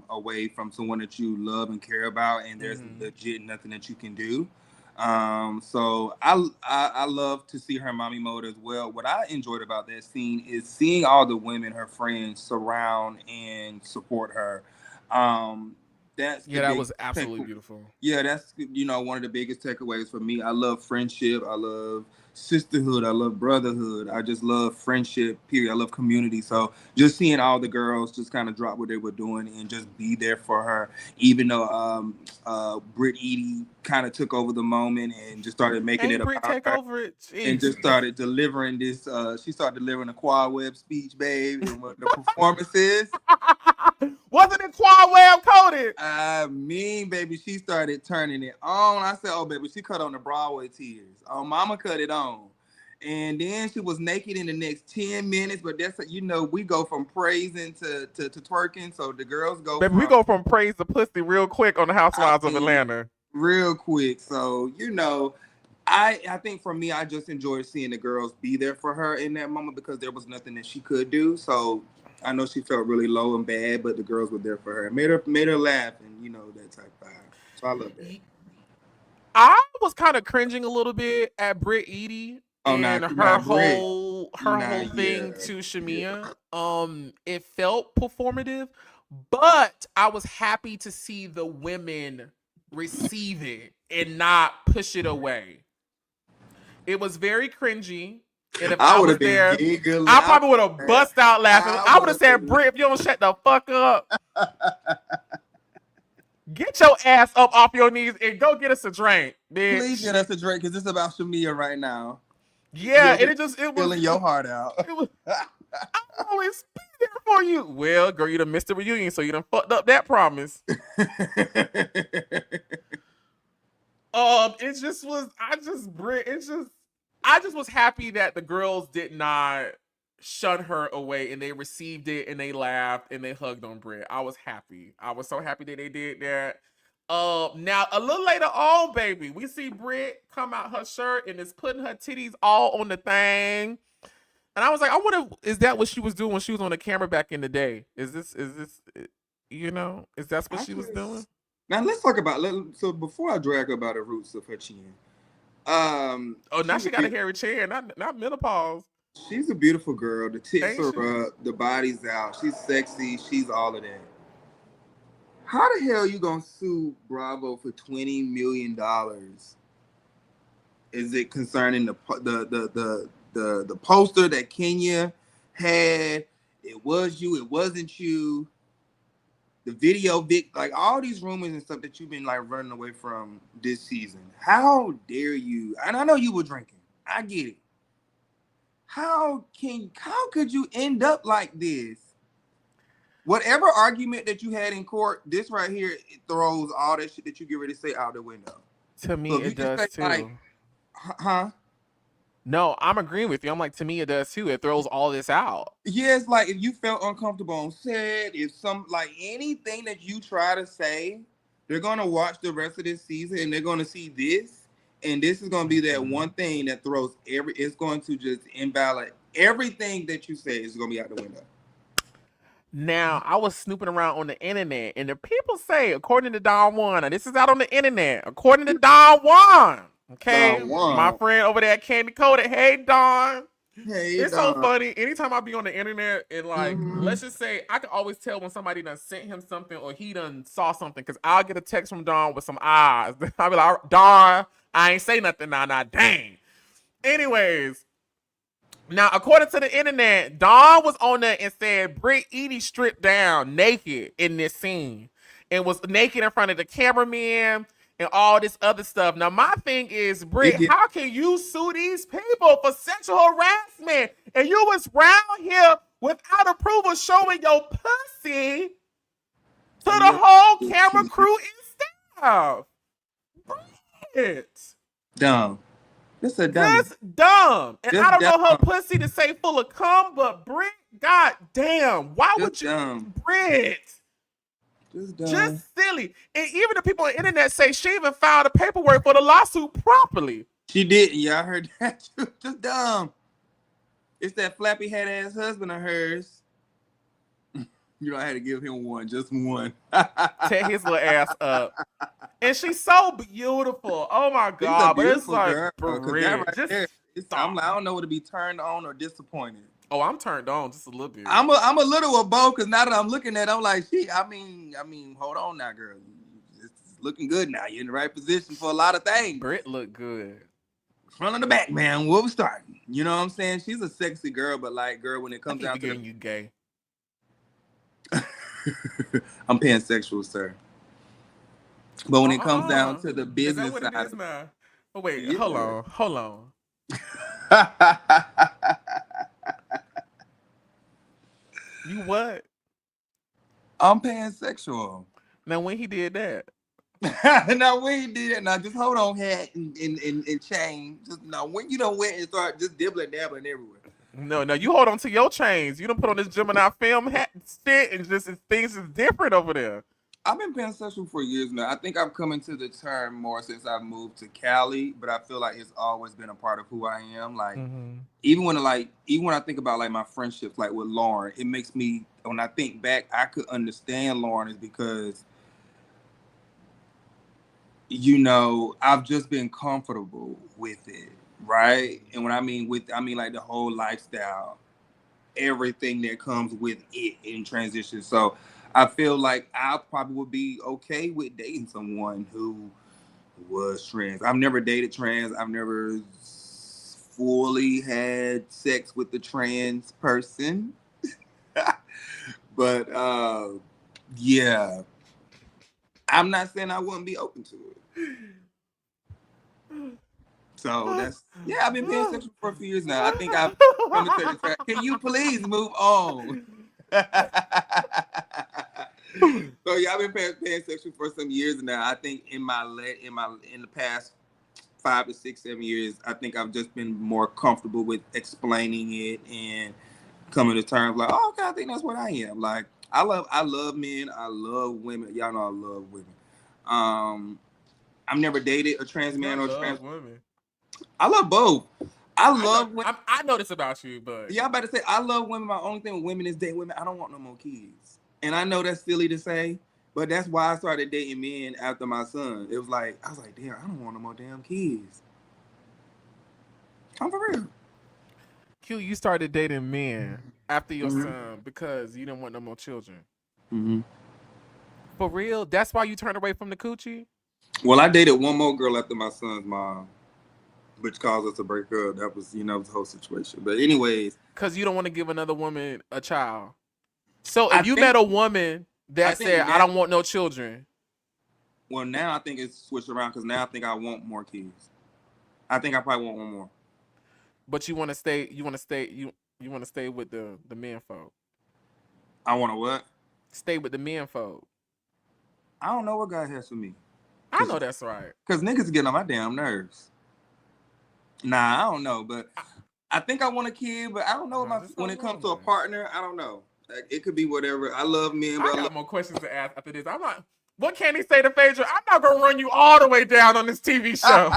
away from someone that you love and care about, and there's legit nothing that you can do. So I love to see her mommy mode as well. What I enjoyed about that scene is seeing all the women, her friends, surround and support her. That was absolutely beautiful. Yeah, that's, you know, one of the biggest takeaways for me. I love friendship. I love sisterhood. I love brotherhood. I just love friendship, period. I love community. So just seeing all the girls just kind of drop what they were doing and just be there for her, even though Brit Eady kind of took over the moment and just started making it about her. And just started delivering this. She started delivering a quad web speech, babe, and what the performances. Wasn't it quad web coded? I mean, baby, she started turning it on. I said, oh, baby, she cut on the Broadway tears. Oh, mama cut it on. And then she was naked in the next 10 minutes. But that's, you know, we go from praising to twerking. So the girls go. Baby, we go from praise to pussy real quick on the Housewives of Atlanta. Real quick. So, you know, I think for me, I just enjoyed seeing the girls be there for her in that moment because there was nothing that she could do. So I know she felt really low and bad, but the girls were there for her. Made her laugh, and you know, that type of vibe. So I love that. I was kind of cringing a little bit at Brit Eady and her whole thing to Shamia. It felt performative, but I was happy to see the women receive it and not push it away. It was very cringy. And if I was there, giggling. I probably would have bust out laughing. I would have said, Brit, if you don't shut the fuck up, get your ass up off your knees and go get us a drink, bitch. Please get us a drink, because it's about Shamia right now. Yeah, and it was feeling your heart out. It was, I always be there for you. Well, girl, you done missed the reunion, so you done fucked up that promise. It just was. I just was happy that the girls did not shun her away, and they received it, and they laughed, and they hugged on Brit. I was happy. I was so happy that they did that. Now, a little later on, baby, we see Brit come out her shirt and is putting her titties all on the thing. And I was like, I wonder, is that what she was doing when she was on the camera back in the day? Is this, you know, is that what she was doing? Now, let's talk about, so before I drag about the roots of her chin. Now she got a hairy chin, not menopause. She's a beautiful girl. The tits are up, the body's out. She's sexy. She's all of that. How the hell you gonna sue Bravo for $20 million? Is it concerning the poster that Kenya had? It was you. It wasn't you. The video, like all these rumors and stuff that you've been like running away from this season. How dare you? And I know you were drinking. I get it. How could you end up like this? Whatever argument that you had in court, this right here, it throws all that shit that you get ready to say out the window. To me, So if you it just does say like, too. huh? No, I'm agreeing with you. I'm like, to me, it does too. It throws all this out. Yeah, it's like if you felt uncomfortable on set, if some like anything that you try to say, they're gonna watch the rest of this season and they're gonna see this, and this is gonna be that one thing that throws it's going to just invalid everything that you say is gonna be out the window. Now, I was snooping around on the internet, and the people say, according to Don Juan, and this is out on the internet, according to Don Juan, okay, Don Juan. my friend over there at Candy Coated, hey Don. Hey, It's Don. so funny. Anytime I be on the internet and like, let's just say, I can always tell when somebody done sent him something or he done saw something, because I'll get a text from Don with some eyes. I'll be like, Don, I ain't say nothing now, dang. Anyways, now, according to the internet, Don was on there and said Brit Eady stripped down naked in this scene and was naked in front of the cameraman and all this other stuff. Now, my thing is, Brit, how can you sue these people for sexual harassment and you was round here without approval showing your pussy to the whole camera crew and staff? Brit. Dumb. That's a dumb. Just dumb. And I don't know her pussy to say full of cum, but Brit, god damn, why would you, Brit? Just silly. And even the people on the internet say she even filed the paperwork for the lawsuit properly. She did. Yeah, I heard that. Just dumb. It's that flappy head ass husband of hers. You know, I had to give him one, just one. Tear his little ass up. And she's so beautiful. Oh my god. But it's like, Brit, I don't know what to be turned on or disappointed. Oh, I'm turned on just a little bit. I'm a little of both, because now that I'm looking at it, I'm like, I mean, hold on now, girl. It's looking good now. You're in the right position for a lot of things. Brit look good. Front and the back, man. What we starting? You know what I'm saying? She's a sexy girl, but like, girl, when it comes down to you gay. I'm pansexual, sir. But when it comes down to the business side, it is now? Oh wait, yeah. Hold on. You what? I'm pansexual. Now when he did that? Now when he did that, now just hold on, hat and chain. Just now when you don't wear and start just dibbling dabbling everywhere. No, you hold on to your chains. You don't put on this Gemini film hat shit and just things is different over there. I've been pansexual for years now. I think I've come into the term more since I've moved to Cali, but I feel like it's always been a part of who I am. Like even when I think about like my friendships, like with Lauren, it makes me, when I think back, I could understand Lauren is because, you know, I've just been comfortable with it, right? And when I mean like the whole lifestyle, everything that comes with it in transition. So I feel like I probably would be okay with dating someone who was trans. I've never dated trans. I've never fully had sex with a trans person. But yeah, I'm not saying I wouldn't be open to it. So that's, I've been pansexual for a few years now. I think I've come to the track. Can you please move on? So yeah, I've been pansexual for some years now. I think in the past 5 to 6, 7 years, I think I've just been more comfortable with explaining it and coming to terms like, oh, okay, I think that's what I am. Like I love men, I love women. Y'all know I love women. I've never dated a trans man or trans women. I love both. I know this about you, but yeah, I'm about to say I love women. My only thing with women is dating women. I don't want no more kids. And I know that's silly to say, but that's why I started dating men after my son. It was like, I was like, damn, I don't want no more damn kids. I'm for real. Q, you started dating men after your son because you didn't want no more children. For real? That's why you turned away from the coochie? Well, I dated one more girl after my son's mom, which caused us to break up. That was, the whole situation. But anyways. Because you don't want to give another woman a child. So if you met a woman that said, I don't want no children. Well, now I think it's switched around because now I think I want more kids. I think I probably want one more. But you want to stay with the men folk. I want to what? Stay with the men folk. I don't know what God has for me. I know that's right. Because niggas get on my damn nerves. Nah, I don't know, but I think I want a kid, but I don't know when it comes to a partner, I don't know. Like, it could be whatever. I love men, but I got more questions to ask after this. I'm like, what can he say to Phaedra? I'm not gonna run you all the way down on this TV show.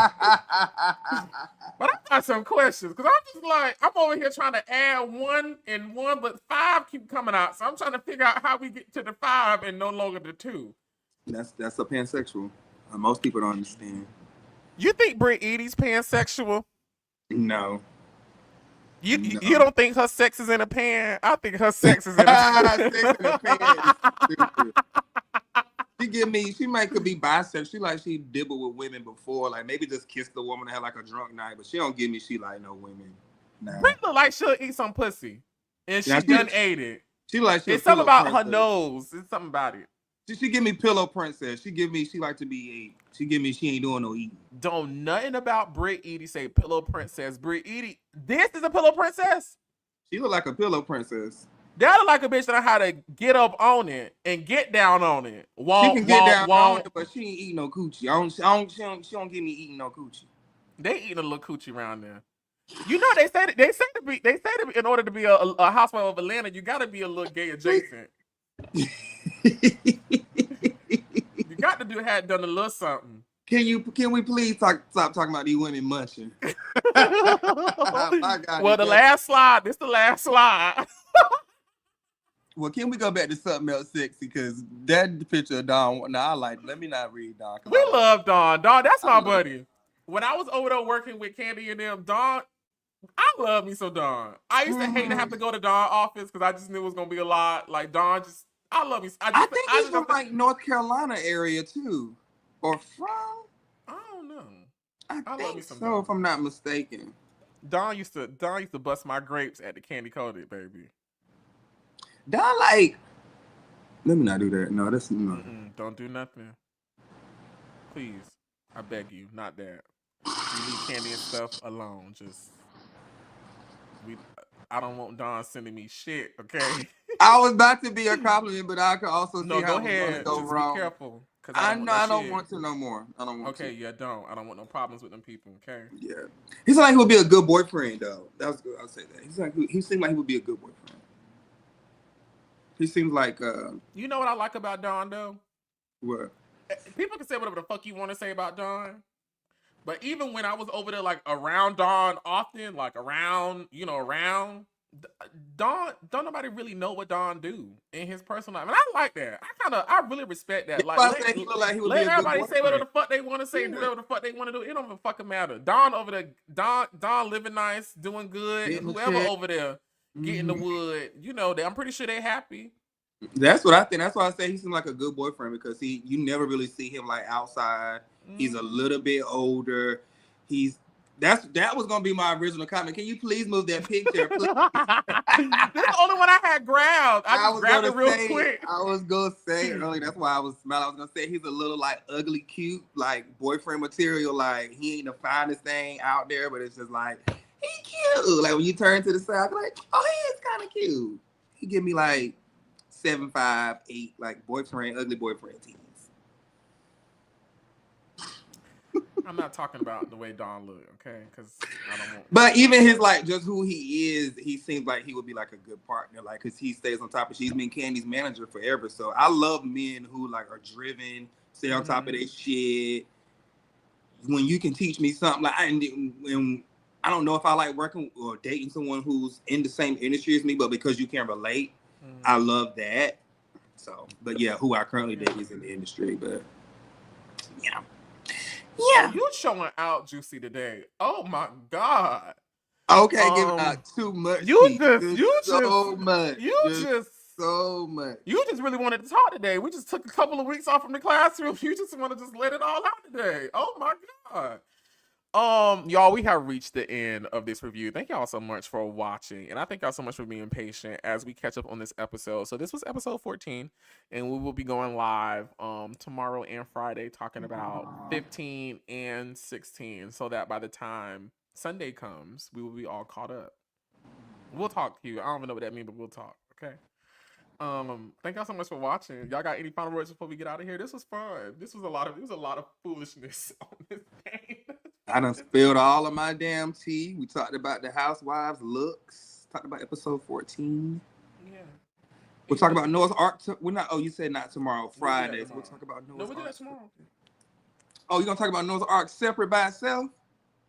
But I got some questions because I'm just like, I'm over here trying to add one and one, but 5 keep coming out. So I'm trying to figure out how we get to the 5 and no longer the 2. That's a pansexual. Most people don't understand. You think Brit Eady's pansexual? No. You don't think her sex is in a pan? I think her sex is in a pan. Sex in a pan is stupid. She could be bisexual. She dibble with women before, like maybe just kiss the woman and have like a drunk night, but she don't give me she like no women. Nah. Brit look like she'll eat some pussy, and she done ate it. It's something about her nose. It's something about it. She give me pillow princess. She like to be ate. She give me she ain't doing no eating. Don't nothing about Brit Eady say pillow princess. Brit Eady, this is a pillow princess. She look like a pillow princess. That look like a bitch that know how to get up on it and get down on it. She can get down on it, but she ain't eating no coochie. She don't give me eating no coochie. They eating a little coochie around there. You know they say to be in order to be a housewife of Atlanta, you gotta be a little gay adjacent. You got to have done a little something. Can we please stop talking about these women munching? Well, the last slide. This the last slide. Well, can we go back to something else sexy? Because that picture of Don. Now let me not read Don. We love Don. Don, that's my buddy. When I was over there working with Candy and them, Don, I love me some Don. I used to hate to have to go to Don's office because I just knew it was gonna be a lot. Like Don, I love me. I think he's from like North Carolina area too, or from. I don't know. I think so, Don. If I'm not mistaken. Don used to bust my grapes at the Candy Coated, baby. Don like. Let me not do that. No, that's no. Don't do nothing. Please, I beg you, not that. You leave Candy and stuff alone. I don't want Don sending me shit. Okay. I was about to be a compliment, but I could also see how it's going to go wrong. Be careful. I don't want to no more. I don't want to. Okay, yeah, don't. I don't want no problems with them people. Okay. Yeah. He seemed like he would be a good boyfriend, though. That was good. I'll say that. He seemed like he would be a good boyfriend. He seems like. You know what I like about Don, though? What? People can say whatever the fuck you want to say about Don. But even when I was over there, like around Don often, like around, Don, don't nobody really know what Don do in his personal life. And I like that. I really respect that. Like, let everybody say whatever the fuck they want to say, do whatever the fuck they want to do. It don't even fucking matter. Don over there, Don living nice, doing good. Whoever over there getting the wood, I'm pretty sure they happy. That's what I think. That's why I say he seems like a good boyfriend because you never really see him like outside. He's a little bit older. That was gonna be my original comment. Can you please move that picture? This is the only one I had grabbed. I just grabbed it real quick. I was gonna say earlier. That's why I was smiling. I was gonna say he's a little like ugly, cute, like boyfriend material. Like he ain't the finest thing out there, but it's just like he cute. Like when you turn to the side, I'm like, oh, he is kind of cute. He give me like 7, 5, 8, like ugly boyfriend teams. I'm not talking about the way Don look, okay? Because I don't want. But even his like just who he is, he seems like he would be like a good partner, like because he stays on top of. She's been Candy's manager forever, so I love men who like are driven, stay on top of their shit. When you can teach me something, like I don't know if I like working or dating someone who's in the same industry as me, but because you can relate, I love that. So, but yeah, who I currently date is in the industry, but yeah. Yeah, you showing out juicy today. Oh my God. Okay, giving out too much. You just really wanted to talk today. We just took a couple of weeks off from the classroom. You just want to just let it all out today. Oh my God. Y'all, we have reached the end of this review. Thank y'all so much for watching, and I thank y'all so much for being patient as we catch up on this episode. So this was episode 14, and we will be going live tomorrow and Friday talking about 15 and 16, so that by the time Sunday comes, we will be all caught up. We'll talk to you. I don't even know what that means, but we'll talk. Okay. Thank y'all so much for watching. Y'all got any final words before we get out of here? This was fun. This was a lot of foolishness on this game. I done spilled all of my damn tea. We talked about the Housewives looks. Talked about episode 14. Yeah. We'll talk about Noah's Ark. We're not. Oh, you said not tomorrow. Friday. We'll talk about Noah's Ark. No, we'll do that tomorrow. Oh, you gonna talk about Noah's Ark separate by itself?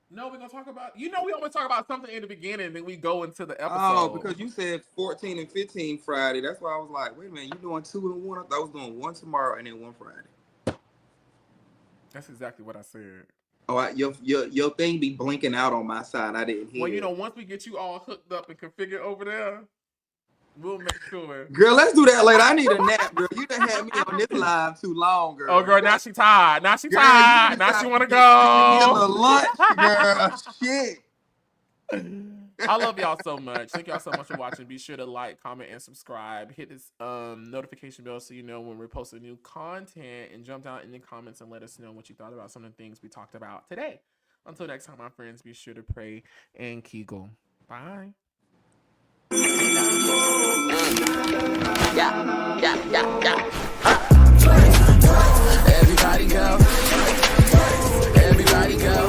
No, we're gonna talk about. We always talk about something in the beginning, and then we go into the episode. Oh, because you said 14 and 15 Friday. That's why I was like, wait a minute, you doing 2 and 1? I thought I was doing 1 tomorrow and then 1 Friday. That's exactly what I said. Oh, your thing be blinking out on my side. I didn't hear. Well, once we get you all hooked up and configured over there, we'll make sure. Girl, let's do that later. I need a nap, girl. You done had me on this live too long, girl. Oh, girl, now she tired. Now she tired. Now she want to go. Give her lunch, girl. Shit. I love y'all so much. Thank y'all so much for watching. Be sure to like, comment, and subscribe. Hit this notification bell so you know when we're posting new content, and jump down in the comments and let us know what you thought about some of the things we talked about today. Until next time, my friends, be sure to pray and kegel. Bye. Everybody go. Everybody go.